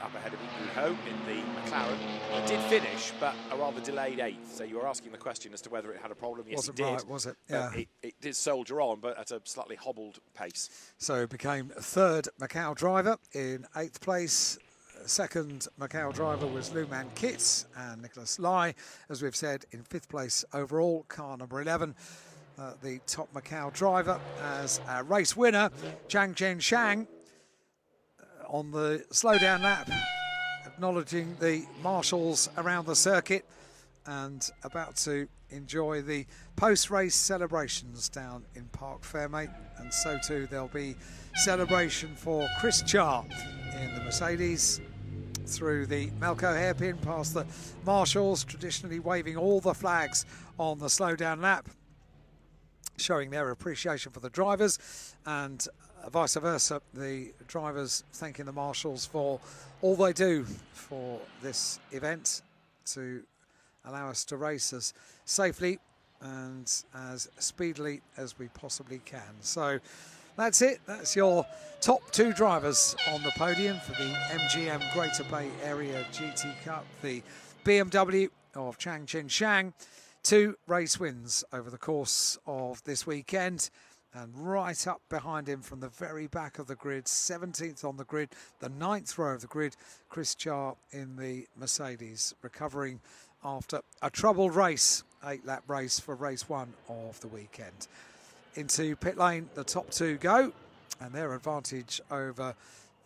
up ahead of Ho in the McLaren. It did finish, but a rather delayed 8th. So you were asking the question as to whether it had a problem. Yes, it did. Right, was it? Yeah. It did soldier on, but at a slightly hobbled pace. So it became 3rd MACAU driver in 8th place. 2nd MACAU driver was Luman Kitts and Nicholas Lai, as we've said, in 5th place overall. Car number 11, the top MACAU driver, as a race winner, Chang Chen Shang, on the slowdown lap, acknowledging the marshals around the circuit and about to enjoy the post-race celebrations down in Parc Fermé. And so too there'll be celebration for Chris Char in the Mercedes through the MACAU hairpin past the marshals, traditionally waving all the flags on the slowdown lap, showing their appreciation for the drivers, and vice versa, the drivers thanking the marshals for all they do for this event to allow us to race as safely and as speedily as we possibly can. So that's it. That's your top 2 drivers on the podium for the MGM Greater Bay Area GT Cup. The BMW of Chang Chen Shang, 2 race wins over the course of this weekend. And right up behind him from the very back of the grid, 17th on the grid, the 9th row of the grid, Chris Char in the Mercedes, recovering after a troubled race, 8-lap race for race 1 of the weekend. Into pit lane, the top 2 go, and their advantage over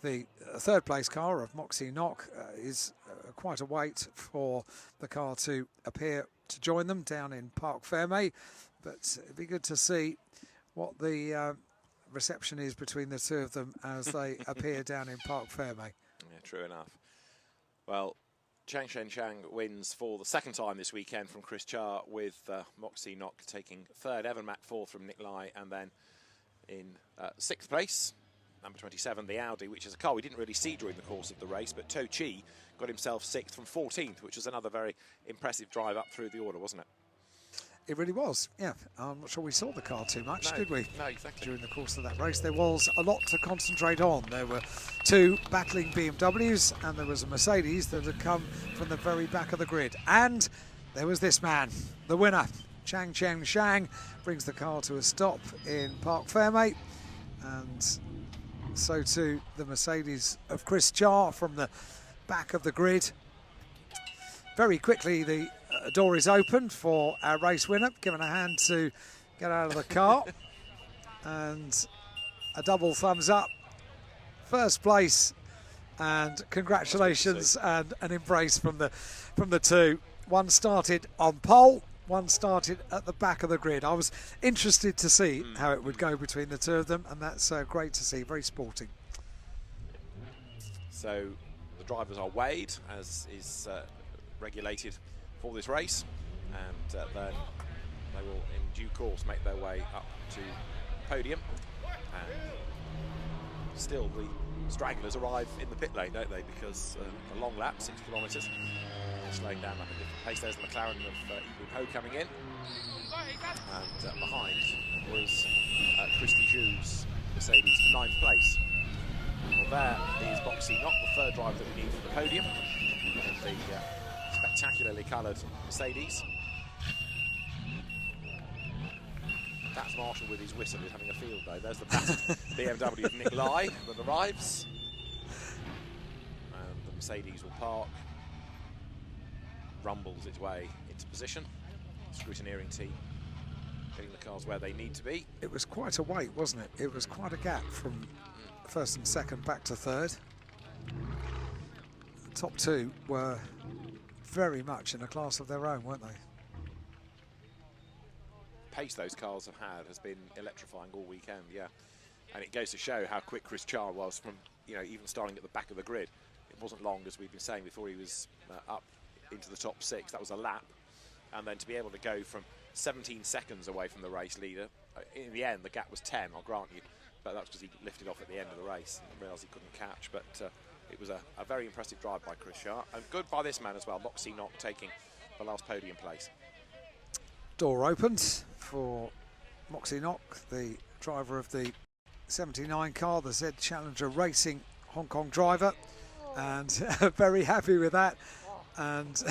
the 3rd place car of Moxie Knock is quite a wait for the car to appear to join them down in Parc Fermé. But it'd be good to see what the reception is between the 2 of them as they appear down in Parc Fermé. Yeah, true enough. Well, Chang Chen Shang wins for the 2nd time this weekend from Chris Char, with Moxie Knock taking 3rd, Evan Mack 4th from Nick Lai, and then in 6th place, number 27, the Audi, which is a car we didn't really see during the course of the race, but To Chi got himself 6th from 14th, which was another very impressive drive up through the order, wasn't it? It really was, yeah. I'm not sure we saw the car too much, did we? No, exactly. During the course of that race, there was a lot to concentrate on. There were 2 battling BMWs, and there was a Mercedes that had come from the very back of the grid. And there was this man, the winner, Chang Chen Shang, brings the car to a stop in Parc Fermé, and so too the Mercedes of Chris Char from the back of the grid. Very quickly, the door is opened for our race winner, given a hand to get out of the car, and a double thumbs up, 1st place, and congratulations, and an embrace from the 2. One started on pole, one started at the back of the grid. I was interested to see how it would go between the 2 of them, and that's great to see, very sporting. So the drivers are weighed, as is regulated for this race, and then they will in due course make their way up to Podium, and still the stragglers arrive in the pit lane, don't they, because a long lap, 6 kilometres, slowing down at a different pace. There's the McLaren of Ibn Ho coming in, and behind was Christy Jou's Mercedes for 9th place. Well, there is Moxie Knock, the 3rd driver that we need for the podium, and the spectacularly coloured Mercedes. That's Marshall with his whistle. He's having a field day. There's the BMW of Nick Lai that arrives, and the Mercedes will park, rumbles its way into position. Scrutineering team getting the cars where they need to be. It was quite a wait, wasn't it? It was quite a gap from 1st and 2nd back to 3rd. The top 2 were very much in a class of their own, weren't they? Pace those cars have had has been electrifying all weekend, yeah. And it goes to show how quick Chris Char was from, you know, even starting at the back of the grid. It wasn't long, as we've been saying, before he was up into the top 6. That was a lap. And then to be able to go from 17 seconds away from the race leader, in the end, the gap was 10, I'll grant you. but that's because he lifted off at the end of the race and realised he couldn't catch. But it was a very impressive drive by Chris Sharp, and good by this man as well, Moxie Knock taking the last podium place. Door opened for Moxie Knock, the driver of the 79 car, the Z Challenger Racing Hong Kong driver, and very happy with that. And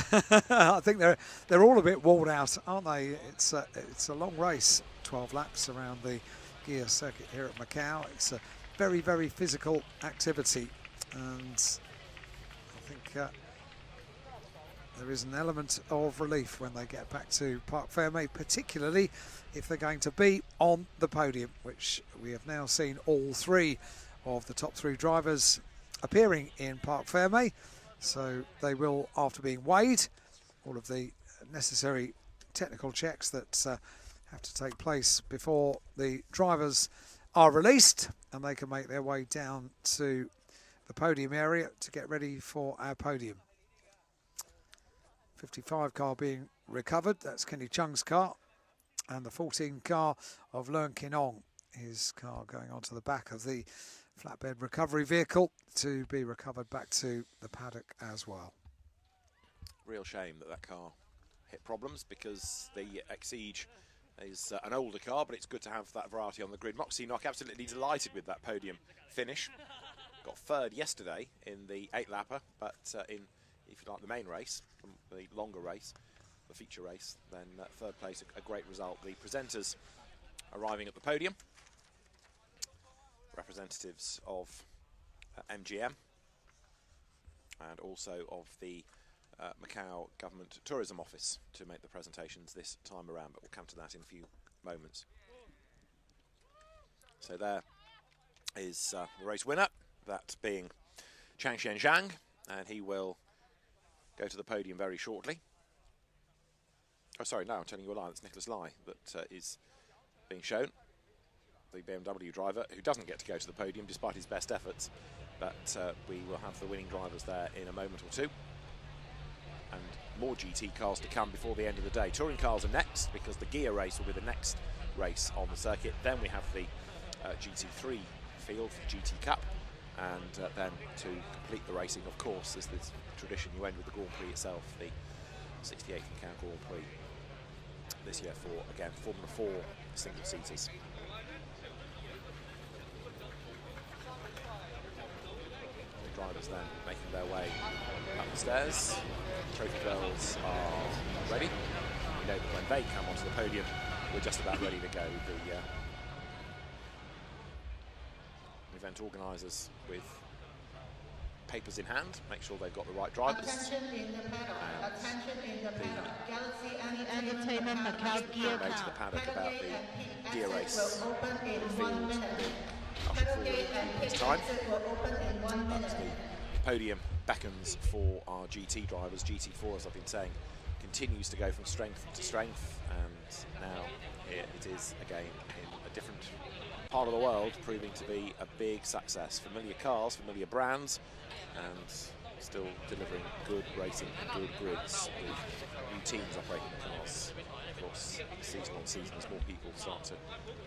I think they're all a bit worn out, aren't they? It's a long race, 12 laps around the gear circuit here at Macau. It's a very, very physical activity, and I think there is an element of relief when they get back to Parc Fermé, particularly if they're going to be on the podium, which we have now seen all three of the top three drivers appearing in Parc Fermé. So they will, after being weighed, all of the necessary technical checks that have to take place before the drivers are released, and they can make their way down to the podium area to get ready for our podium. 55 car being recovered, that's Kenny Chung's car, and the 14 car of Leung Kin Ong, his car going onto the back of the flatbed recovery vehicle to be recovered back to the paddock as well. Real shame that car hit problems, because the Exige is an older car, but it's good to have that variety on the grid. Moxie Knock absolutely delighted with that podium finish. Got third yesterday in the 8-lapper, but in, if you like, the main race, the longer race, the feature race, then third place, a great result. The presenters arriving at the podium, representatives of MGM and also of the Macau Government Tourism Office to make the presentations this time around, but we'll come to that in a few moments. So there is the race winner, that being Chang Xian Zhang, and he will go to the podium very shortly. Oh, sorry, no, I'm telling you a lie. It's Nicholas Lai that is being shown, the BMW driver, who doesn't get to go to the podium despite his best efforts. But we will have the winning drivers there in a moment or two. And more GT cars to come before the end of the day. Touring cars are next, because the gear race will be the next race on the circuit. Then we have the GT3 field, the GT Cup. And then to complete the racing, of course, is this tradition you end with the Grand Prix itself, the 68th Macau Grand Prix. This year for, again, Formula 4 single-seaters. The drivers then making their way up the stairs. Trophy bells are ready. We know that when they come onto the podium, we're just about ready to go. The event organisers with papers in hand, make sure they've got the right drivers. Attention in the paddock. Attention in the paddock. Galaxy Entertainment Macau Gear to the paddock about the gear race. will open in 1 minute. Ushered forward in this time. Will open in 1 minute. The podium beckons for our GT drivers. GT4, as I've been saying, continues to go from strength to strength, and now here it is again in a different part of the world, proving to be a big success. Familiar cars, familiar brands, and still delivering good racing and good grids with new teams operating the cars. Of course, season on season, as more people start to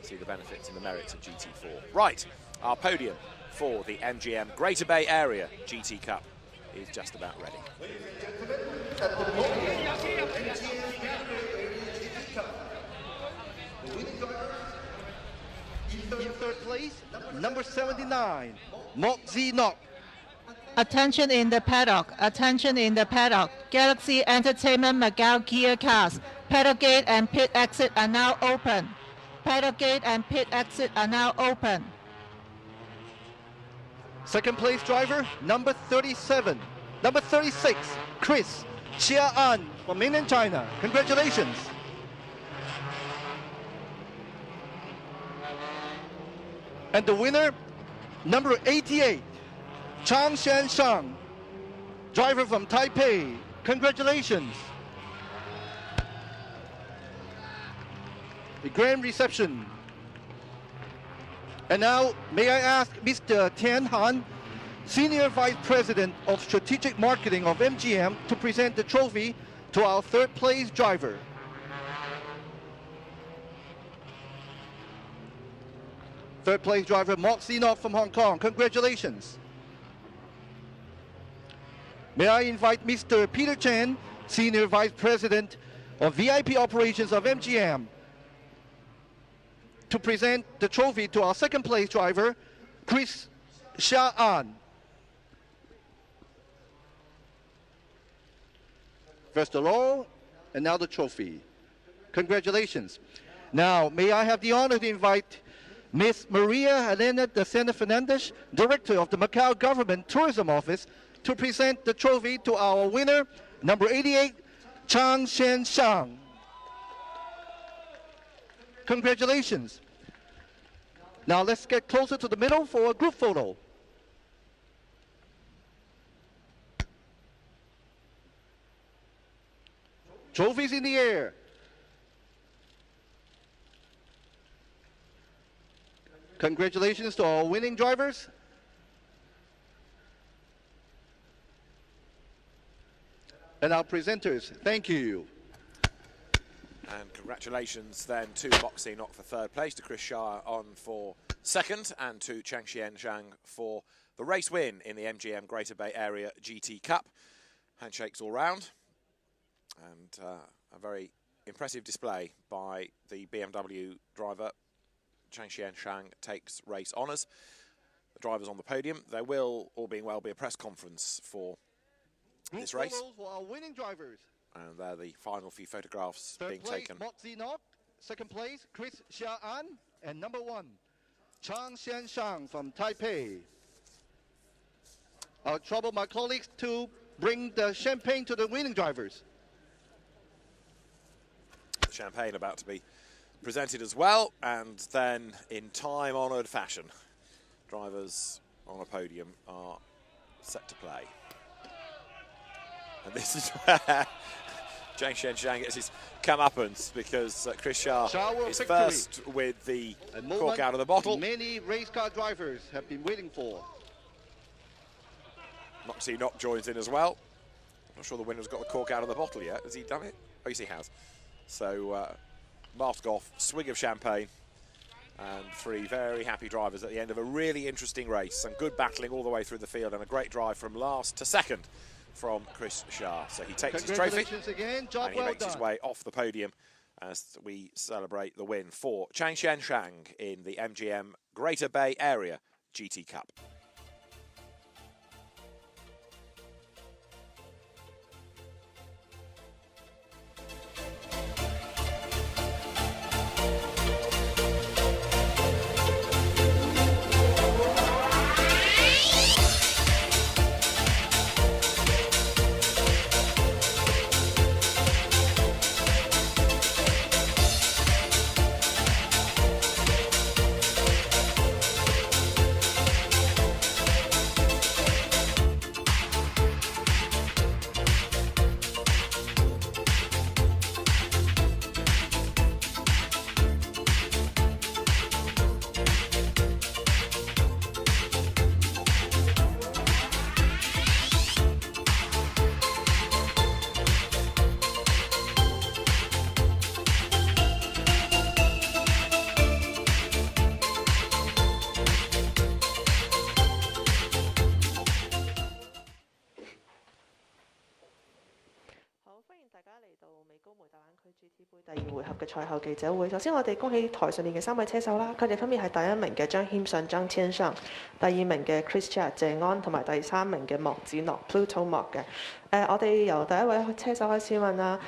see the benefits and the merits of GT4. Right, our podium for the MGM Greater Bay Area GT Cup is just about ready. In third place, number 79, Moxie Knock. Attention in the paddock. Attention in the paddock. Galaxy Entertainment Macau Gear cars. Paddock gate and pit exit are now open. Paddock gate and pit exit are now open. Second place driver, number 37. Number 36, Chris Chia-an from mainland China. Congratulations. And the winner, number 88, Chang Xian, driver from Taipei. Congratulations. The grand reception. And now, may I ask Mr. Tian Han, Senior Vice President of Strategic Marketing of MGM, to present the trophy to our third place driver. Third place driver Mok Sinok from Hong Kong. Congratulations. May I invite Mr. Peter Chen, Senior Vice President of VIP Operations of MGM, to present the trophy to our second place driver, Chris Sha'an. First the laurel, and now the trophy. Congratulations. Now, may I have the honor to invite Ms. Maria Elena de Sena Fernandez, Director of the Macau Government Tourism Office, to present the trophy to our winner, number 88, Chang Shen Shang. Congratulations. Now let's get closer to the middle for a group photo. Trophies in the air. Congratulations to our winning drivers. And our presenters, thank you. And congratulations then to Mok Sinok for third place, to Chris Shah on for second, and to Chang Xian Zhang for the race win in the MGM Greater Bay Area GT Cup. Handshakes all round, and a very impressive display by the BMW driver. Chang Xian Zhang takes race honours. The drivers on the podium. There will, all being well, be a press conference for this race. For our winning drivers. And they're the final few photographs Third being place, taken. Mok Sinok. Second place, Chris Sha'an. And number 1, Chang Xian Shang from Taipei. I'll trouble my colleagues to bring the champagne to the winning drivers. The champagne about to be presented as well, and then in time-honoured fashion, drivers on a podium are set to play. And this is where Chang Xian Zhang gets his comeuppance, because Chris Shah is victory. first with the cork out of the bottle. Many race car drivers have been waiting for. Mok Sinok joins in as well. I'm not sure the winner's got the cork out of the bottle yet. Has he done it? Oh, yes, he has. So, mask off, swig of champagne, and 3 very happy drivers at the end of a really interesting race. Some good battling all the way through the field, and a great drive from last to second from Chris Shah. So he takes his trophy, again. Job and he makes his way off the podium as we celebrate the win for Chang Xian Zhang in the MGM Greater Bay Area GT Cup. GT 杯第2回合嘅賽後記者會，首先我哋恭喜台上面嘅3位車手啦，佢哋分別係第1名嘅張謙信張千尚，第2名嘅 Chris Chia 謝安，同埋第3名嘅莫子諾 Pluto Mok 嘅。我哋由第1位車手開始問啦。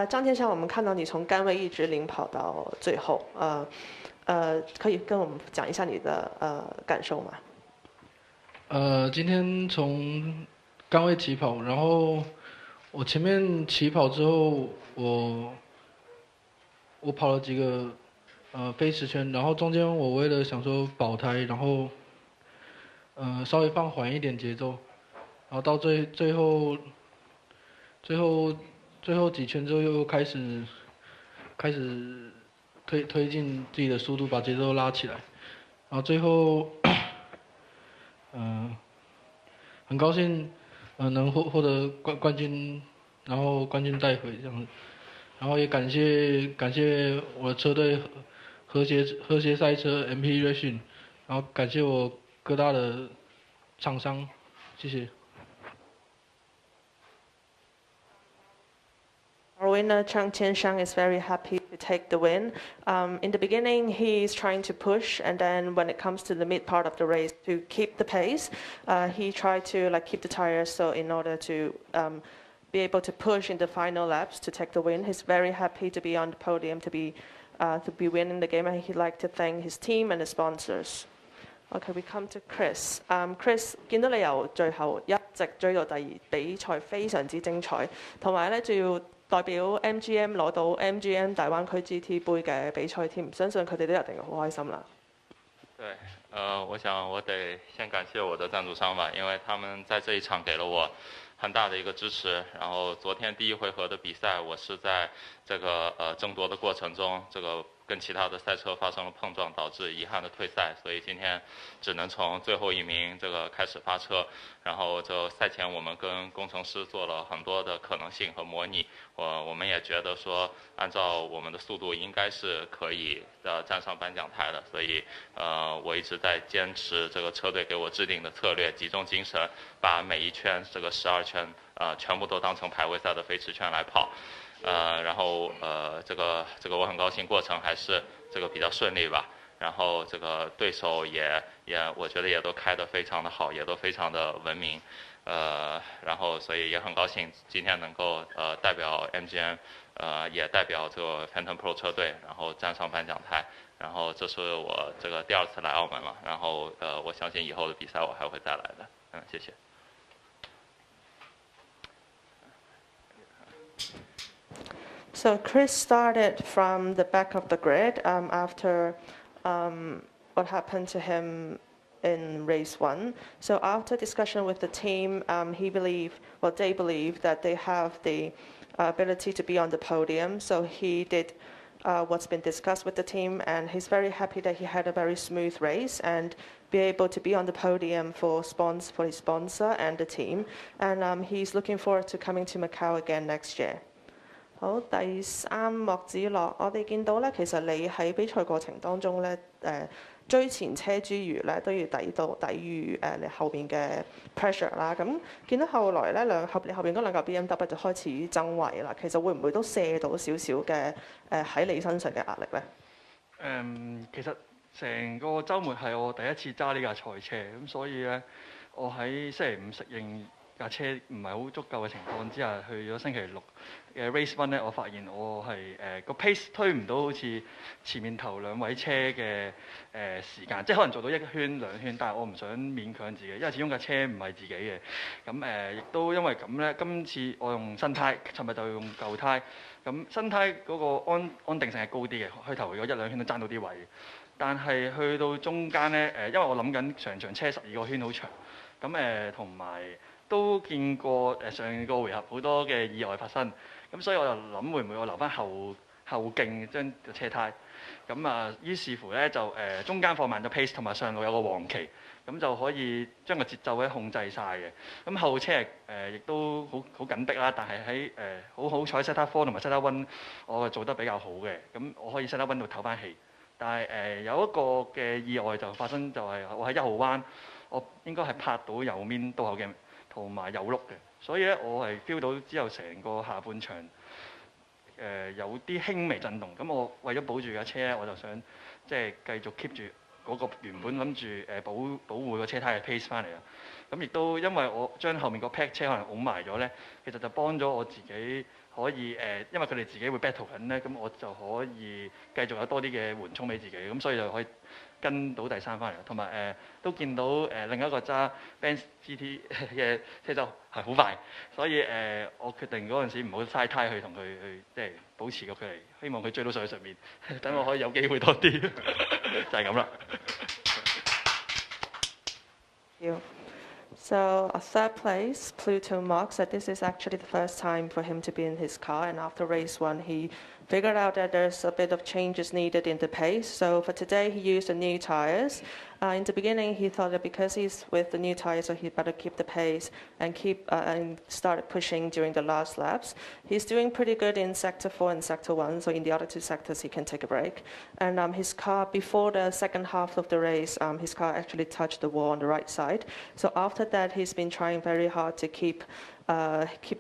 張千尚，我們看到你從杆位一直領跑到最後，可以跟我們講一下你的感受嗎？今天從杆位起跑，然後我前面起跑之後，我跑了幾個飛10圈，然後中間我為了想說保胎，然後稍微放緩一點節奏，然後到最後幾圈之後又開始推進自己的速度，把節奏拉起來，然後最後很高興能獲得冠軍，然後冠軍帶回這樣子。然後也感謝我的車隊和谐赛车 MP Racing， 然后感谢我各大的厂商，谢谢。 Our winner Chang Qianshang is very happy to take the win. In the beginning, he's trying to push, and then when it comes to the mid part of the race, to keep the pace, he tried to keep the tires so in order to be able to push in the final laps to take the win. He's very happy to be on the podium, to be winning the game, and he'd like to thank his team and the sponsors. Okay, we come to Chris. Chris 見到你由最後一直追到第二，比賽非常之精彩，同埋咧仲要代表 MGM 攞到 MGM 大灣區 GT 杯嘅比賽添，相信佢哋都一定好開心啦。對，我想我得先感謝我的贊助商吧，因為他們在這一場給了我很大的一個支持。然後昨天第一回合的比賽，我是在這個爭奪的過程中，這個跟其他的賽車發生了碰撞，導致遺憾的退賽，所以今天只能從最後一名這個開始發車。然後就賽前我們跟工程師做了很多的可能性和模擬，我們也覺得說按照我們的速度應該是可以站上頒獎台的，所以我一直在堅持這個車隊給我制定的策略，集中精神，把每一圈這個12圈全部都當成排位賽的飛馳圈來跑。然後這個我很高興，過程還是這個比較順利吧。然後這個對手也我覺得也都開得非常的好，也都非常的文明。然後所以也很高興今天能夠代表 MGM 也代表這個 Phantom Pro 車隊，然後站上頒獎台。然後這是我這個第2次來澳門了。然後我相信以後的比賽我還會再來的。謝謝。So Chris started from the back of the grid after what happened to him in race 1. So after discussion with the team, they believe that they have the ability to be on the podium. So he did what's been discussed with the team, and he's very happy that he had a very smooth race and be able to be on the podium for his sponsor and the team. And he's looking forward to coming to Macau again next year. 好，第3莫子樂，我哋見到咧，其實你喺比賽過程當中咧，追前車之餘咧，都要抵禦你後邊嘅 pressure 啦。咁見到後來咧，後邊嗰兩嚿 BMW 就開始爭位啦。其實會唔會都卸到少少嘅喺你身上嘅壓力咧？其實成個週末係我第一次揸呢架賽車，咁所以咧，我喺星期5適應架車唔係好足夠嘅情況之下，去咗星期6嘅 race 1咧，我發現我係個 pace 推唔到好似前面頭2位車嘅時間，即係可能做到1圈2圈，但係我唔想勉強自己，因為始終架車唔係自己嘅。咁亦都因為咁咧，今次我用新胎，尋日就用舊胎。咁新胎嗰個安定性係高啲嘅，開頭嗰1、2圈都爭到啲位。但係去到中間咧，因為我諗緊場車12個圈好長，咁同埋都見過上個回合好多嘅意外發生，咁所以我就諗會唔會我留翻後勁將個車胎，咁於是乎咧就中間放慢咗 pace， 同埋上路有個黃旗，咁就可以將個節奏咧控制晒嘅。咁後車亦都好緊迫啦，但係喺好彩 Set Up 4同埋 Set Up 1我做得比較好嘅，咁我可以 Set Up 1度唞翻氣。但係有一個嘅意外就發生，就係我喺1號彎，我應該係拍到右面倒後鏡同埋右轆嘅，所以咧我係 feel 到之後成個下半場有啲輕微震動。咁我為咗保住架車咧，我就想即係繼續 keep 住嗰個原本諗住保護個車胎嘅 pace 翻嚟啦。咁亦都因為我將後面個 pack 車可能拱埋咗咧，其實就幫咗我自己可以因為佢哋自己會 battle 緊咧，咁我就可以繼續有多啲嘅緩衝俾自己，咁所以就可以跟到第3翻嚟。同埋都見到另一個揸 Benz GT 嘅車就係好快，所以我決定嗰陣時唔好嘥胎去同佢即係保持個距離，希望佢追到上面，等我可以有機會多啲，就係咁啦。So third place, Pluto Mark said this is actually the first time for him to be in his car, and after race 1 he figured out that there's a bit of changes needed in the pace. So for today, he used the new tires. In the beginning, he thought that because he's with the new tires, so he better keep the pace and started pushing during the last laps. He's doing pretty good in Sector 4 and Sector 1, so in the other two sectors, he can take a break. And his car, before the second half of the race, his car actually touched the wall on the right side. So after that, he's been trying very hard to keep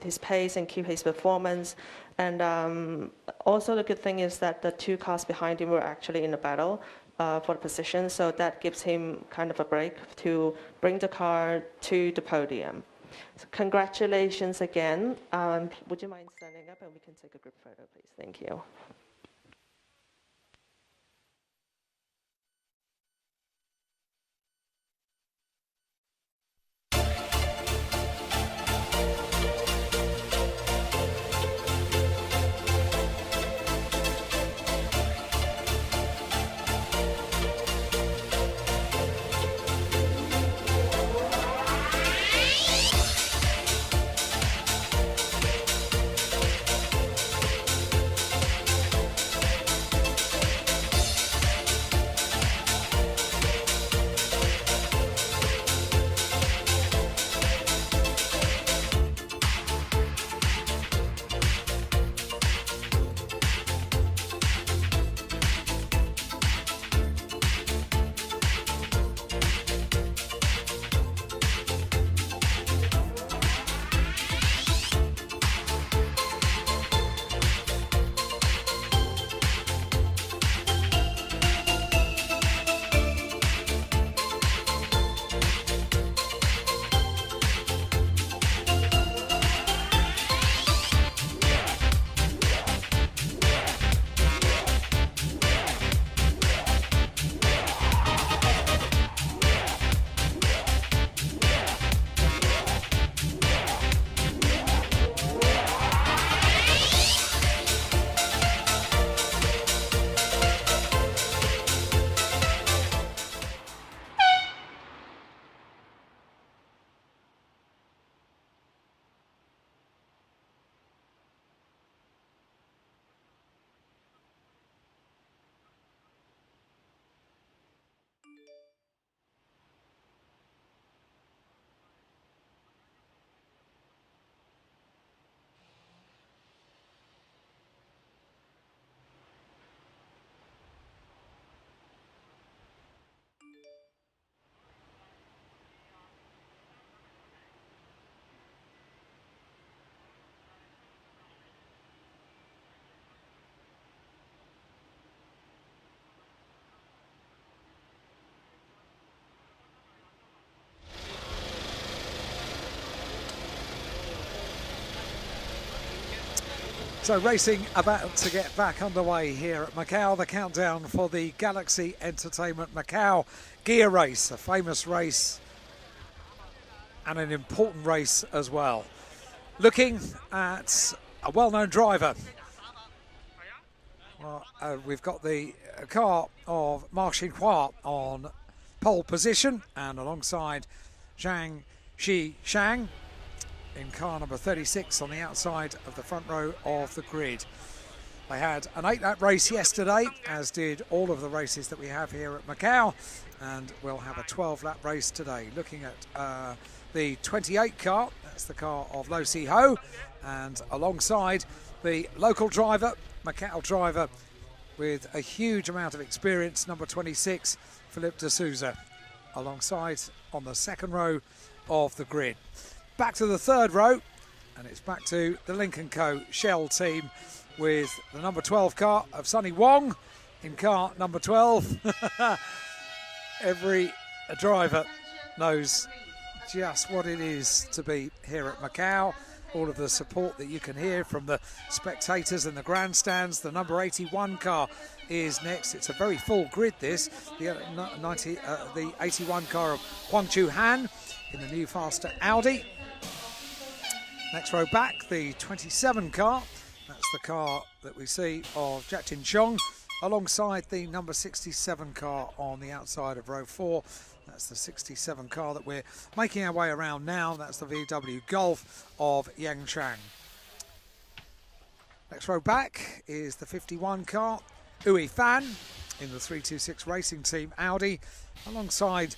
his pace and keep his performance. And also the good thing is that the two cars behind him were actually in a battle for the position, so that gives him kind of a break to bring the car to the podium. So congratulations again. Would you mind standing up and we can take a group photo, please? Thank you. So racing about to get back underway here at Macau. The countdown for the Galaxy Entertainment Macau gear race, a famous race and an important race as well. Looking at a well-known driver. Well, we've got the car of Marc Xinhua on pole position, and alongside Zhang Shishang in car number 36 on the outside of the front row of the grid. They had an 8-lap race yesterday, as did all of the races that we have here at Macau, and we'll have a 12-lap race today. Looking at the 28 car, that's the car of Lo Si Ho, and alongside the local driver, Macau driver with a huge amount of experience, number 26, Philippe de Souza, alongside on the second row of the grid. Back to the third row, and it's back to the Link & Co Shell team with the number 12 car of Sunny Wong in car number 12. Every driver knows just what it is to be here at Macau. All of the support that you can hear from the spectators and the grandstands. The number 81 car is next. It's a very full grid, this. The 81 car of Huang Chu Han in the new faster Audi. Next row back, the 27 car. That's the car that we see of Jia Tinchong, alongside the number 67 car on the outside of row 4. That's the 67 car that we're making our way around now. That's the VW Golf of Yang Chang. Next row back is the 51 car, Ui Fan, in the 326 Racing Team Audi, alongside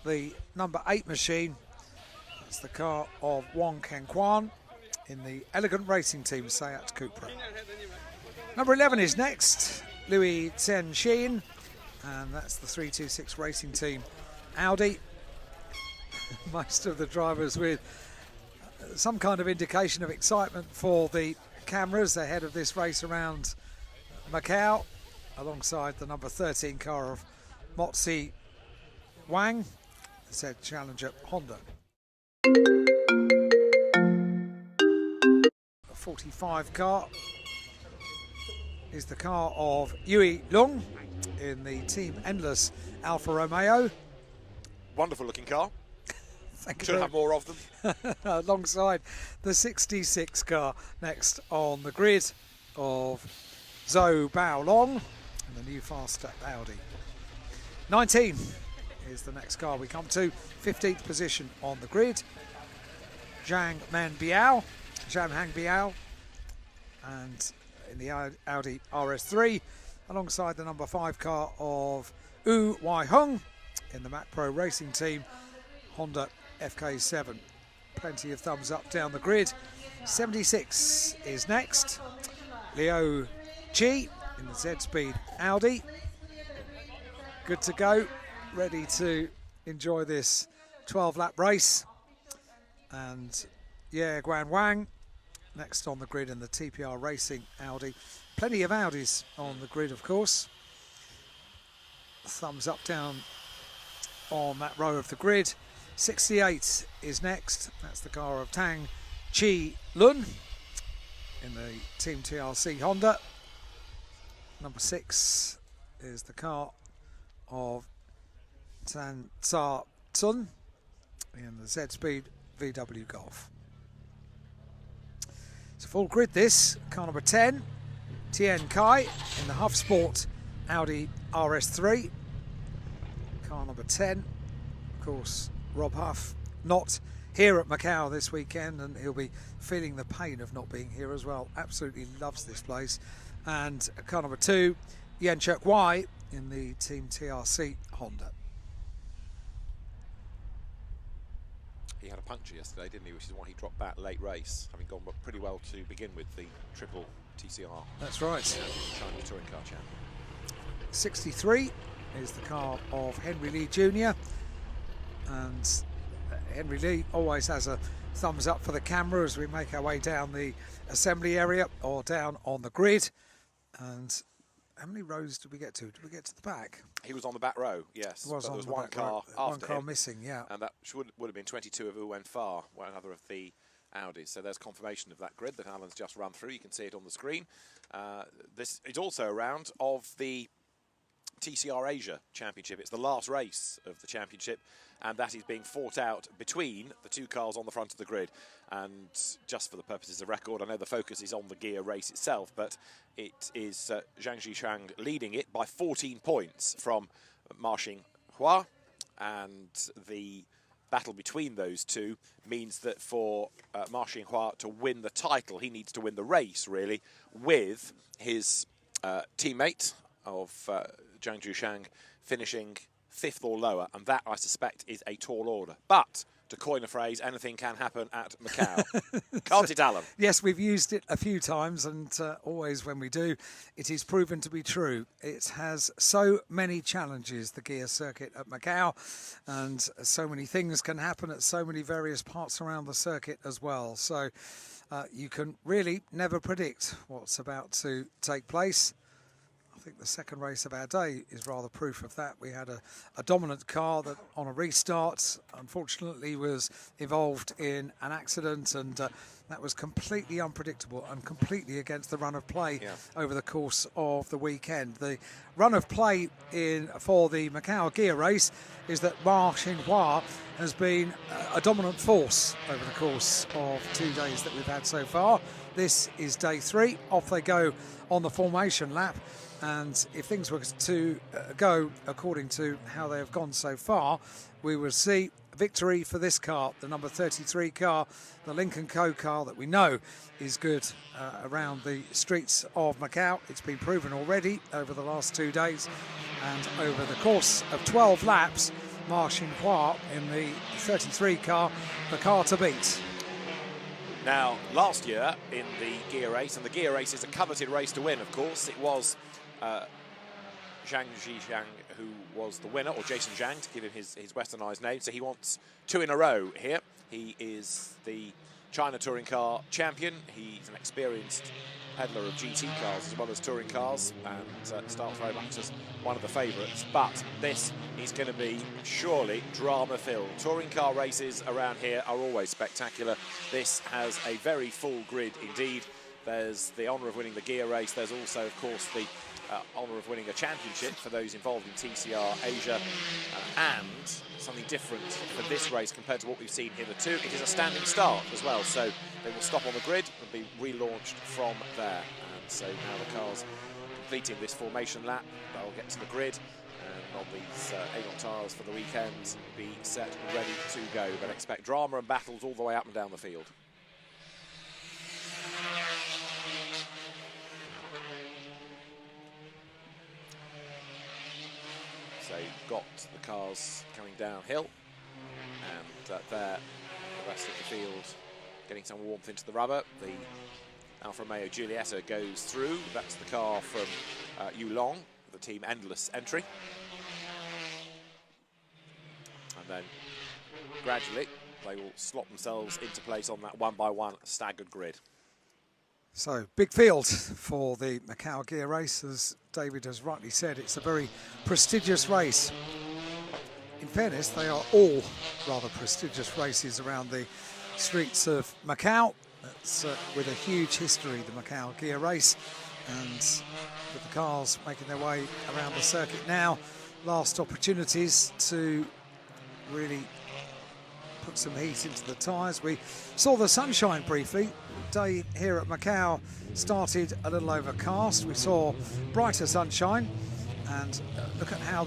the number 8 machine. That's the car of Wong Ken Kwan in the Elegant Racing Team Seat Cupra. Number 11 is next, Louis Tsen Xin, and that's the 326 Racing Team Audi. Most of the drivers with some kind of indication of excitement for the cameras ahead of this race around Macau, alongside the number 13 car of Motzi Wang, the said Challenger Honda. 45 car is the car of Yui Lung in the Team Endless Alfa Romeo. Wonderful looking car. Thank you. Should have more of them. Alongside the 66 car next on the grid of Zhou Baolong and the new faster Audi. 19 is the next car we come to. 15th position on the grid. Zhang Biao, and in the Audi RS3, alongside the number 5 car of Wu Waiheng in the MACAU Racing Team Honda FK7. Plenty of thumbs up down the grid. 76 is next. Liu Qi in the Z-Speed Audi. Good to go, ready to enjoy this 12-lap race. And yeah, Guan Wang next on the grid in the TPR Racing Audi. Plenty of Audis on the grid, of course. Thumbs up down on that row of the grid. 68 is next. That's the car of Tang Chi Lun in the Team TRC Honda. Number 6 is the car of Tan Sa Tsun in the Z-Speed VW Golf. It's a full grid this. Car number 10, Tien Kai in the Huff Sport Audi RS3. Car number 10, of course, Rob Huff, not here at Macau this weekend, and he'll be feeling the pain of not being here as well. Absolutely loves this place. And car number 2, Yen Chuk Wai in the Team TRC Honda. He had a puncture yesterday, didn't he? Which is why he dropped back late race, having gone pretty well to begin with the triple TCR. That's right. Chinese touring car champ. 63 is the car of Henry Lee Jr. And Henry Lee always has a thumbs up for the camera as we make our way down the assembly area or down on the grid. And how many rows did we get to? Did we get to the back? He was on the back row, yes. Was but there was on the one back car row, after one car him, missing, yeah. And that would have been 22 of Wen Far, another of the Audis. So there's confirmation of that grid that Alan's just run through. You can see it on the screen. This is also a round of the TCR Asia Championship. It's the last race of the championship, and that is being fought out between the two cars on the front of the grid. And just for the purposes of record, I know the focus is on the gear race itself, but it is Zhang Zhishang leading it by 14 points from Ma Xinghua, and the battle between those two means that for Ma Xinghua to win the title, he needs to win the race, really, with his teammate of Zhang Zhishang finishing 5th or lower, and that, I suspect, is a tall order. But, to coin a phrase, anything can happen at Macau. Can't it, Alan? Yes, we've used it a few times, and always when we do, it is proven to be true. It has so many challenges, the gear circuit at Macau, and so many things can happen at so many various parts around the circuit as well. So you can really never predict what's about to take place. I think the second race of our day is rather proof of that. We had a dominant car that on a restart unfortunately was involved in an accident, and that was completely unpredictable and completely against the run of play over the course of the weekend. The run of play for the Macau gear race is that Ma Xinghua has been a dominant force over the course of 2 days that we've had so far. This is day 3. Off they go on the formation lap. And if things were to go according to how they have gone so far, we will see victory for this car, the number 33 car, the Lincoln Co car that we know is good around the streets of Macau. It's been proven already over the last 2 days, and over the course of 12 laps, Ma Xinhua in the 33 car, the car to beat. Now, last year in the gear race, and the gear race is a coveted race to win, of course, it was Zhang Zhizhang who was the winner, or Jason Zhang, to give him his westernised name. So he wants 2 in a row here. He is the China Touring Car champion. He's an experienced peddler of GT cars as well as touring cars, and starts very much as one of the favourites. But this is going to be surely drama-filled. Touring car races around here are always spectacular. This has a very full grid indeed. There's the honour of winning the gear race. There's also, of course, the honour of winning a championship for those involved in TCR Asia, and something different for this race compared to what we've seen hitherto. It is a standing start as well, so they will stop on the grid and be relaunched from there. And so now the cars completing this formation lap, they'll get to the grid, and on these Aegon tyres for the weekend, be set and ready to go. But expect drama and battles all the way up and down the field. So you've got the cars coming downhill, and there the rest of the field getting some warmth into the rubber. The Alfa Romeo Giulietta goes through. That's the car from Yulong, the Team Endless entry. And then gradually they will slot themselves into place on that 1-by-1 staggered grid. So, big field for the Macau gear race. As David has rightly said, it's a very prestigious race. In fairness, they are all rather prestigious races around the streets of Macau. That's with a huge history, the Macau gear race. And with the cars making their way around the circuit now, last opportunities to really put some heat into the tyres. We saw the sunshine briefly. Day here at Macau started a little overcast. We saw brighter sunshine, and look at how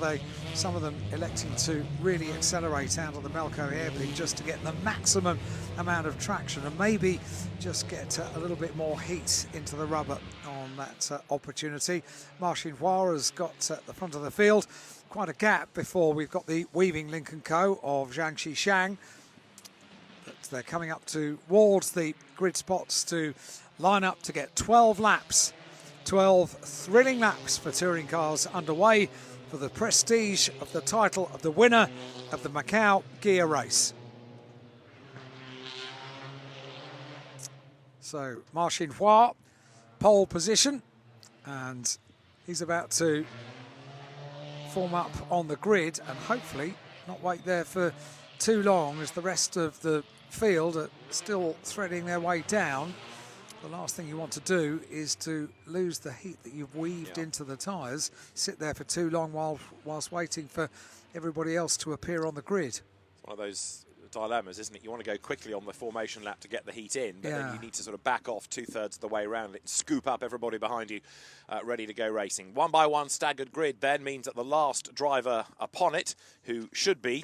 some of them electing to really accelerate out of the MACAU hairpin just to get the maximum amount of traction and maybe just get a little bit more heat into the rubber on that opportunity. Ma Xinhua has got at the front of the field quite a gap before we've got the weaving Lincoln Co of Zhang Zhizhang. But they're coming up towards the grid spots to line up to get 12 laps. 12 thrilling laps for touring cars underway for the prestige of the title of the winner of the Macau gear race. So Ma Xinhua, pole position, and he's about to form up on the grid and hopefully not wait there for too long as the rest of the field are still threading their way down. The last thing you want to do is to lose the heat that you've weaved into the tyres, sit there for too long whilst waiting for everybody else to appear on the grid. It's one of those dilemmas, isn't it? You want to go quickly on the formation lap to get the heat in, but then you need to sort of back off 2/3 of the way around it and scoop up everybody behind you ready to go racing. 1-by-1 staggered grid then means that the last driver upon it, who should be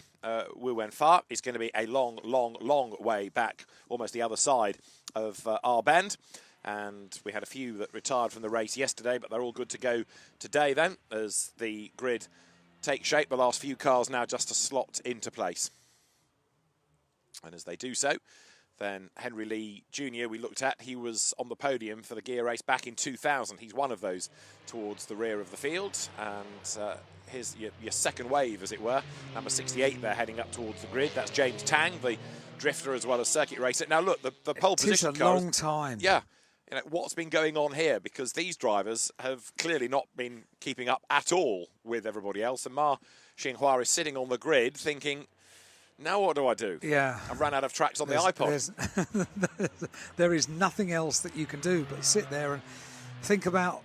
Wu Wenfa, is going to be a long, long, long way back, almost the other side of our bend. And we had a few that retired from the race yesterday, but they're all good to go today then, as the grid takes shape. The last few cars now just to slot into place. And as they do so, then Henry Lee Jr. we looked at, he was on the podium for the gear race back in 2000. He's one of those towards the rear of the field. And here's your second wave, as it were. Number 68 there heading up towards the grid. That's James Tang, the drifter as well as circuit racer. Now look, the pole position car. It is a long time. Yeah. You know, what's been going on here? Because these drivers have clearly not been keeping up at all with everybody else. And Ma Xinhua is sitting on the grid thinking, now what do I do? Yeah. I've run out of tracks on the iPod. There is nothing else that you can do but sit there and think about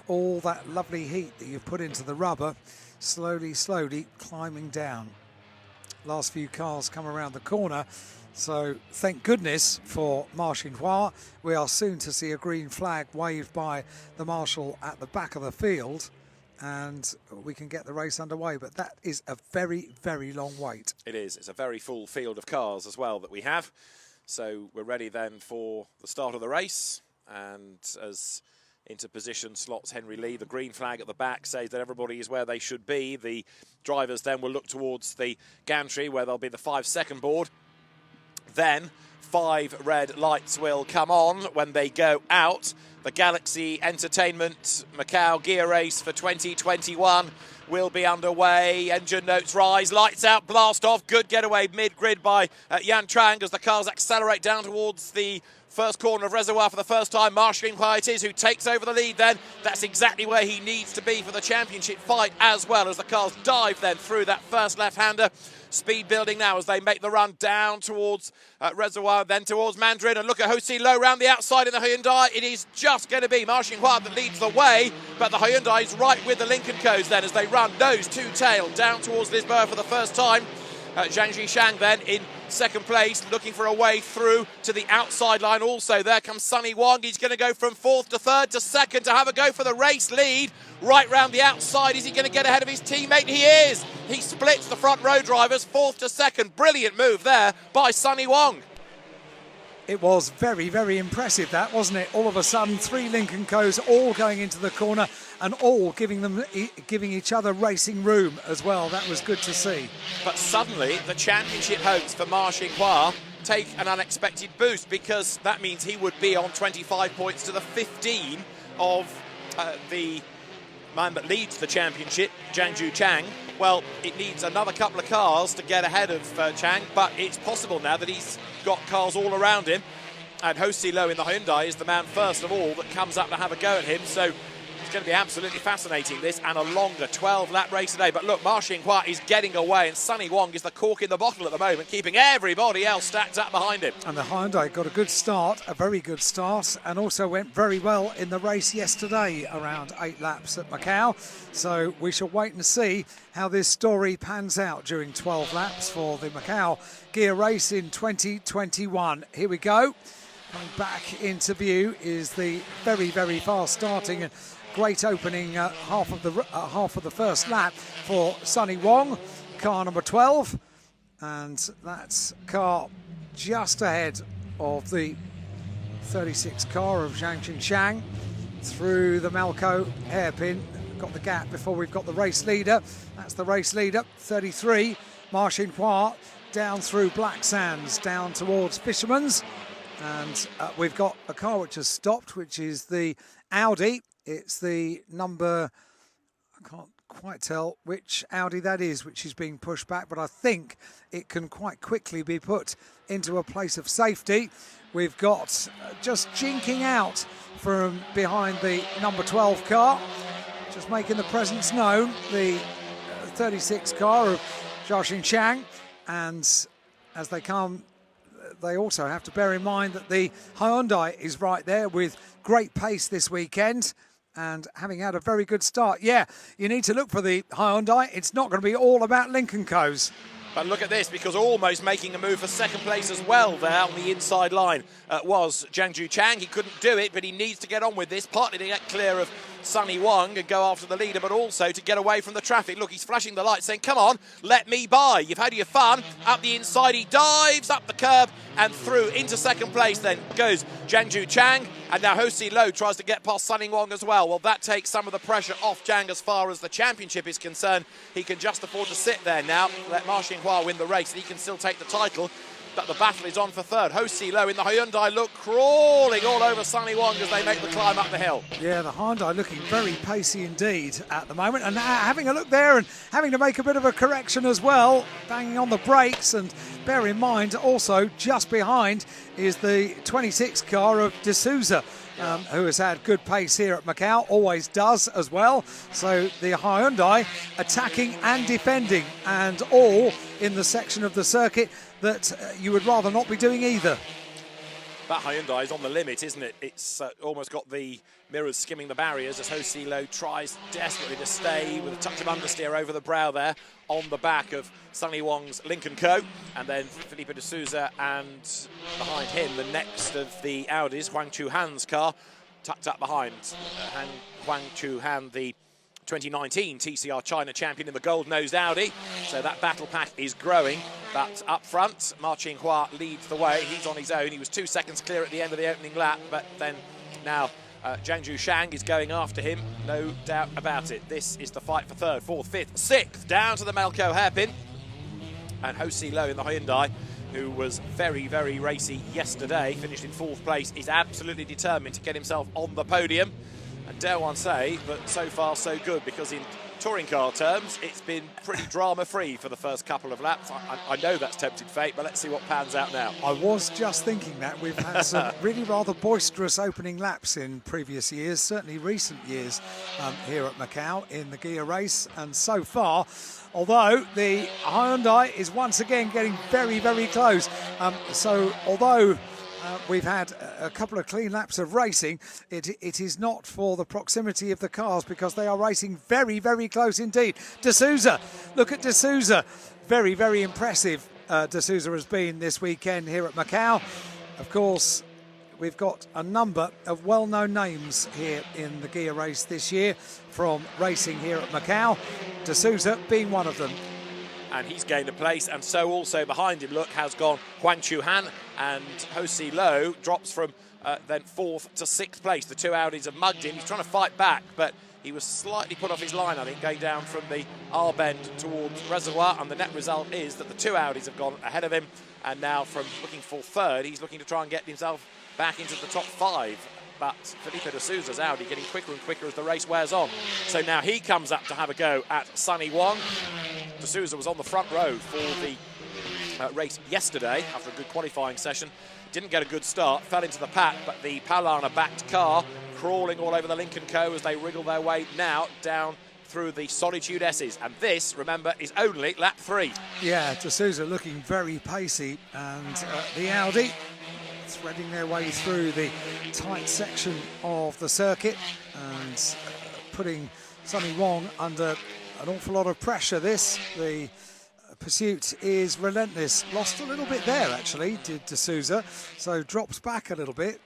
all that lovely heat that you've put into the rubber, slowly, slowly climbing down. Last few cars come around the corner, so thank goodness for Ma Xinhua. We are soon to see a green flag waved by the marshal at the back of the field. and we can get the race underway. But that is a very, very long wait. It is. It's a very full field of cars as well that we have. So we're ready then for the start of the race. And as into position slots Henry Lee, the green flag at the back says that everybody is where they should be. The drivers then will look towards the gantry where there'll be the 5-second board. Then 5 red lights will come on when they go out. The Galaxy Entertainment Macau Gear Race for 2021 will be underway. Engine notes rise, lights out, blast off. Good getaway mid-grid by Yan Trang as the cars accelerate down towards the first corner of Reservoir for the first time. Marshalling Hua it is who takes over the lead then. That's exactly where he needs to be for the championship fight as well, as the cars dive then through that first left-hander. Speed building now as they make the run down towards Reservoir, then towards Mandarin. And look at Ho-Si Lo round the outside in the Hyundai. It is just going to be Marshalling Hua that leads the way, but the Hyundai is right with the Lincoln Co's then as they run nose to tail down towards Lisboa for the first time. Zhang Zhishang then in second place, looking for a way through to the outside line also. There comes Sunny Wong. He's going to go from 4th to 3rd to 2nd to have a go for the race lead. Right round the outside. Is he going to get ahead of his teammate? He is. He splits the front row drivers 4th to 2nd. Brilliant move there by Sunny Wong. It was very, very impressive, that, wasn't it? All of a sudden, 3 Lincoln Co's all going into the corner and all giving each other racing room as well. That was good to see. But suddenly, the championship hopes for Ma Xinhua take an unexpected boost, because that means he would be on 25 points to the 15 of the man that leads the championship, Jiangju Chang. Well, it needs another couple of cars to get ahead of Chang, but it's possible now that he's got cars all around him. And Ho-Si Lo in the Hyundai is the man first of all that comes up to have a go at him. So it's going to be absolutely fascinating, this, and a longer 12-lap race today. But look, Ma Xinhua is getting away, and Sunny Wong is the cork in the bottle at the moment, keeping everybody else stacked up behind him. And the Hyundai got a good start, a very good start, and also went very well in the race yesterday, around 8 laps at Macau. So we shall wait and see how this story pans out during 12 laps for the Macau Gear Race in 2021. Here we go. Coming back into view is the very, very fast starting and great opening half of the first lap for Sunny Wong, car number 12, and that's car just ahead of the 36 car of Zhang Zhishang through the MACAU hairpin. Got the gap before we've got the race leader. That's the race leader, 33, Ma Xinhua, down through Black Sands, down towards Fisherman's. And we've got a car which has stopped, which is the Audi. It's the number, I can't quite tell which Audi that is, which is being pushed back, but I think it can quite quickly be put into a place of safety. We've got just jinking out from behind the number 12 car, just making the presence known, the 36 car of Zhao Xinchang. And as they come, they also have to bear in mind that the Hyundai is right there with great pace this weekend and having had a very good start. Yeah, you need to look for the Hyundai. It's not going to be all about Lincoln Co's. But look at this, because almost making a move for second place as well there on the inside line was Jiangju Chang. He couldn't do it, but he needs to get on with this, partly to get clear of Sunny Wong and go after the leader, but also to get away from the traffic. Look, he's flashing the lights saying, come on, let me by. You've had your fun. Up the inside, he dives up the curb and through into second place. Then goes Jiangju Chang, and now Ho-Si Lo tries to get past Sunny Wong as well. Well, that takes some of the pressure off Chang as far as the championship is concerned. He can just afford to sit there now, let Ma Xinhua win the race, and he can still take the title. But the battle is on for third. Ho-Si Lo in the Hyundai look crawling all over Sunny Wong as they make the climb up the hill. Yeah, the Hyundai looking very pacey indeed at the moment, and having a look there and having to make a bit of a correction as well, banging on the brakes. And bear in mind also just behind is the 26 car of D'Souza, who has had good pace here at Macau, always does as well. So the Hyundai attacking and defending, and all in the section of the circuit that you would rather not be doing either. That Hyundai is on the limit, isn't it? It's almost got the mirrors skimming the barriers as Ho-Si Lo tries desperately to stay with a touch of understeer over the brow there on the back of Sunny Wong's Lincoln Co. And then Felipe D'Souza, and behind him, the next of the Audis, Huang Chu-han's car, tucked up behind. Huang Chu-han, the 2019 TCR China champion in the gold-nosed Audi. So that battle pack is growing. But up front, Ma Qinghua leads the way. He's on his own. He was 2 seconds clear at the end of the opening lap, but then now Zhang Zhushang is going after him, no doubt about it. This is the fight for third, fourth, fifth, sixth, down to the MACAU hairpin. And Ho Si Lo in the Hyundai, who was very, very racy yesterday, finished in fourth place, is absolutely determined to get himself on the podium. And dare one say that so far so good, because in touring car terms, it's been pretty drama-free for the first couple of laps. I know that's tempted fate, but let's see what pans out now. I was just thinking that. We've had some really rather boisterous opening laps in previous years, certainly recent years here at Macau in the gear race. And so far, although the Hyundai is once again getting very, very close. So although we've had a couple of clean laps of racing, it is not for the proximity of the cars, because they are racing very, very close indeed. De Souza, look at De Souza. Very, very impressive De Souza has been this weekend here at Macau. Of course, we've got a number of well-known names here in the gear race this year from racing here at Macau, De Souza being one of them. And he's gained a place, and so also behind him, look, has gone Huang Chuhan, and Ho Si Lo drops from then fourth to sixth place. The two Audis have mugged him. He's trying to fight back, but he was slightly put off his line, I think, going down from the R-bend towards Reservoir, and the net result is that the two Audis have gone ahead of him, and now from looking for third, he's looking to try and get himself back into the top five. But Felipe de Souza's Audi getting quicker and quicker as the race wears on. So now he comes up to have a go at Sunny Wong. De Souza was on the front row for the race yesterday after a good qualifying session. Didn't get a good start, fell into the pack, but the Paulana-backed car crawling all over the Lincoln Co as they wriggle their way now down through the Solitude S's. And this, remember, is only lap 3. Yeah, De Souza looking very pacey, and the Audi threading their way through the tight section of the circuit and putting Sunny Wong under an awful lot of pressure. The pursuit is relentless. Lost a little bit there, actually, did De Souza, so drops back a little bit.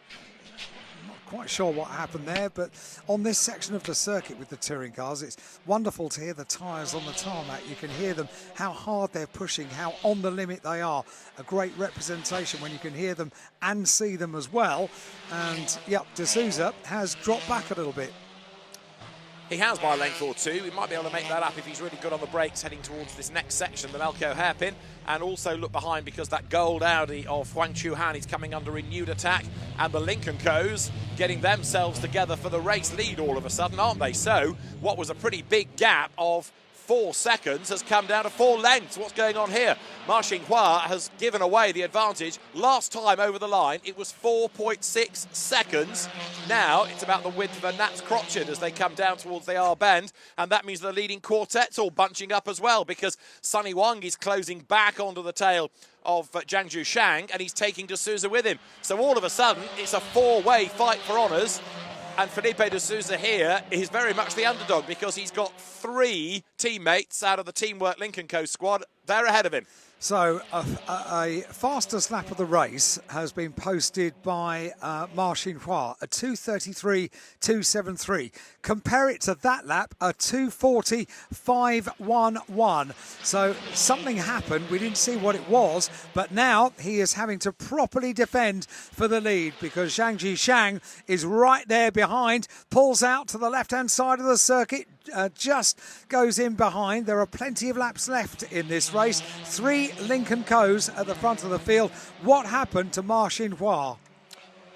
Not quite sure what happened there, but on this section of the circuit with the touring cars, it's wonderful to hear the tyres on the tarmac. You can hear them, how hard they're pushing, how on the limit they are. A great representation when you can hear them and see them as well. And yep, De Souza has dropped back a little bit. He has by a length or two. He might be able to make that up if he's really good on the brakes heading towards this next section, the MACAU hairpin. And also look behind, because that gold Audi of Huang Chuhan is coming under renewed attack. And the Lincoln Co's getting themselves together for the race lead all of a sudden, aren't they? So what was a pretty big gap of 4 seconds has come down to 4 lengths. What's going on here? Ma Qinghua has given away the advantage. Last time over the line, it was 4.6 seconds. Now it's about the width of a gnat's crotchet as they come down towards the R-bend, and that means the leading quartet's all bunching up as well, because Sunny Wong is closing back onto the tail of Zhang Zhushang, and he's taking De Souza with him. So all of a sudden, it's a 4-way fight for honours. And Felipe de Souza here is very much the underdog, because he's got 3 teammates out of the Teamwork Lincoln Co squad. They're ahead of him. So a fastest lap of the race has been posted by Ma Qinghua, a 2:33.273. Compare it to that lap, a 2:40.511. So something happened. We didn't see what it was, but now he is having to properly defend for the lead, because Zhang Zhushang is right there behind, pulls out to the left-hand side of the circuit, just goes in behind. There are plenty of laps left in this race. 3 Lincoln Co's at the front of the field. What happened to Ma Qinghua?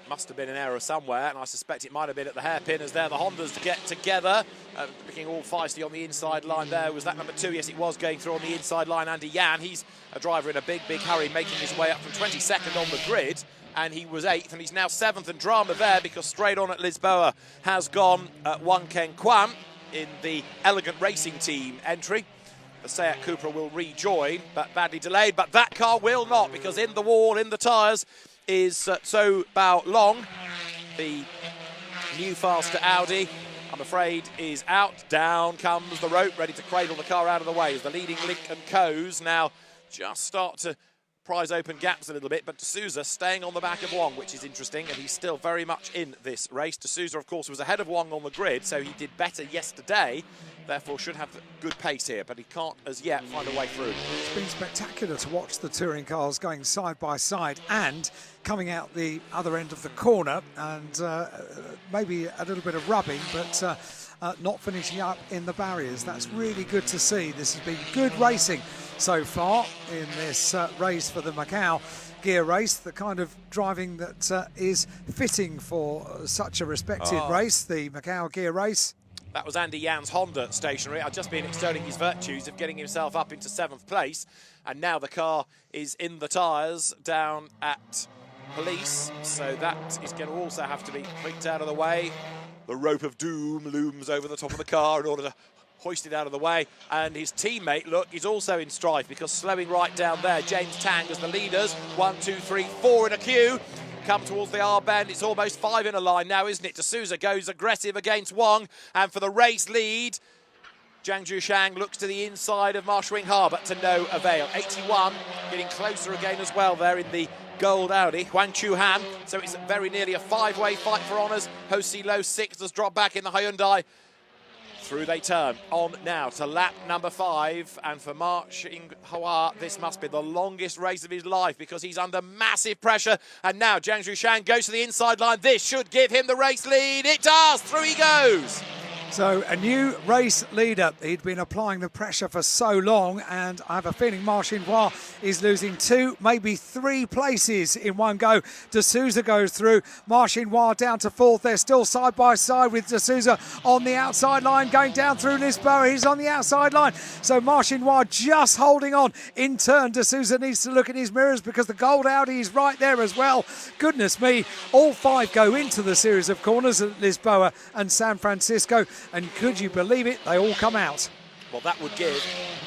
Must have been an error somewhere, and I suspect it might have been at the hairpin, as there the Hondas to get together. Looking all feisty on the inside line there. Was that number 2? Yes, it was, going through on the inside line. Andy Yan, he's a driver in a big, big hurry, making his way up from 22nd on the grid. And he was 8th, and he's now 7th. And drama there, because straight on at Lisboa has gone Wang Keng Kwan in the Elegant Racing Team entry. The Seat Cupra will rejoin, but badly delayed. But that car will not, because in the wall, in the tyres, is So Bao Long. The new faster Audi, I'm afraid, is out. Down comes the rope, ready to cradle the car out of the way, as the leading Lincoln Co's now just start to prize open gaps a little bit, but D'Souza staying on the back of Wong, which is interesting, and he's still very much in this race. D'Souza, of course, was ahead of Wong on the grid, so he did better yesterday, therefore should have good pace here, but he can't as yet find a way through. It's been spectacular to watch the touring cars going side by side and coming out the other end of the corner, and maybe a little bit of rubbing, but not finishing up in the barriers. That's really good to see. This has been good racing so far in this race for the Macau gear race, the kind of driving that is fitting for such a respected race, the Macau gear race. That was Andy Yan's Honda stationary. I've just been extolling his virtues of getting himself up into 7th place, and now the car is in the tyres down at Police, so that is going to also have to be clicked out of the way. The rope of doom looms over the top of the car in order to hoist it out of the way, and his teammate, look, is also in strife because slowing right down there, James Tang as the leaders, 1, 2, 3, 4 in a queue, come towards the R bend. It's almost 5 in a line now, isn't it? D'Souza goes aggressive against Wong, and for the race lead, Zhang Zhushang looks to the inside of Ma Xinghua, but to no avail. 81, getting closer again as well there in the gold Audi. Huang Chuhan, so it's very nearly a 5-way fight for honours. Ho Si Lo 6 has dropped back in the Hyundai. Through they turn. On now to lap number 5, and for Ma Xinghua, this must be the longest race of his life because he's under massive pressure. And now Zhang Zhushang goes to the inside line. This should give him the race lead. It does. Through he goes. So a new race leader. He'd been applying the pressure for so long, and I have a feeling Ma Xinghua is losing 2, maybe 3 places in one go. D'Souza goes through. Ma Xinghua down to 4th. They're still side by side with D'Souza on the outside line, going down through Lisboa. He's on the outside line. So Ma Xinghua just holding on. In turn, D'Souza needs to look at his mirrors because the gold Audi is right there as well. Goodness me, all 5 go into the series of corners at Lisboa and San Francisco. And could you believe it? They all come out. Well, that would give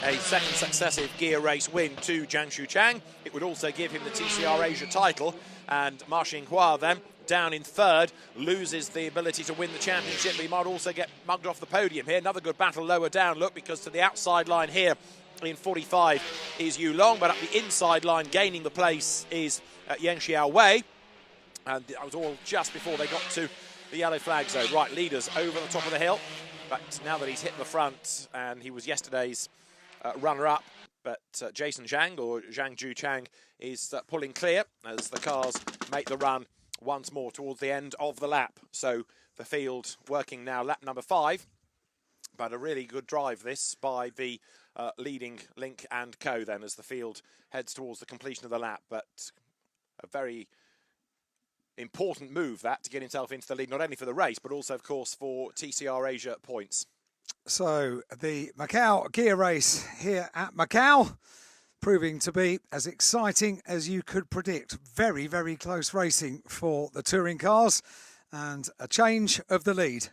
a second successive gear race win to Zhang Zhushang. It would also give him the TCR Asia title. And Ma Xinghua then, down in 3rd, loses the ability to win the championship. But he might also get mugged off the podium here. Another good battle lower down, look, because to the outside line here in 45 is Yu Long. But up the inside line, gaining the place, is Yan Xiao Wei. And that was all just before they got to the yellow flag zone. Right, leaders over the top of the hill. But now that he's hit the front, and he was yesterday's runner-up, but Jason Zhang, or Zhang Zhushang, is pulling clear as the cars make the run once more towards the end of the lap. So the field working now lap number 5. But a really good drive this by the leading Link and Co then as the field heads towards the completion of the lap. But a very important move that to get himself into the lead, not only for the race, but also, of course, for TCR Asia points. So the Macau gear race here at Macau proving to be as exciting as you could predict. Very, very close racing for the touring cars and a change of the lead.